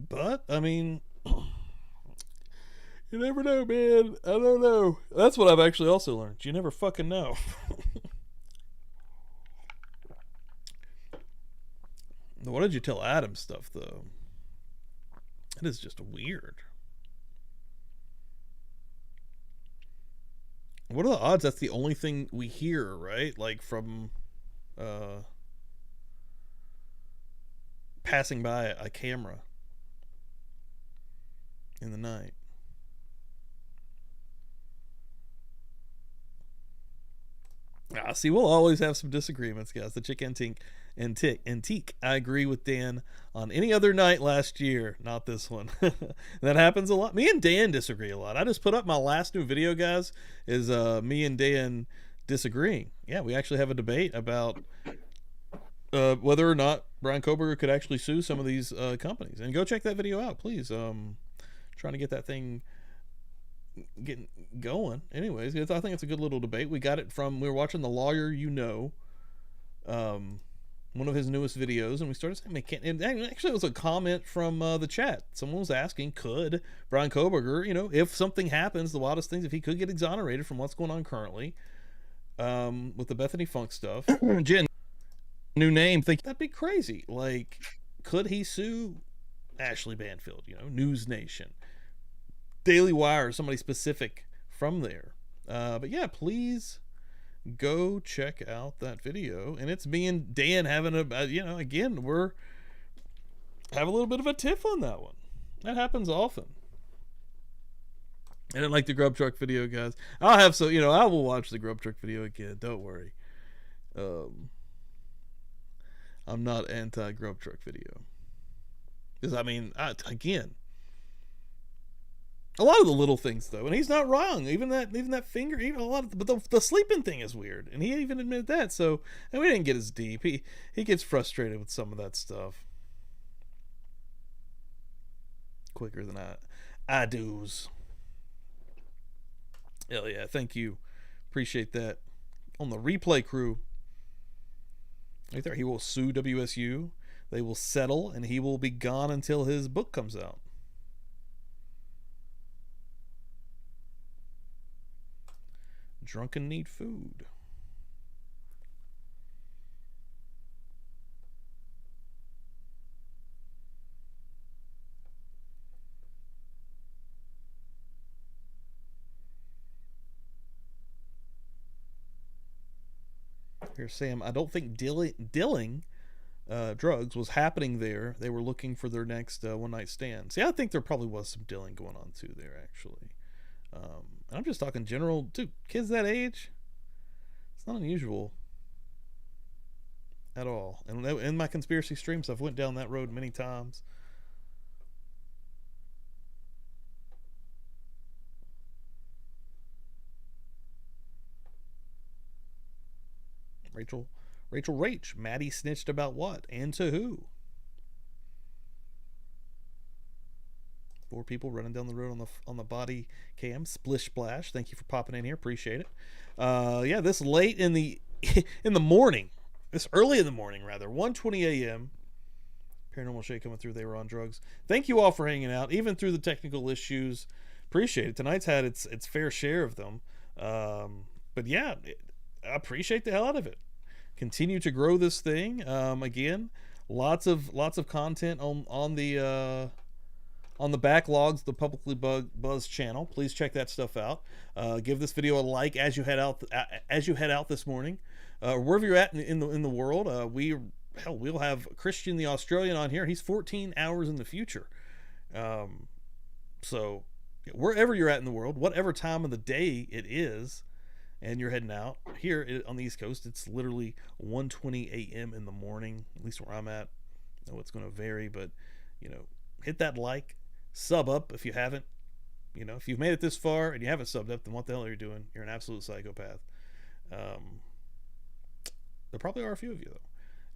But I mean, you never know, man. I don't know. That's what I've actually also learned. You never fucking know. What did you tell Adam stuff though? That is just weird. What are the odds that's the only thing we hear, right? Like from passing by a camera in the night. See, we'll always have some disagreements, guys. The chick antique. I agree with Dan on any other night last year, not this one. That happens a lot. Me and Dan disagree a lot. I just put up my last new video, guys, is me and Dan disagreeing. Yeah, we actually have a debate about whether or not Bryan Kohberger could actually sue some of these companies. And go check that video out, please. Trying to get that thing getting going. Anyways, I think it's a good little debate. We got it from, we were watching The Lawyer You Know, one of his newest videos, and we started saying, and actually it was a comment from the chat. Someone was asking, could Bryan Kohberger, if something happens, the wildest things, if he could get exonerated from what's going on currently with the Bethany Funk stuff. Jen, new name, think that'd be crazy. Like, could he sue Ashley Banfield, News Nation, Daily Wire, somebody specific from there? But yeah, please go check out that video. And it's me and Dan having again, we're have a little bit of a tiff on that one. That happens often. I didn't like the grub truck video, guys. I'll have I will watch the grub truck video again. Don't worry. I'm not anti grub truck video. Because again, a lot of the little things though, and he's not wrong. Even that finger, even a lot of, but the sleeping thing is weird, and he even admitted that. So, and we didn't get as deep. He gets frustrated with some of that stuff quicker than I do's. Hell yeah, thank you, appreciate that. On the replay crew, right there, he will sue WSU. They will settle, and he will be gone until his book comes out. Drunken need food. Here's Sam. I don't think dealing drugs was happening there. They were looking for their next one-night stand. See, I think there probably was some dealing going on too there, actually. I'm just talking general, dude, kids that age, it's not unusual at all. And in my conspiracy streams, I've went down that road many times. Rachel Rach, Maddie snitched about what and to who? 4 people running down the road on the body cam. Splish splash. Thank you for popping in here. Appreciate it. Yeah, this late in the morning. This early in the morning, rather. 1:20 a.m. Paranormal Shade coming through. They were on drugs. Thank you all for hanging out, even through the technical issues. Appreciate it. Tonight's had its fair share of them. But yeah, I appreciate the hell out of it. continue to grow this thing. Again, lots of content on the backlogs, the Publicly Buzzed channel. Please check that stuff out. Give this video a like as you head out this morning, wherever you're at in the world. We'll have Christian the Australian on here. He's 14 hours in the future. So wherever you're at in the world, whatever time of the day it is, and you're heading out here on the East Coast, it's literally 1:20 a.m. in the morning, at least where I'm at. I know it's going to vary, but hit that like, sub up if you haven't. If you've made it this far and you haven't subbed up, then what the hell are you doing? You're an absolute psychopath. There probably are a few of you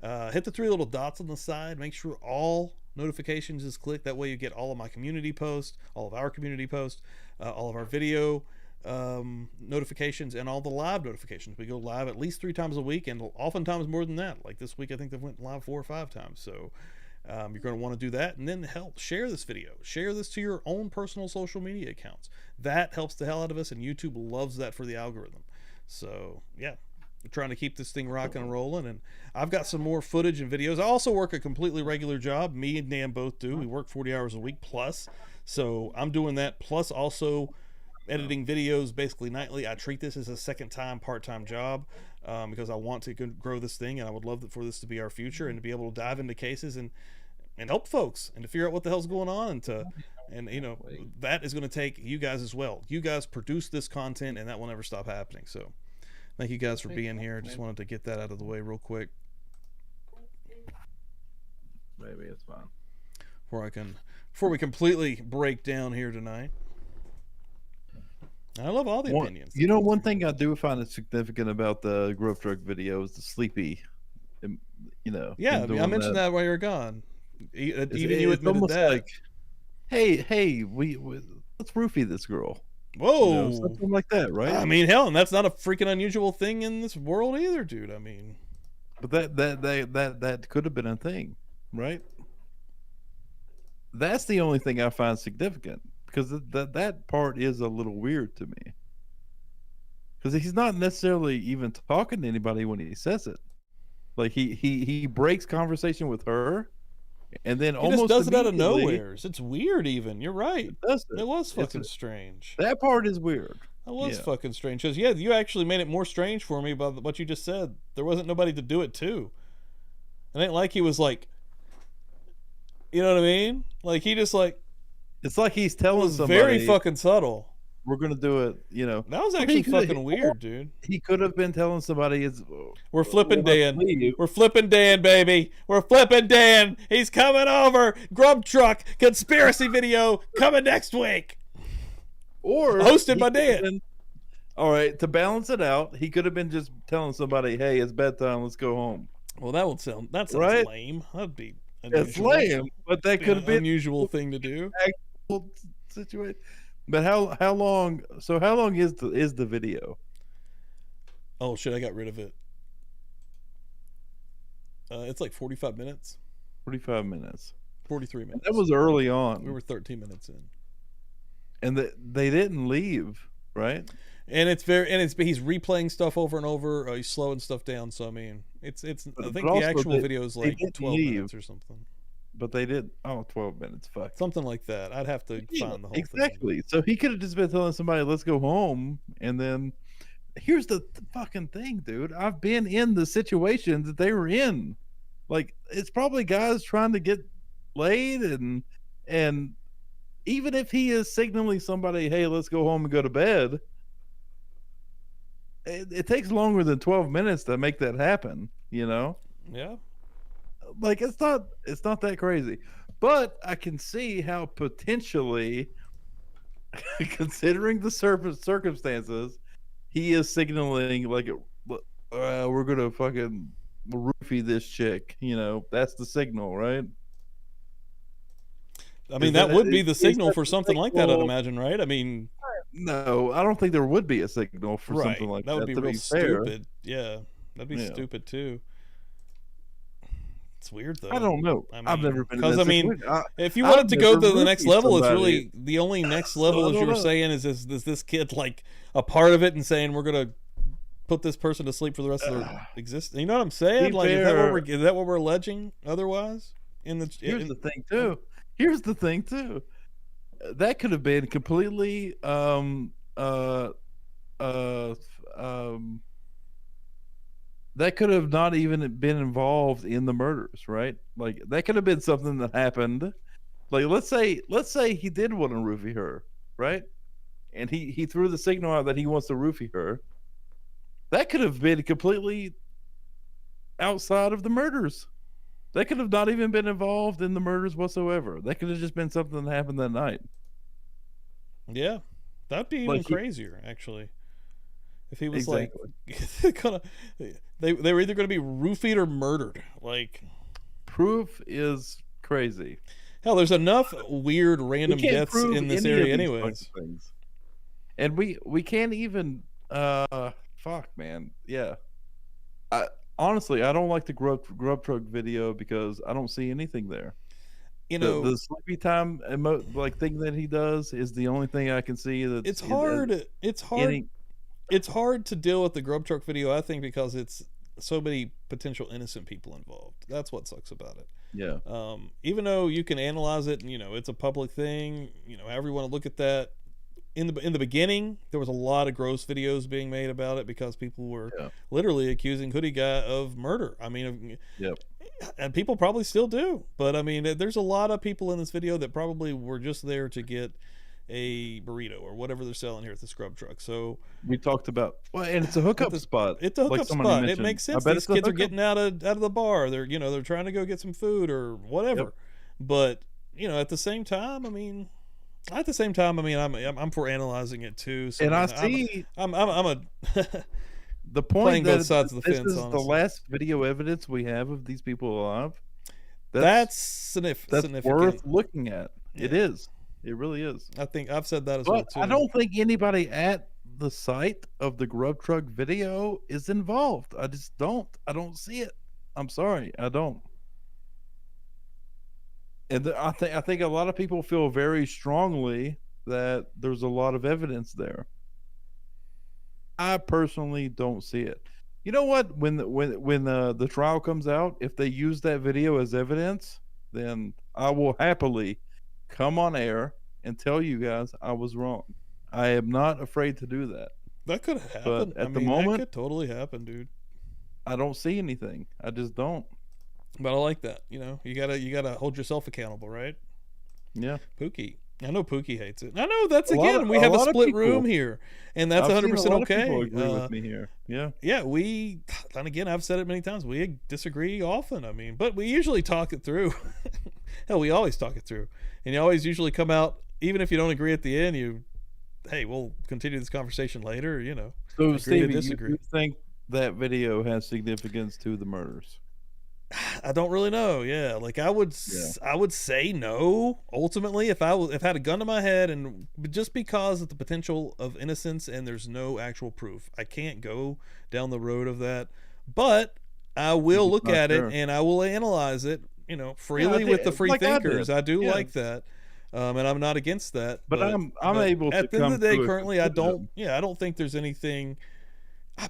though. Hit the 3 little dots on the side. Make sure all notifications is clicked. That way you get all of my community posts, all of our community posts, all of our video notifications, and all the live notifications. We go live at least 3 times a week, and oftentimes more than that. Like this week, I think they went live 4 or 5 times. So you're going to want to do that, and then share this video. Share this to your own personal social media accounts. That helps the hell out of us, and YouTube loves that for the algorithm. So yeah, we're trying to keep this thing rocking and rolling, and I've got some more footage and videos. I also work a completely regular job. Me and Dan both do. We work 40 hours a week plus, so I'm doing that, plus also editing videos basically nightly. I treat this as a second-time part-time job because I want to grow this thing, and I would love for this to be our future, and to be able to dive into cases and help folks, and to figure out what the hell's going on, and that is going to take you guys as well. You guys produce this content, and that will never stop happening. So thank you guys for being here. Just wanted to get that out of the way real quick. Maybe it's fine. Before we completely break down here tonight. I love all the opinions. One thing I do find is significant about the Grove Truck video is the sleepy. Yeah, I mentioned that while you were gone. Even you admitted that. Like, hey, let's roofie this girl. Whoa, something like that, right? I mean, hell, and that's not a freaking unusual thing in this world either, dude. I mean, but that could have been a thing, right? That's the only thing I find significant, because that part is a little weird to me, because he's not necessarily even talking to anybody when he says it. Like he breaks conversation with her, and then he almost just does it out of nowhere. It's weird. Even you're right. It was fucking strange. That part is weird. That was fucking strange. Because you actually made it more strange for me by what you just said. There wasn't nobody to do it to. It ain't like he was like, you know what I mean? Like he just like. It's like he's telling somebody. Very fucking subtle. We're gonna do it. That was actually fucking weird, dude. He could have been telling somebody, we're flipping Dan. We're flipping Dan, baby. We're flipping Dan. He's coming over. Grub Truck conspiracy video coming next week. Or hosted by Dan. All right, to balance it out, he could have been just telling somebody, "Hey, it's bedtime. Let's go home." Well, that sounds right? Lame. That'd be unusual. It's lame, but that could have been an unusual thing to do. Actual situation. But how long? So how long is the video? Oh shit! I got rid of it. It's like 45 minutes. 45 minutes. 43 minutes. That was early on. We were 13 minutes in. And they didn't leave, right? And he's replaying stuff over and over. He's slowing stuff down. So I mean, I think the actual video is like 12 minutes or something. But they did 12 minutes. Fuck. Something like that. I'd have to find the whole thing. Exactly. So he could have just been telling somebody, let's go home. And then here's the fucking thing, dude. I've been in the situation that they were in. Like, it's probably guys trying to get laid, and even if he is signaling somebody, hey, let's go home and go to bed, it takes longer than 12 minutes to make that happen, Yeah. Like it's not that crazy, but I can see how potentially, considering the circumstances, he is signaling like we're gonna fucking roofie this chick. That's the signal, right? I mean, that would be the signal for something like that, I'd imagine, right? I mean, no, I don't think there would be a signal for something like that. That would be real stupid. Yeah, that'd be stupid too. It's weird though. I don't know. I've never been. Because if you wanted to go to the next level, it's really the only next level, as you were saying, is this kid like a part of it and saying we're gonna put this person to sleep for the rest of their existence. You know what I'm saying? Be Like, fair. is that what we're alleging? Otherwise, Here's the thing too. Here's the thing too. That could have been completely that could have not even been involved in the murders, right? Like that could have been something that happened. Like let's say he did want to roofie her, right? And he threw the signal out that he wants to roofie her. That could have been completely outside of the murders. That could have not even been involved in the murders whatsoever. That could have just been something that happened that night. Yeah, that'd be even crazier, actually. If he was like, they were either going to be roofied or murdered. Like, proof is crazy. Hell, there's enough weird random deaths in this area, anyways. And we can't even. Fuck, man. Yeah. Honestly, I don't like the grub truck video because I don't see anything there. You know, the sleepy time thing that he does is the only thing I can see. That it's hard. It's hard to deal with the grub truck video, I think, because it's so many potential innocent people involved. That's what sucks about it. Yeah. Even though you can analyze it, and it's a public thing. However you want to look at that. In the beginning, there was a lot of gross videos being made about it because people were literally accusing Hoodie Guy of murder. I mean, and people probably still do. But I mean, there's a lot of people in this video that probably were just there to get a burrito or whatever they're selling here at the scrub truck. So we talked about, and it's a hookup spot. It's a hookup spot. It makes sense. These kids are getting out of the bar. They're they're trying to go get some food or whatever. But at the same time, I mean. I'm for analyzing it too. So and I'm a the point playing that both sides of the this fence. Is honestly. the last video evidence we have of these people alive. That's significant. Worth looking at. Yeah. It is. It really is. I think I've said that as well too. I don't think anybody at the site of the grub truck video is involved. I just don't. I don't see it. I'm sorry. I don't. And I think a lot of people feel very strongly that there's a lot of evidence there. I personally don't see it. You know what? When the trial comes out, if they use that video as evidence, then I will happily come on air and tell you guys I was wrong. I am not afraid to do that. That could happen. But at the moment, that could totally happen, dude. I don't see anything. I just don't. But I like that. You gotta hold yourself accountable, right? Yeah. Pookie. I know Pookie hates it. I know we have a split room here, and that's 100% okay. People agree with me here. Yeah. Yeah. And again, I've said it many times. We disagree often. I mean, but we usually talk it through. Hell, we always talk it through, and you always usually come out, even if you don't agree at the end. Hey, we'll continue this conversation later. So, Stevie, you think that video has significance to the murders? I don't really know. Yeah, like I would say no. Ultimately, if I had a gun to my head, and just because of the potential of innocence, and there's no actual proof, I can't go down the road of that. But I will look at it and I will analyze it, freely with the free thinkers. I do like that, and I'm not against that. But I'm able to. At the end of the day, currently, I don't think there's anything.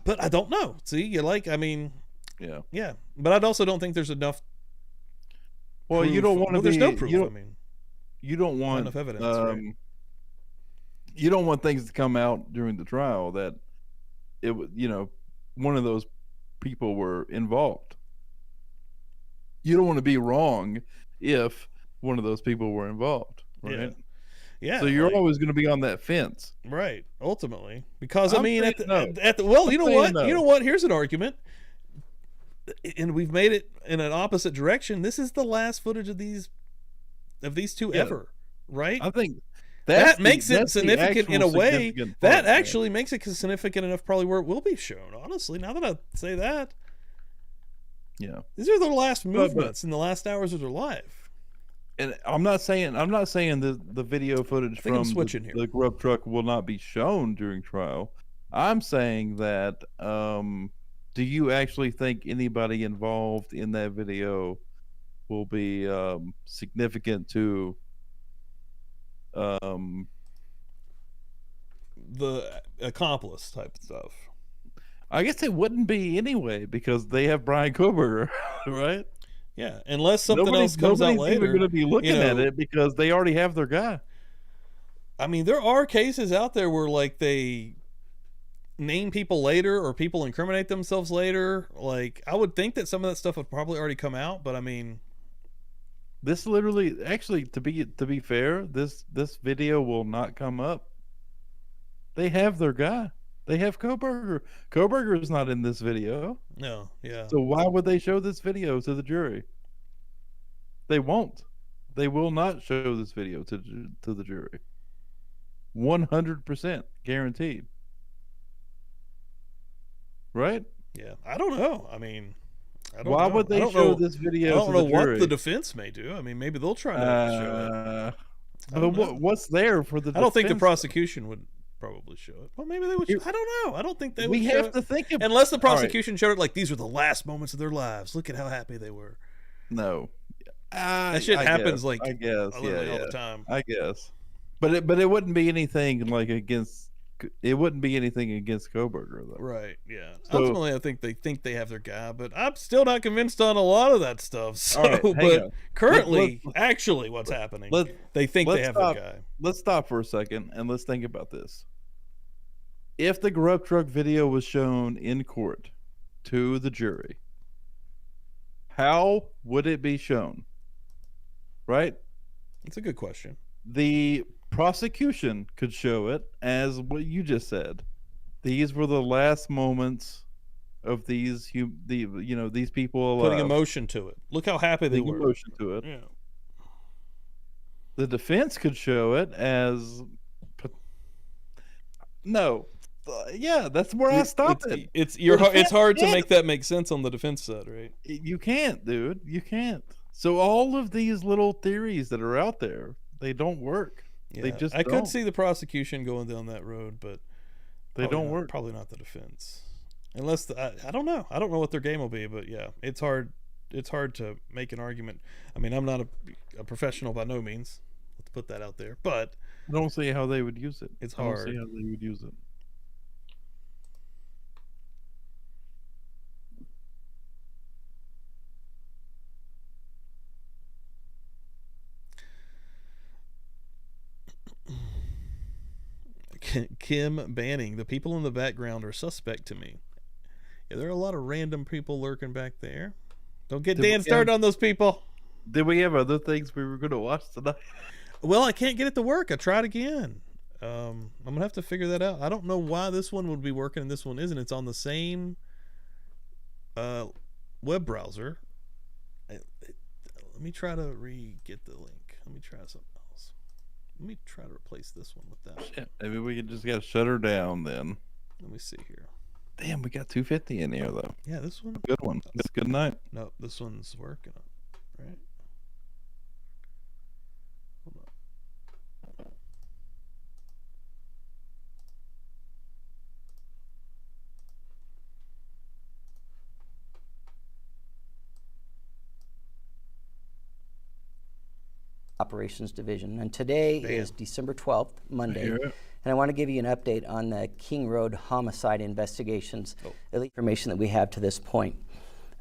But I don't know. See, Yeah, but I also don't think there's enough. Well, you don't want to. There's no proof. You don't want enough evidence. Right? You don't want things to come out during the trial that one of those people were involved. You don't want to be wrong if one of those people were involved, right? Yeah. So you're always going to be on that fence, right? Ultimately, because you know what? Here's an argument. And we've made it in an opposite direction. This is the last footage of these two ever, right? I think that makes it significant in a way. That actually makes it significant enough, probably, where it will be shown. Honestly, now that I say that, these are their last movements in the last hours of their life. And I'm not saying the video footage from the grub truck will not be shown during trial. I'm saying that. Do you actually think anybody involved in that video will be significant to the accomplice type stuff? I guess it wouldn't be anyway because they have Bryan Kohberger, right? Yeah, unless something else comes out later. Nobody's going to be looking at it because they already have their guy. I mean, there are cases out there where like they name people later or people incriminate themselves later. Like I would think that some of that stuff would probably already come out, but I mean, this literally, actually, to be fair, this video will not come up. They have their guy. They have Kohberger. Kohberger is not in this video. No, yeah. So why would they show this video to the jury? They won't. They will not show this video to the jury. 100% guaranteed. Right? Yeah. I don't know. I mean, I don't why know. would they show this video? I don't know to the jury? what the defense may do. I mean, maybe they'll try to show it. But what's there for the defense? I don't think the prosecution would probably show it. Well, maybe they would. I don't know. I don't think they would. We show have it. to think about, unless the prosecution showed it like these were the last moments of their lives. Look at how happy they were. No, that shit happens like I guess all the time. I guess, but it wouldn't be anything like against. It wouldn't be anything against Kohberger though. Right. Yeah. So, ultimately, I think they have their guy, but I'm still not convinced on a lot of that stuff. So, all right, but currently, actually, what's happening? They think they have their guy. Let's stop for a second and let's think about this. If the grub truck video was shown in court to the jury, how would it be shown? Right? It's a good question. The prosecution could show it as what you just said. These were the last moments of these these people alive. Putting emotion to it. Look how happy they were. Emotion to it. Yeah. The defense could show it as yeah, that's where I stopped it. It's hard to make that make sense on the defense side, right? You can't, dude. You can't. So all of these little theories that are out there, they don't work. Yeah, they just I don't. could see the prosecution going down that road, but they don't work. Probably not the defense, unless I don't know. I don't know what their game will be, but yeah, it's hard. It's hard to make an argument. I mean, I'm not a professional by no means. Let's put that out there, but I don't see how they would use it. It's I don't hard. see how they would use it. Kim Banning, the people in the background are suspect to me. Yeah, there are a lot of random people lurking back there. Don't get Dan started on those people. Did we have other things we were going to watch tonight? Well, I can't get it to work. I tried again. I'm going to have to figure that out. I don't know why this one would be working and this one isn't. It's on the same web browser. Let me try to get the link. Let me try something else. Let me try to replace this one with that. Shit, maybe we can just get shut her down then. Let me see here. Damn, we got 250 in here though. Yeah, this one. Good one. It's good night. No, this one's working. Right. Hold on. Operations Division, and today is December 12th, Monday, and I want to give you an update on the King Road homicide investigations, at least information that we have to this point.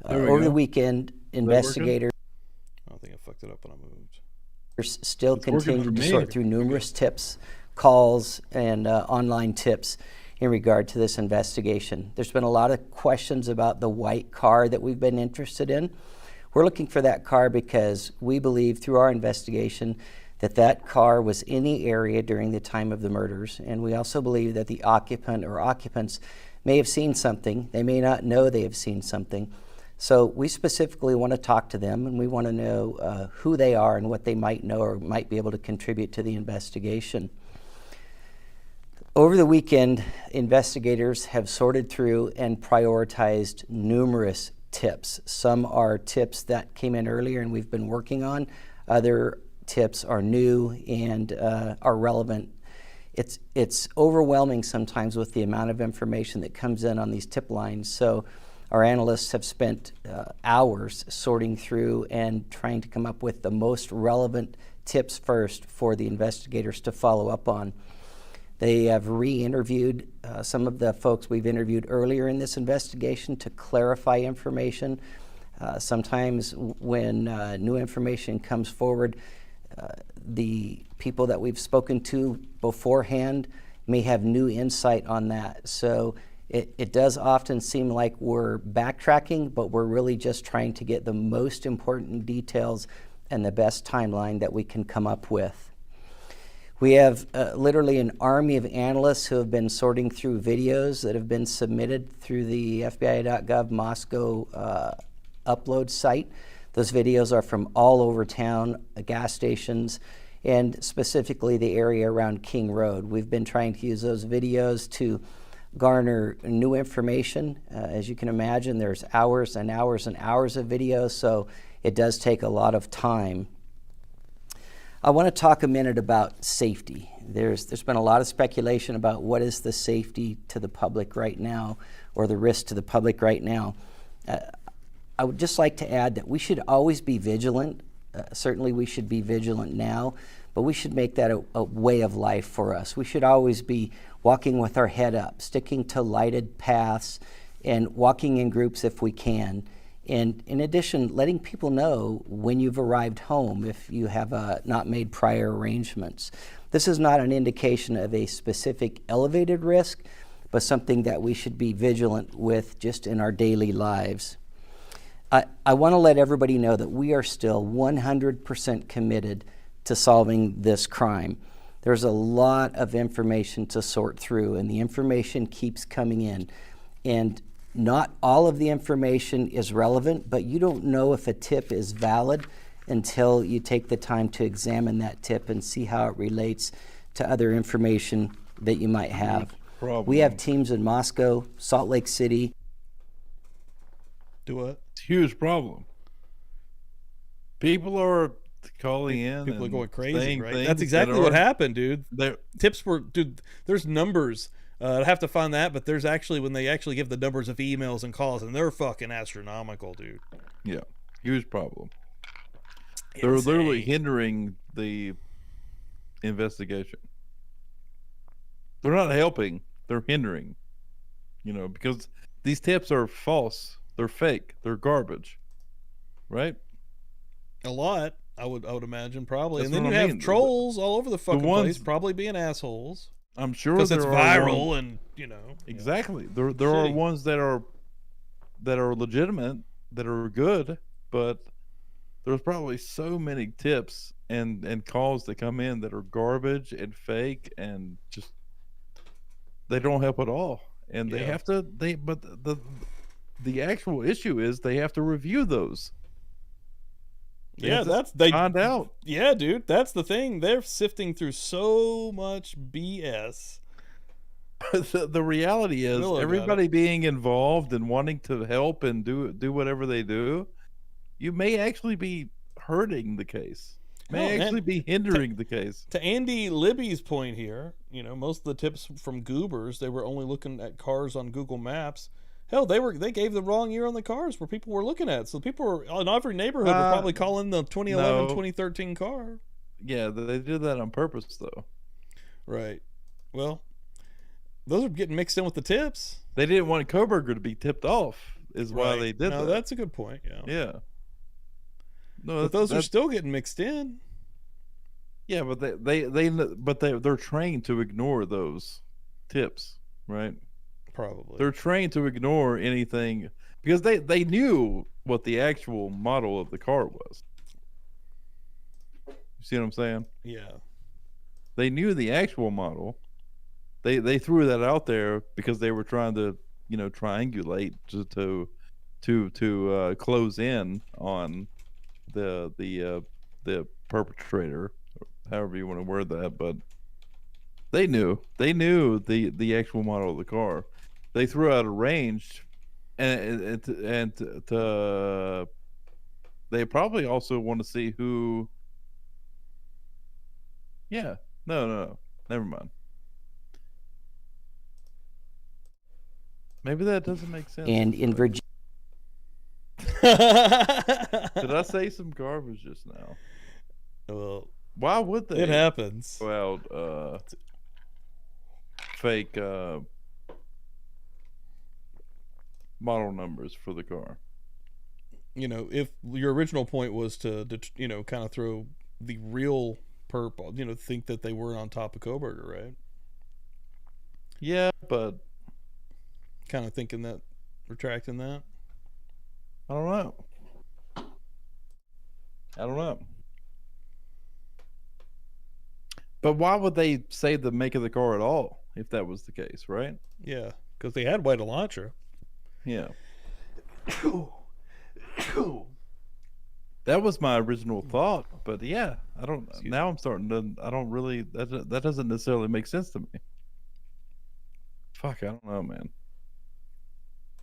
Over the weekend, investigators I don't think I fucked it up when I moved. Still continue to sort through numerous tips, calls, and online tips in regard to this investigation. There's been a lot of questions about the white car that we've been interested in. We're looking for that car because we believe through our investigation that that car was in the area during the time of the murders, and we also believe that the occupant or occupants may have seen something. They may not know they have seen something. So we specifically want to talk to them, and we want to know who they are and what they might know or might be able to contribute to the investigation. Over the weekend, investigators have sorted through and prioritized numerous tips. Some are tips that came in earlier and we've been working on. Other tips are new and are relevant. It's overwhelming sometimes with the amount of information that comes in on these tip lines. So our analysts have spent hours sorting through and trying to come up with the most relevant tips first for the investigators to follow up on. They have re-interviewed some of the folks we've interviewed earlier in this investigation to clarify information. Sometimes when new information comes forward, the people that we've spoken to beforehand may have new insight on that. So it does often seem like we're backtracking, but we're really just trying to get the most important details and the best timeline that we can come up with. We have literally an army of analysts who have been sorting through videos that have been submitted through the FBI.gov Moscow upload site. Those videos are from all over town, gas stations, and specifically the area around King Road. We've been trying to use those videos to garner new information. As you can imagine, there's hours and hours and hours of video, so it does take a lot of time. I want to talk a minute about safety. There's been a lot of speculation about what is the safety to the public right now, or the risk to the public right now. I would just like to add that we should always be vigilant. Certainly we should be vigilant now, but we should make that a way of life for us. We should always be walking with our head up, sticking to lighted paths, and walking in groups if we can. And in addition, letting people know when you've arrived home if you have not made prior arrangements. This is not an indication of a specific elevated risk, but something that we should be vigilant with just in our daily lives. I want to let everybody know that we are still 100% committed to solving this crime. There's a lot of information to sort through, and the information keeps coming in. And not all of the information is relevant, but you don't know if a tip is valid until you take the time to examine that tip and see how it relates to other information that you might have. We have teams in Moscow, Salt Lake City. Do what? It's a huge problem. People are calling in. People are and going crazy, saying right? things That's exactly that what are- happened, dude. Tips were, dude, there's numbers. I'd have to find that, but there's actually, when they actually give the numbers of emails and calls, and they're fucking astronomical, dude. Yeah, huge problem. They're literally hindering the investigation. They're not helping, they're hindering. You know, because these tips are false, they're fake, they're garbage. Right? A lot, I would imagine, probably. That's And then what you I have mean. trolls all over the fucking ones- place, probably being assholes. I'm sure because it's there are viral ones- and, you know. Exactly. There are Shitty. ones that are legitimate, that are good, but there's probably so many tips and calls that come in that are garbage and fake and just they don't help at all. And they Yeah. have to but the actual issue is they have to review those. They Yeah, have to that's they find out. Yeah, dude, that's the thing. They're sifting through so much BS. But the reality is Really got everybody being involved and wanting to help and do whatever they do, you may actually be hurting the case. May Hell, actually and be hindering the case. To Andy Libby's point here, you know, most of the tips from goobers, they were only looking at cars on Google Maps. Hell, they gave the wrong year on the cars where people were looking at. So people were in every neighborhood were probably calling the 2011, no. 2013 car. Yeah, they did that on purpose though. Right. Well, those are getting mixed in with the tips. They didn't want Kohberger to be tipped off, is why Right. they did No, that. that's a good point. Yeah. Yeah. No, But those are still getting mixed in. Yeah, but they're trained to ignore those tips, right? Probably. They're trained to ignore anything because they knew what the actual model of the car was. You see what I'm saying? Yeah. They knew the actual model. They threw that out there because they were trying to, you know, triangulate to close in on the perpetrator, however you want to word that, but they knew the actual model of the car. They threw out a range, and they probably also want to see who. Yeah, no, never mind. Maybe that doesn't make sense. And in Virginia. Did I say some garbage just now? Well, why would they? It happens. Well, fake model numbers for the car. You know, if your original point was to you know, kind of throw the real perp, you know, think that they were on top of Kohberger, right? Yeah, but kind of thinking that, retracting that. I don't know. But why would they say the make of the car at all if that was the case, right? Yeah, because they had white Elantra. Yeah. That was my original thought, but yeah, I don't. Now I'm starting to. I don't really. That doesn't necessarily make sense to me. Fuck, I don't know, man.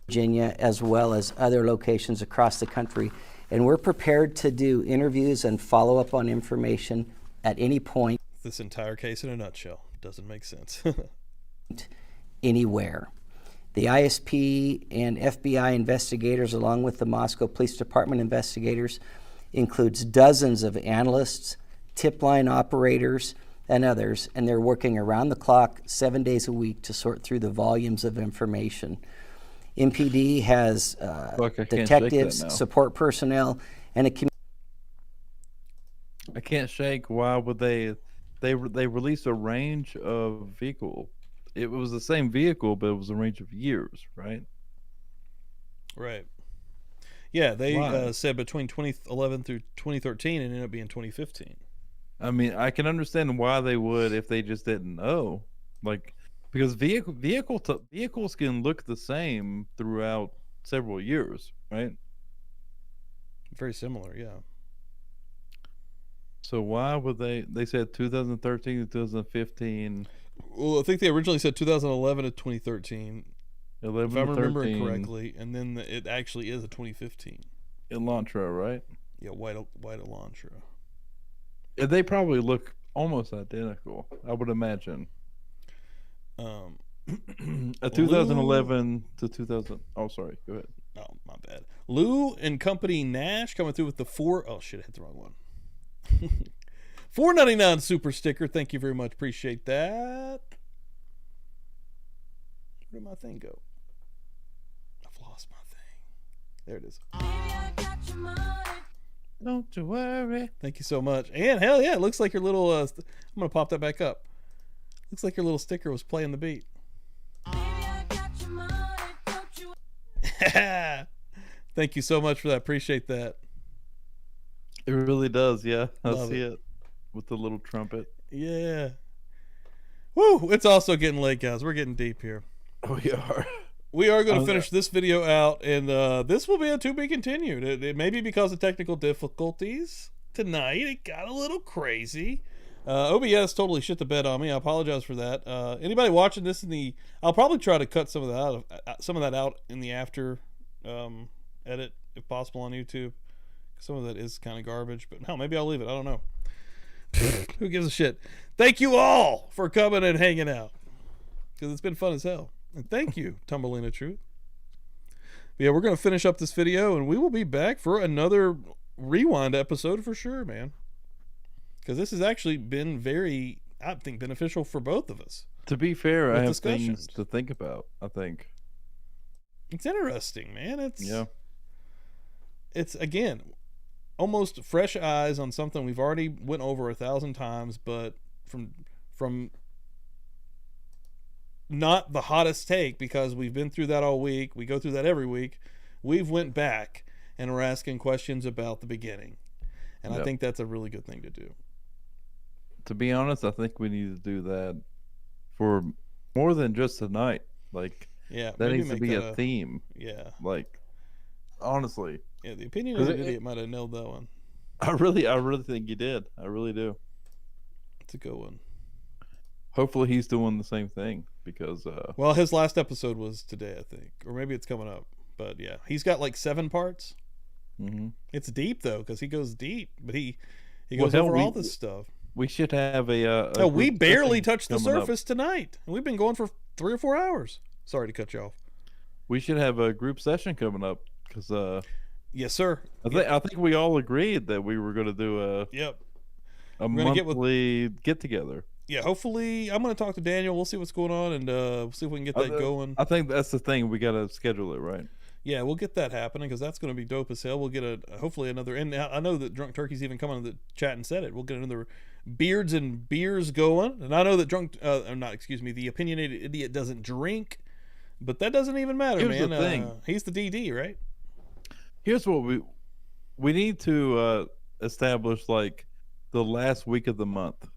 Virginia, as well as other locations across the country, and we're prepared to do interviews and follow up on information at any point. This entire case in a nutshell doesn't make sense. Anywhere. The ISP and FBI investigators, along with the Moscow Police Department investigators, includes dozens of analysts, tip line operators, and others, and they're working around the clock 7 days a week to sort through the volumes of information. MPD has detectives, support personnel, and a community. I can't shake. Why would they released a range of vehicle? It was the same vehicle, but it was a range of years, right? Right. Yeah, they said between 2011 through 2013, and ended up being 2015. I mean, I can understand why they would if they just didn't know, like, because vehicles can look the same throughout several years, right? Very similar, yeah. So why would they said 2013 to 2015? Well, I think they originally said 2011 to 2013. 11 if I'm to remembering 13. correctly, and then it actually is a 2015. Elantra, right? Yeah, white Elantra. Yeah, they probably look almost identical, I would imagine. A 2011 to 2000. Oh, sorry. Go ahead. Oh, my bad. Lou and Company Nash coming through with the oh shit, I hit the wrong one. $4.99 super sticker. Thank you very much. Appreciate that. Where did my thing go? I've lost my thing. There it is. Don't you worry. Thank you so much. And hell yeah, it looks like your little I'm gonna pop that back up. Looks like your little sticker was playing the beat. Thank you so much for that. Appreciate that. It really does, yeah. I Love see it with the little trumpet. Yeah. Woo! It's also getting late, guys. We're getting deep here. We are. We are going to finish this video out, and this will be a to be continued. It may be because of technical difficulties tonight. It got a little crazy. OBS totally shit the bed on me. I apologize for that. Anybody watching this I'll probably try to cut some of that out in the after edit if possible on YouTube. Some of that is kind of garbage, but hell, maybe I'll leave it. I don't know. Who gives a shit? Thank you all for coming and hanging out, because it's been fun as hell. And thank you, Tumbleina Truth. But yeah, we're going to finish up this video, and we will be back for another rewind episode for sure, man. Because this has actually been very, I think, beneficial for both of us. To be fair, I have things to think about, I think. It's interesting, man. It's again, almost fresh eyes on something we've already went over 1,000 times, but from not the hottest take, because we've been through that all week. We go through that every week. We've went back and we're asking questions about the beginning. And I think that's a really good thing to do. To be honest, I think we need to do that for more than just tonight. Like, yeah, that needs to be a theme. Yeah. Like, honestly. Yeah, the opinion of an idiot might have nailed that one. I really think you did. I really do. It's a good one. Hopefully he's doing the same thing, because well, his last episode was today, I think, or maybe it's coming up. But yeah, he's got like 7 parts. Mm-hmm. It's deep though, because he goes deep, but he goes over all this stuff. We should have a no, we barely touched the surface tonight, and we've been going for 3 or 4 hours. Sorry to cut you off. We should have a group session coming up, because yes, sir. I think we all agreed that we were going to do a monthly get together. yeah, hopefully I'm going to talk to Daniel. We'll see what's going on, and see if we can get that going. I think that's the thing. We got to schedule it, right? Yeah, we'll get that happening because that's going to be dope as hell. We'll get hopefully another, and I know that Drunk Turkey's even come on the chat and said it. We'll get another Beards and Beers going, and I know that the Opinionated Idiot doesn't drink, but that doesn't even matter, Here's man. the thing. He's the DD, right? Here's what we need to establish, like the last week of the month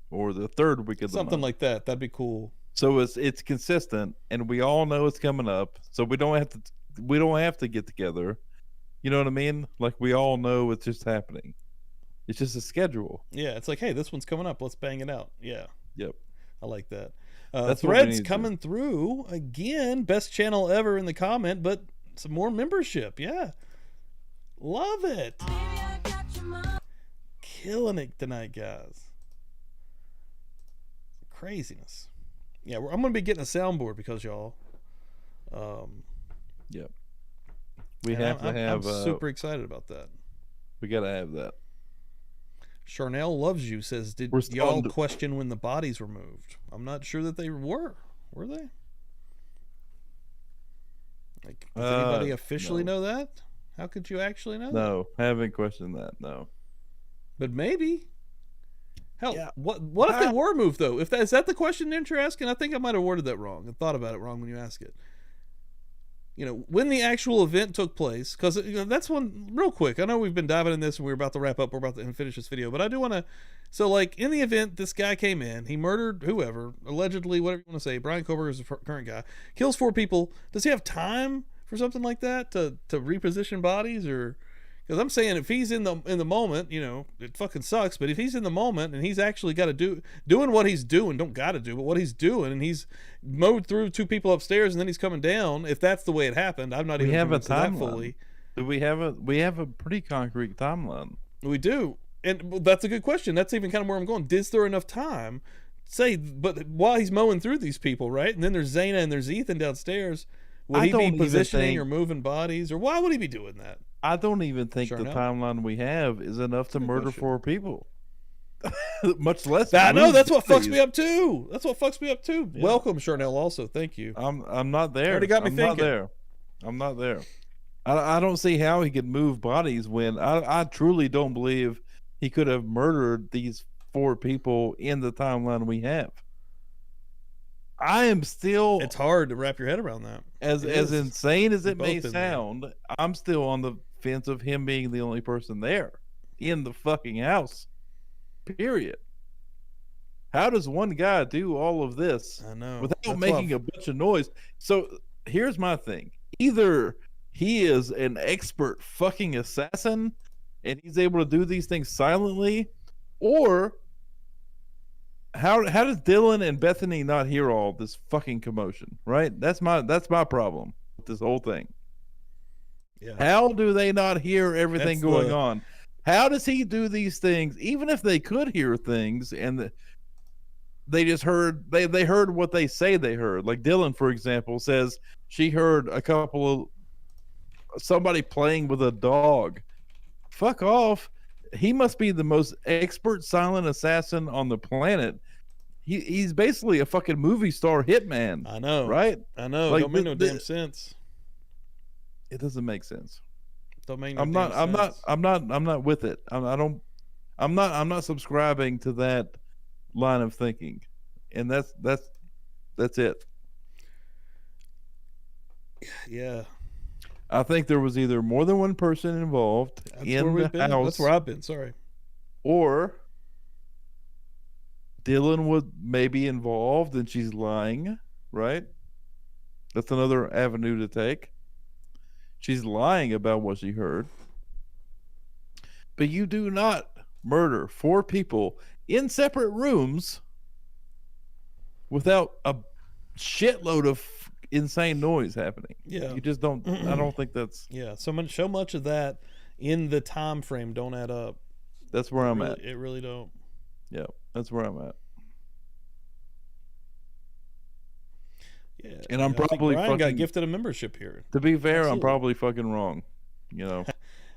or the third week of the month. Something like that. That'd be cool. So it's consistent, and we all know it's coming up. So we don't have to get together. You know what I mean? Like we all know it's just happening. It's just a schedule. Yeah, it's like, hey, this one's coming up. Let's bang it out. Yeah. Yep. I like that. That's Threads coming through again. Best channel ever in the comment, but some more membership. Yeah. Love it. Killing it tonight, guys. Craziness. Yeah, I'm going to be getting a soundboard because y'all. Yep. We have to have. I'm super excited about that. We got to have that. Charnel loves you says, did y'all question when the bodies were moved? I'm not sure that they were. Were they? Like, does anybody officially know that? How could you actually know that? No, haven't questioned that. No. But maybe. Hell, yeah. What if they were moved though? Is that the question that you're asking? I think I might have worded that wrong and thought about it wrong when you ask it. You know, when the actual event took place, because that's one real quick. I know we've been diving in this and we're about to wrap up. We're about to finish this video, but I do want to. So, like in the event, this guy came in, he murdered whoever, allegedly, whatever you want to say. Bryan Kohberger is the current guy, kills 4 people. Does he have time for something like that to reposition bodies, or? Because I'm saying if he's in the moment, you know, it fucking sucks. But if he's in the moment and he's actually got to doing what he's doing, don't got to do, but what he's doing, and he's mowed through 2 people upstairs and then he's coming down. If that's the way it happened, I'm not even convinced of that fully. Do we have a pretty concrete timeline? We do, and that's a good question. That's even kind of where I'm going. Is there enough time? But while he's mowing through these people, right? And then there's Zaina and there's Ethan downstairs. Would he be positioning or moving bodies, or why would he be doing that? I don't even think the timeline we have is enough to murder 4 people. Much less. I know, that's what fucks me up too. That's what fucks me up too. Yeah. Welcome, Charnel. Also, thank you. I'm not there. Already got me thinking. I'm not there. I don't see how he could move bodies when I truly don't believe he could have murdered these 4 people in the timeline we have. I am still. It's hard to wrap your head around that. As insane as it may sound, I'm still on the fence of him being the only person there in the fucking house. Period. How does one guy do all of this without making a bunch of noise? So here's my thing. Either he is an expert fucking assassin and he's able to do these things silently, or how does Dylan and Bethany not hear all this fucking commotion? Right? That's my problem with this whole thing. Yeah. How do they not hear everything going on? How does he do these things, even if they could hear things and they just heard they heard what they say they heard? Like Dylan, for example, says she heard somebody playing with a dog. Fuck off. He must be the most expert silent assassin on the planet. He's basically a fucking movie star hitman. I know. Right? I know. Like, don't make no damn sense. It doesn't make sense. Don't make no damn sense. I'm not with it. I'm not subscribing to that line of thinking. And that's it. Yeah. I think there was either more than one person involved in the house. That's where I've been. Sorry. Or Dylan was maybe involved and she's lying, right? That's another avenue to take. She's lying about what she heard. But you do not murder 4 people in separate rooms without a shitload of insane noise happening. Yeah. You just don't. I don't think that's. Yeah. So much of that in the time frame don't add up. That's where I'm at. It really don't. Yeah, that's where I'm at. Yeah, and I'm probably Bryan got gifted a membership here. To be fair, I'm probably fucking wrong. You know.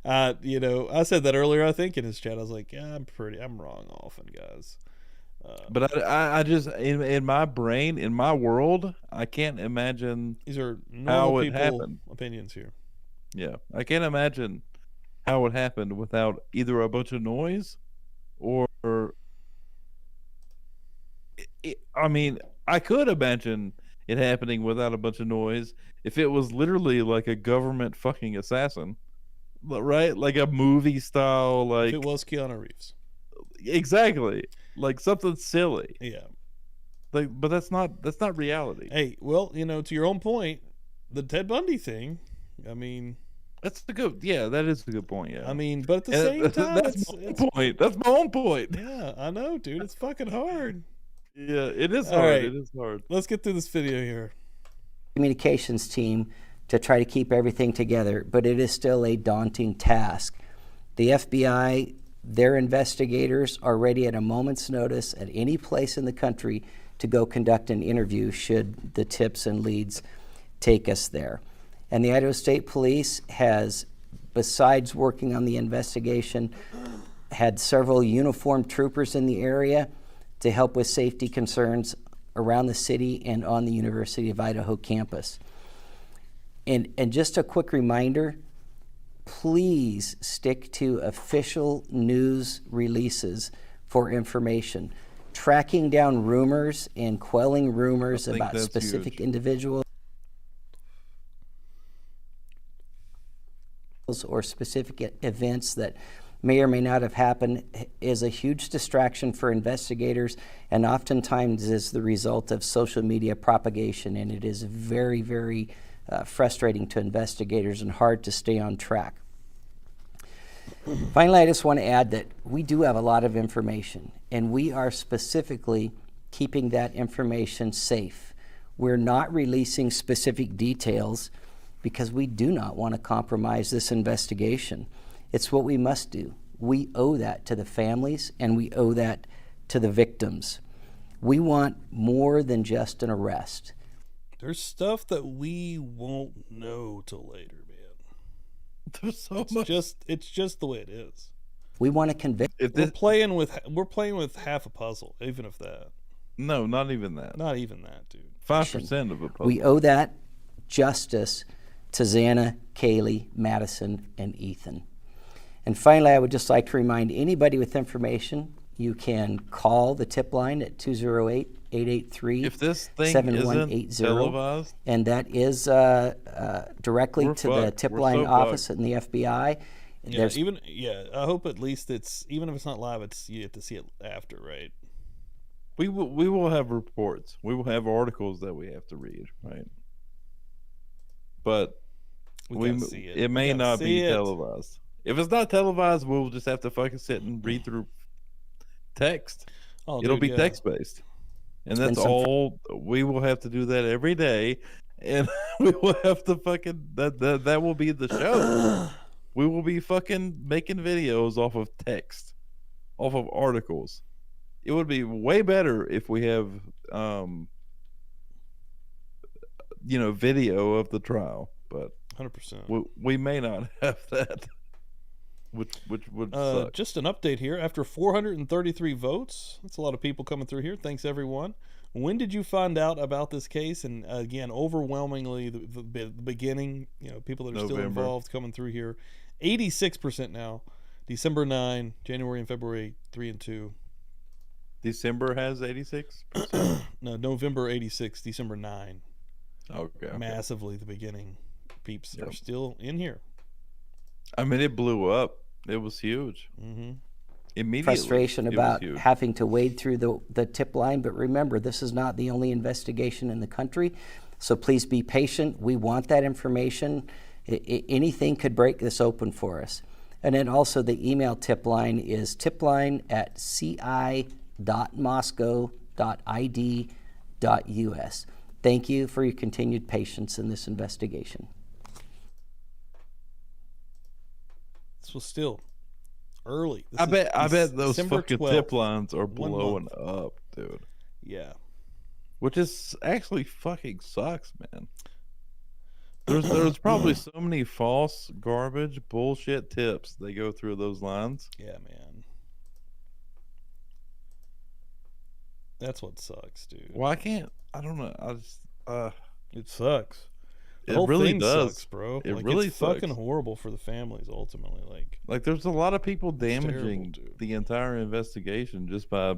I said that earlier. I think in his chat, I was like, yeah, I'm wrong often, guys. But I just in my brain, in my world, I can't imagine these are how normal it people happened. opinions here. Yeah, I can't imagine how it happened without either a bunch of noise or. I mean, I could imagine it happening without a bunch of noise if it was literally like a government fucking assassin, right? Like a movie style, like if it was Keanu Reeves. Exactly, like something silly. Yeah, like, but that's not reality. Hey, well, to your own point, the Ted Bundy thing. I mean, that's a good. Yeah, that is a good point. Yeah, I mean, but at the same time, that's my point. That's my own point. Yeah, I know, dude. It's fucking hard. Yeah, it is All hard. right. It is hard. Let's get through this video here. Communications team to try to keep everything together, but it is still a daunting task. The FBI, their investigators are ready at a moment's notice at any place in the country to go conduct an interview should the tips and leads take us there. And the Idaho State Police has, besides working on the investigation, had several uniformed troopers in the area to help with safety concerns around the city and on the University of Idaho campus. And just a quick reminder, please stick to official news releases for information. Tracking down rumors and quelling rumors about specific individuals or specific events that may or may not have happened is a huge distraction for investigators and oftentimes is the result of social media propagation, and it is very, very frustrating to investigators and hard to stay on track. Finally, I just want to add that we do have a lot of information, and we are specifically keeping that information safe. We're not releasing specific details because we do not want to compromise this investigation. It's what we must do. We owe that to the families, and we owe that to the victims. We want more than just an arrest. There's stuff that we won't know till later, man. There's so much. It's just the way it is. We want to convict. We're playing with half a puzzle, even if that. No, not even that. Not even that, dude. 5% of a puzzle. We owe that justice to Xana, Kaylee, Madison, and Ethan. And finally, I would just like to remind anybody with information, you can call the tip line at 208-883-7180. And that is directly to the tip line office in the FBI. Yeah, I hope at least even if it's not live, you have to see it after, right? We will have reports. We will have articles that we have to read, right? But it may not be televised. If it's not televised, we'll just have to fucking sit and read through text. It'll be text based, and that's all. We will have to do that every day, and we will have to fucking that will be the show. We will be fucking making videos off of text, off of articles. It would be way better if we have video of the trial, but 100%. We may not have that. Which would suck. Just an update here. After 433 votes, that's a lot of people coming through here. Thanks, everyone. When did you find out about this case? And again, overwhelmingly, the beginning, people that are still involved coming through here. 86% now. December 9, January and February 3 and 2. December has 86%? No, November 86, December 9. Okay. Massively the beginning. Peeps are still in here. I mean, it blew up. It was huge. Mm-hmm. Immediately. Frustration about having to wade through the tip line. But remember, this is not the only investigation in the country. So please be patient. We want that information. Anything could break this open for us. And then also the email tip line is tipline@ci.moscow.id.us. Thank you for your continued patience in this investigation. This was still early. I bet those fucking 12th, tip lines are blowing up, dude. Yeah. Which is actually fucking sucks, man. There's probably so many false garbage bullshit tips that go through those lines. Yeah, man. That's what sucks, dude. Well, I can't. I don't know. I just. It sucks. The It whole really thing does, sucks, bro. It Like, really it's fucking sucks. horrible for the families ultimately. Like there's a lot of people terrible, damaging dude. the entire investigation just by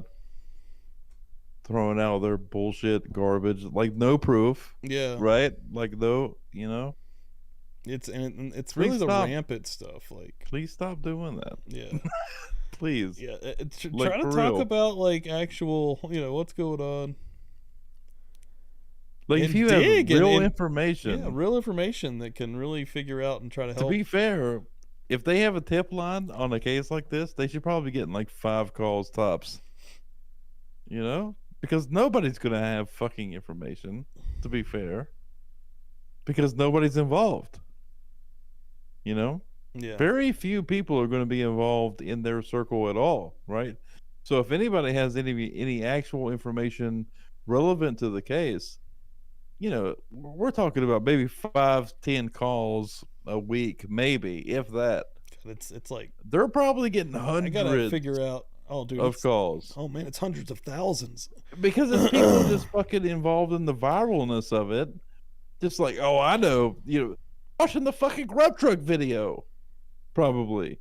throwing out their bullshit garbage, like no proof. Yeah. Right. Like though, It's Please really the stop. rampant stuff. Like, please stop doing that. yeah. Please. Yeah. Like, Try to for talk real. about like actual, what's going on. Like if And you have dig real and- information. Yeah, real information that can really figure out and try to To help. be fair, if they have a tip line on a case like this, they should probably get like 5 calls tops. Because nobody's gonna have fucking information, to be fair. Because nobody's involved. Yeah. Very few people are going to be involved in their circle at all, right? So if anybody has any actual information relevant to the case, we're talking about maybe 5-10 calls a week, maybe, if that. It's like They're probably getting I hundreds gotta figure out. Oh, dude, of it's- calls. Oh man, it's hundreds of thousands. Because it's people just fucking involved in the viralness of it. Just like, oh, I know, watching the fucking grub truck video, probably.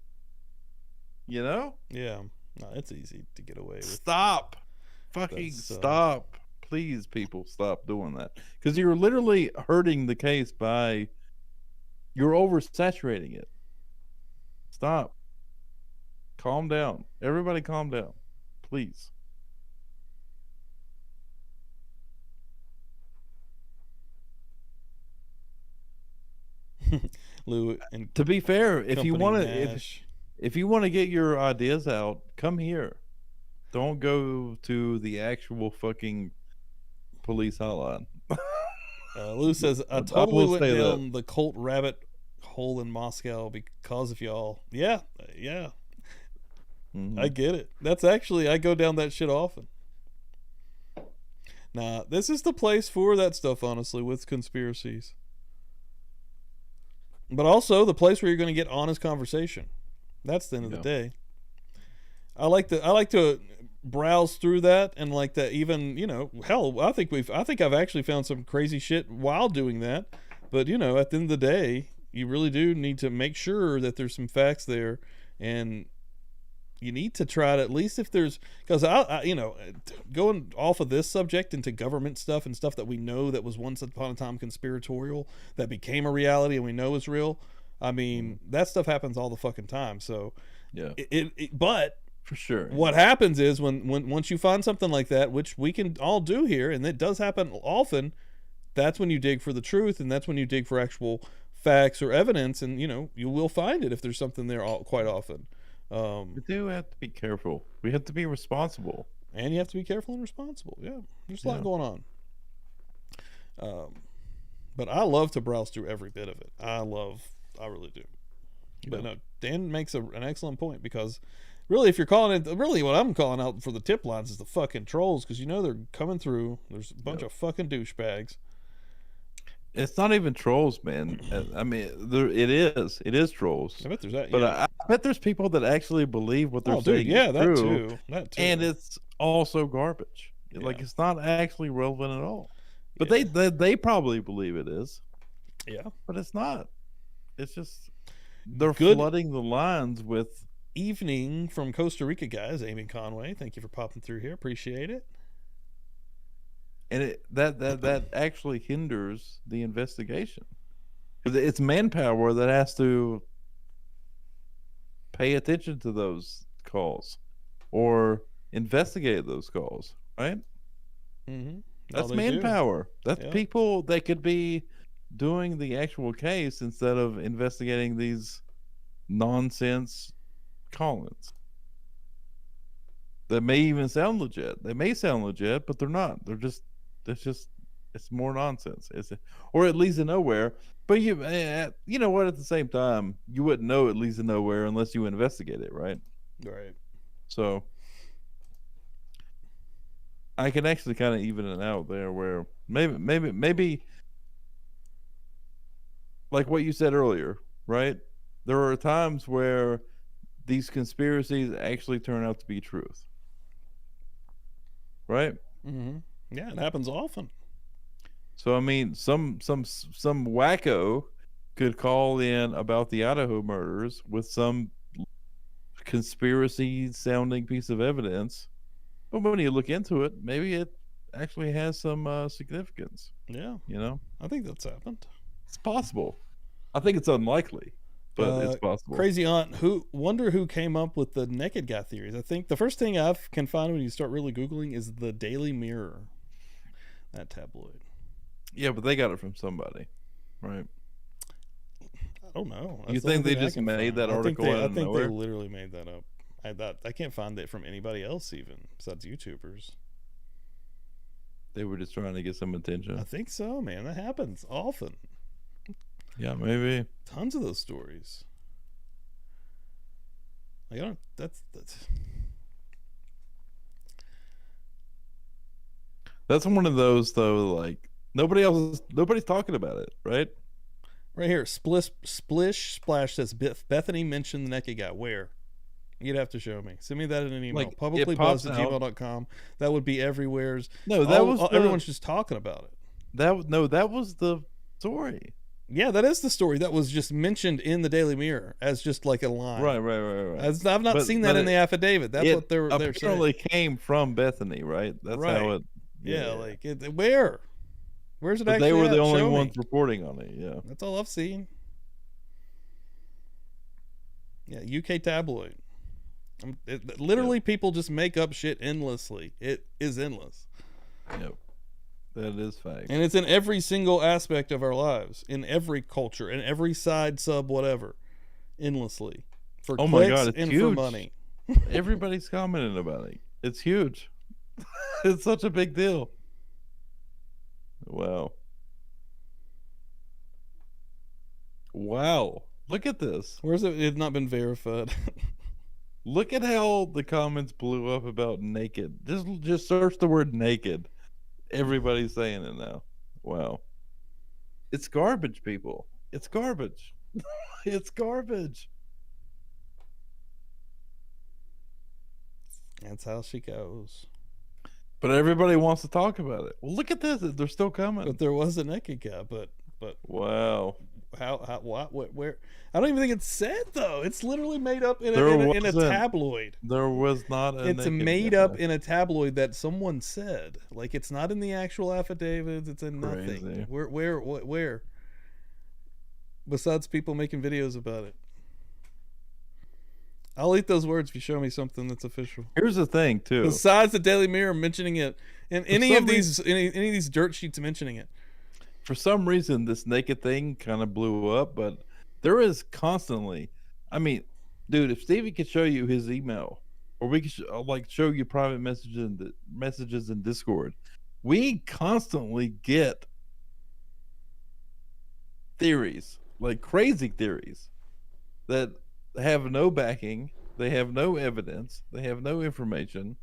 Yeah, no, it's easy to get away with. Stop. Fucking That's, stop. Please, people, stop doing that. Because you're literally hurting the case you're oversaturating it. Stop. Calm down. Everybody calm down. Please. Lou, and To be fair, if you Company want to, Nash. if you want to get your ideas out, come here. Don't go to the actual fucking police hotline. Lou says, I I totally will went say that. down the Colt rabbit hole in Moscow because of y'all. Yeah. Mhm. I get it. That's actually, I go down that shit often. Nah, this is the place for that stuff, honestly, with conspiracies. But also the place where you're going to get honest conversation. That's the end of the day. I like to browse through that and like that. Even hell, I think I've actually found some crazy shit while doing that. But at the end of the day, you really do need to make sure that there's some facts there, and you need to try to, at least if there's, because I going off of this subject into government stuff and stuff that we know that was once upon a time conspiratorial that became a reality and we know is real. I mean, that stuff happens all the fucking time. So yeah, but for sure, what happens is when once you find something like that, which we can all do here, and it does happen often, that's when you dig for the truth, and that's when you dig for actual facts or evidence, and you will find it if there's something there quite often. We do have to be careful. We have to be responsible. And you have to be careful and responsible. Yeah, there's a lot going on. But I love to browse through every bit of it. I really do. But no, Dan makes an excellent point, because really, if you're calling it, really what I'm calling out for the tip lines is the fucking trolls, because they're coming through. There's a bunch of fucking douchebags. It's not even trolls, man. I mean, it is trolls. I bet there's that. But yeah. I bet there's people that actually believe what they're Oh, saying dude, yeah, is that true, too. That too. and it's also garbage. Like, it's not actually relevant at all. But they probably believe it is. Yeah, but it's not. It's just they're Good flooding the lines with. Evening from Costa Rica, guys. Amy Conway, thank you for popping through here. Appreciate it. And that actually hinders the investigation, because it's manpower that has to pay attention to those calls or investigate those calls, right? Mm-hmm. That's manpower. That's people that could be doing the actual case instead of investigating these nonsense call-ins that may even sound legit. They may sound legit, but they're not. It's more nonsense. Or it leads to nowhere. But you know what? At the same time, you wouldn't know it leads to nowhere unless you investigate it, right? Right. So I can actually kind of even it out there, where maybe like what you said earlier, right? There are times where these conspiracies actually turn out to be truth, right? Yeah, it happens often. So I mean, some wacko could call in about the Idaho murders with some conspiracy sounding piece of evidence, but when you look into it, maybe it actually has some significance. Yeah, you know, I think that's happened. It's possible. I think it's unlikely, but it's possible. Crazy Aunt, wonder who came up with the naked guy theories. I think the first thing I can find when you start really Googling is the Daily Mirror, that tabloid. Yeah, but they got it from somebody, right? I don't know. You think they just made that article? I think they literally made that up. I can't find it from anybody else even besides YouTubers. They were just trying to get some attention. I think so, man. That happens often. Yeah, maybe. Tons of those stories. Like, that's one of those though. Like nobody's talking about it, right? Right here, Splish Splash says Bethany mentioned the naked guy. Where? You'd have to show me. Send me that in an email. Like, PubliclyBuzzed@gmail.com. That would be everywhere's. No, that was everyone's just talking about it. That was the story. Yeah, that is the story that was just mentioned in the Daily Mirror as just like a line. Right. I've not seen that in the affidavit. That's what they're saying. Apparently came from Bethany, right? That's how it. Yeah, like where? Where's it but actually? They were the only Show ones me. reporting on it. Yeah, that's all I've seen. Yeah, UK tabloid. Literally, people just make up shit endlessly. It is endless. Yep. That is fact. And it's in every single aspect of our lives, in every culture, in every side, sub, whatever, endlessly. For oh clicks my God, it's and huge. for money. Everybody's commenting about it. It's huge. It's such a big deal. Wow. Wow. Look at this. Where's it? It's not been verified. Look at how the comments blew up about naked. Just search the word naked. Everybody's saying it now. Wow. It's garbage, people. It's garbage. It's garbage. That's how she goes. But everybody wants to talk about it. Well, look at this. They're still coming. But there was a naked guy, but wow. How what where? I don't even think it's said though. It's literally made up in a tabloid. There was not a It's made up in a tabloid that someone said. Like it's not in the actual affidavits. It's in nothing. Crazy. Where? Besides people making videos about it. I'll eat those words if you show me something that's official. Here's the thing, too. Besides the Daily Mirror mentioning it, and any of these dirt sheets mentioning it. For some reason, this naked thing kind of blew up, but there is constantly. I mean, dude, if Stevie could show you his email, or we could show you private messages in Discord, we constantly get theories, like crazy theories, that have no backing, they have no evidence, they have no information.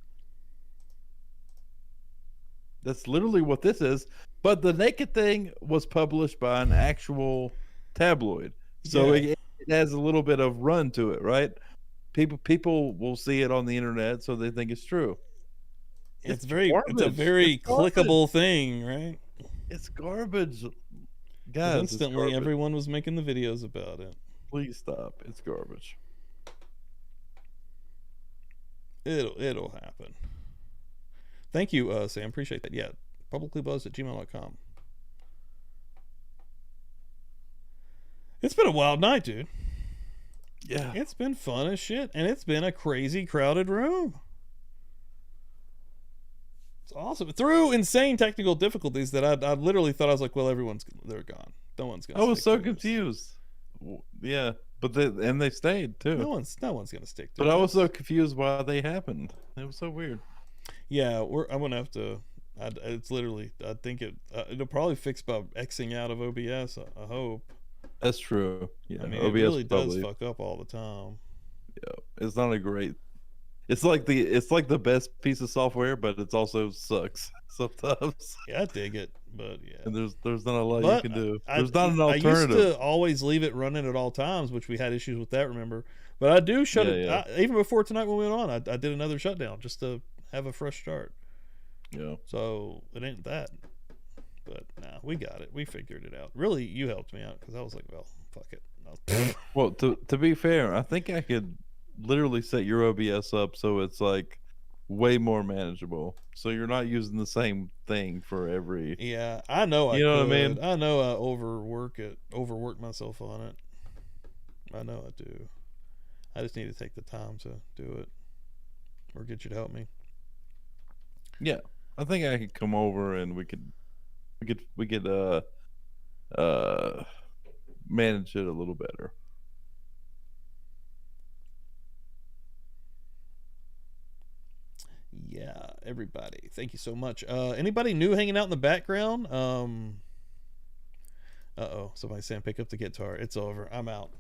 That's literally what this is. But the naked thing was published by an actual tabloid, so it has a little bit of run to it, right? People will see it on the internet, so they think it's true. It's a very clickable thing, right? It's garbage, guys. Instantly, everyone was making the videos about it. Please stop. It's garbage. It'll happen. Thank you, Sam. Appreciate that. Yeah. PubliclyBuzzed@gmail.com. It's been a wild night, dude. Yeah. It's been fun as shit. And it's been a crazy crowded room. It's awesome. Through insane technical difficulties that I literally thought, I was like, well, they're gone. No one's gonna. I was so confused. Yeah, but they stayed too. No one's gonna stick to it. But I was so confused why they happened. It was so weird. Yeah, I'm gonna have to. It's literally. I think it'll probably fix by Xing out of OBS. I hope. That's true. Yeah, I mean, OBS it really does fuck up all the time. Yeah, it's not a great. It's like the best piece of software, but it's also sucks sometimes. Yeah, I dig it, but yeah. And there's not a lot you can do. There's not an alternative. I used to always leave it running at all times, which we had issues with that, remember? But I do shut it. Yeah. Even before tonight when we went on, I did another shutdown just to have a fresh start. Yeah. So it ain't that. But nah, we got it. We figured it out. Really, you helped me out because I was like, well, fuck it. Well, to be fair, I think I could literally set your OBS up so it's like way more manageable. So you're not using the same thing for every. Yeah, I know. You know what I mean? I know I overwork myself on it. I know I do. I just need to take the time to do it, or get you to help me. Yeah, I think I could come over and we could manage it a little better. Yeah, everybody, thank you so much. Anybody new hanging out in the background? Somebody's saying pick up the guitar. It's over. I'm out.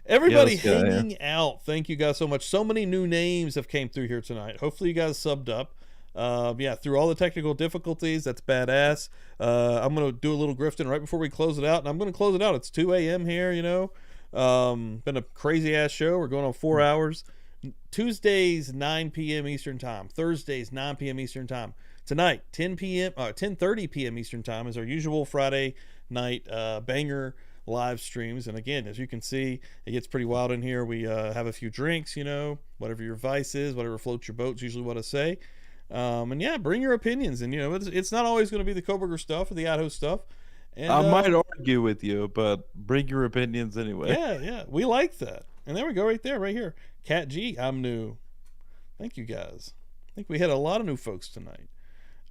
Everybody hanging out. Thank you guys so much. So many new names have came through here tonight. Hopefully you guys subbed up. Through all the technical difficulties, that's badass. I'm gonna do a little grifting right before we close it out, and I'm gonna close it out. It's 2 a.m. here, been a crazy ass show. We're going on 4 hours. Tuesdays 9 p.m. Eastern time, Thursdays 9 p.m. Eastern time. Tonight 10:30 p.m. Eastern time is our usual Friday night banger live streams. And again, as you can see, it gets pretty wild in here. We have a few drinks, whatever your vice is, whatever floats your boat is usually what I say. Bring your opinions, and it's not always going to be the Kohberger stuff or the Idaho stuff. And I might argue with you, but bring your opinions anyway. Yeah, we like that. And there we go, right here. Cat G, I'm new. Thank you guys. I think we had a lot of new folks tonight.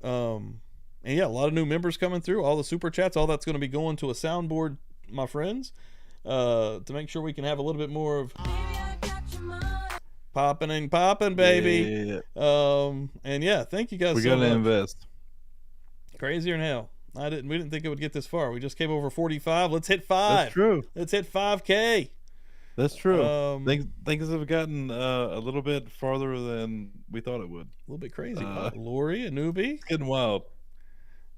A lot of new members coming through. All the super chats, all that's going to be going to a soundboard, my friends, to make sure we can have a little bit more of popping, baby. Yeah. Thank you guys. We gotta invest. Crazier than hell. We didn't think it would get this far. We just came over 45. Let's hit 5. That's true. Let's hit 5K. That's true. Things have gotten a little bit farther than we thought it would. A little bit crazy. Lori, a newbie. It's getting wild.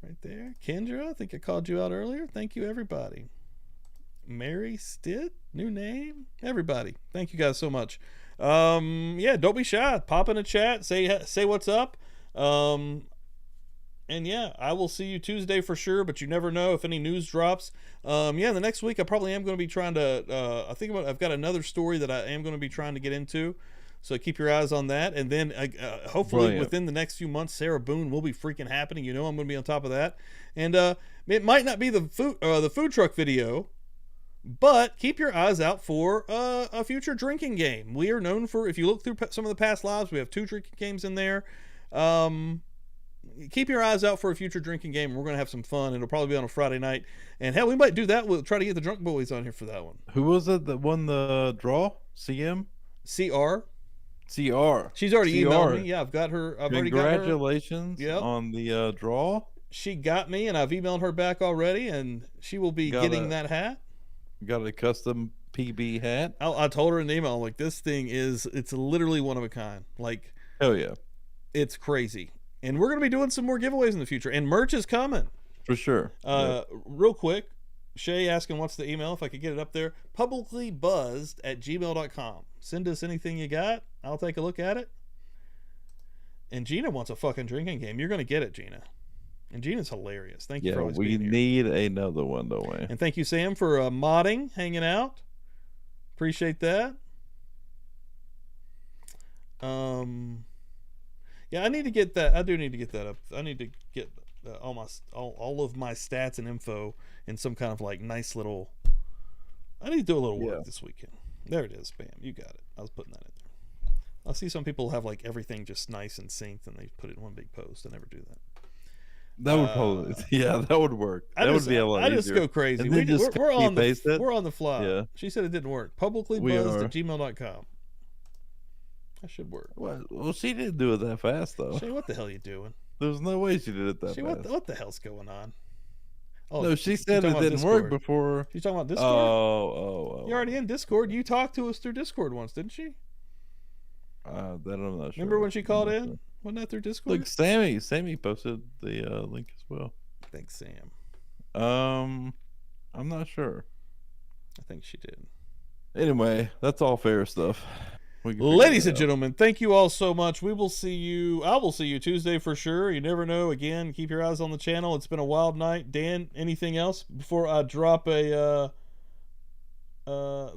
Right there. Kendra, I think I called you out earlier. Thank you, everybody. Mary Stitt, new name. Everybody, thank you guys so much. Don't be shy. Pop in a chat. Say what's up. I will see you Tuesday for sure, but you never know if any news drops. The next week I probably am going to be trying to, I've got another story that I am going to be trying to get into. So keep your eyes on that. And then hopefully within the next few months, Sarah Boone will be freaking happening. I'm going to be on top of that. And it might not be the food truck video, but keep your eyes out for a future drinking game. We are known for, if you look through some of the past lives, we have 2 drinking games in there. Keep your eyes out for a future drinking game. We're going to have some fun. It'll probably be on a Friday night. And hell, we might do that. We'll try to get the Drunk Boys on here for that one. Who was it that won the draw? CM? CR. She's already emailed me. Yeah, I've got her. Congratulations on the draw. She got me, and I've emailed her back already, and she will be getting that hat. Got a custom PB hat. I told her in the email, like, this thing it's literally one of a kind. Like, hell yeah. It's crazy. And we're going to be doing some more giveaways in the future. And merch is coming. For sure. Real quick, Shay asking what's the email, if I could get it up there. PubliclyBuzzed@gmail.com. Send us anything you got. I'll take a look at it. And Gina wants a fucking drinking game. You're going to get it, Gina. And Gina's hilarious. Thank you for always being here. We need another one, don't we? And thank you, Sam, for modding, hanging out. Appreciate that. I need to get that. I do need to get that up. I need to get all of my stats and info in some kind of like nice little. I need to do a little work this weekend. There it is. Bam. You got it. I was putting that in there. I see some people have like everything just nice and synced and they put it in one big post. I never do that. That would probably, that would work. That would be a lot easier. I just go crazy. We're on the fly. Yeah. She said it didn't work. PubliclyBuzzed@gmail.com. That should work. Well, she didn't do it that fast, though. Shay, what the hell are you doing? There's no way she did it that fast. What the hell's going on? Oh, no, she said it didn't work before. She's talking about Discord? Oh. You're already in Discord. You talked to us through Discord once, didn't she? That I'm not sure. Remember when she called in? Wasn't that through Discord? Look, Sammy posted the link as well. Thanks, Sam. I'm not sure. I think she did. Anyway, that's all fair stuff. Ladies and gentlemen, thank you all so much. We will see you. I will see you Tuesday for sure. You never know. Again, keep your eyes on the channel. It's been a wild night. Dan, anything else before I drop the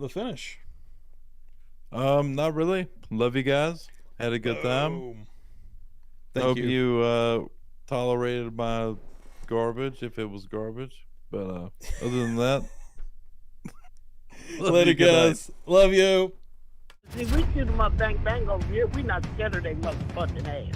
finish? Not really. Love you guys. Had a good time. Hope you tolerated my garbage if it was garbage. But other than that, later, guys. Love you. See, we shoot them up bang bang over here. We not scared of their motherfucking ass.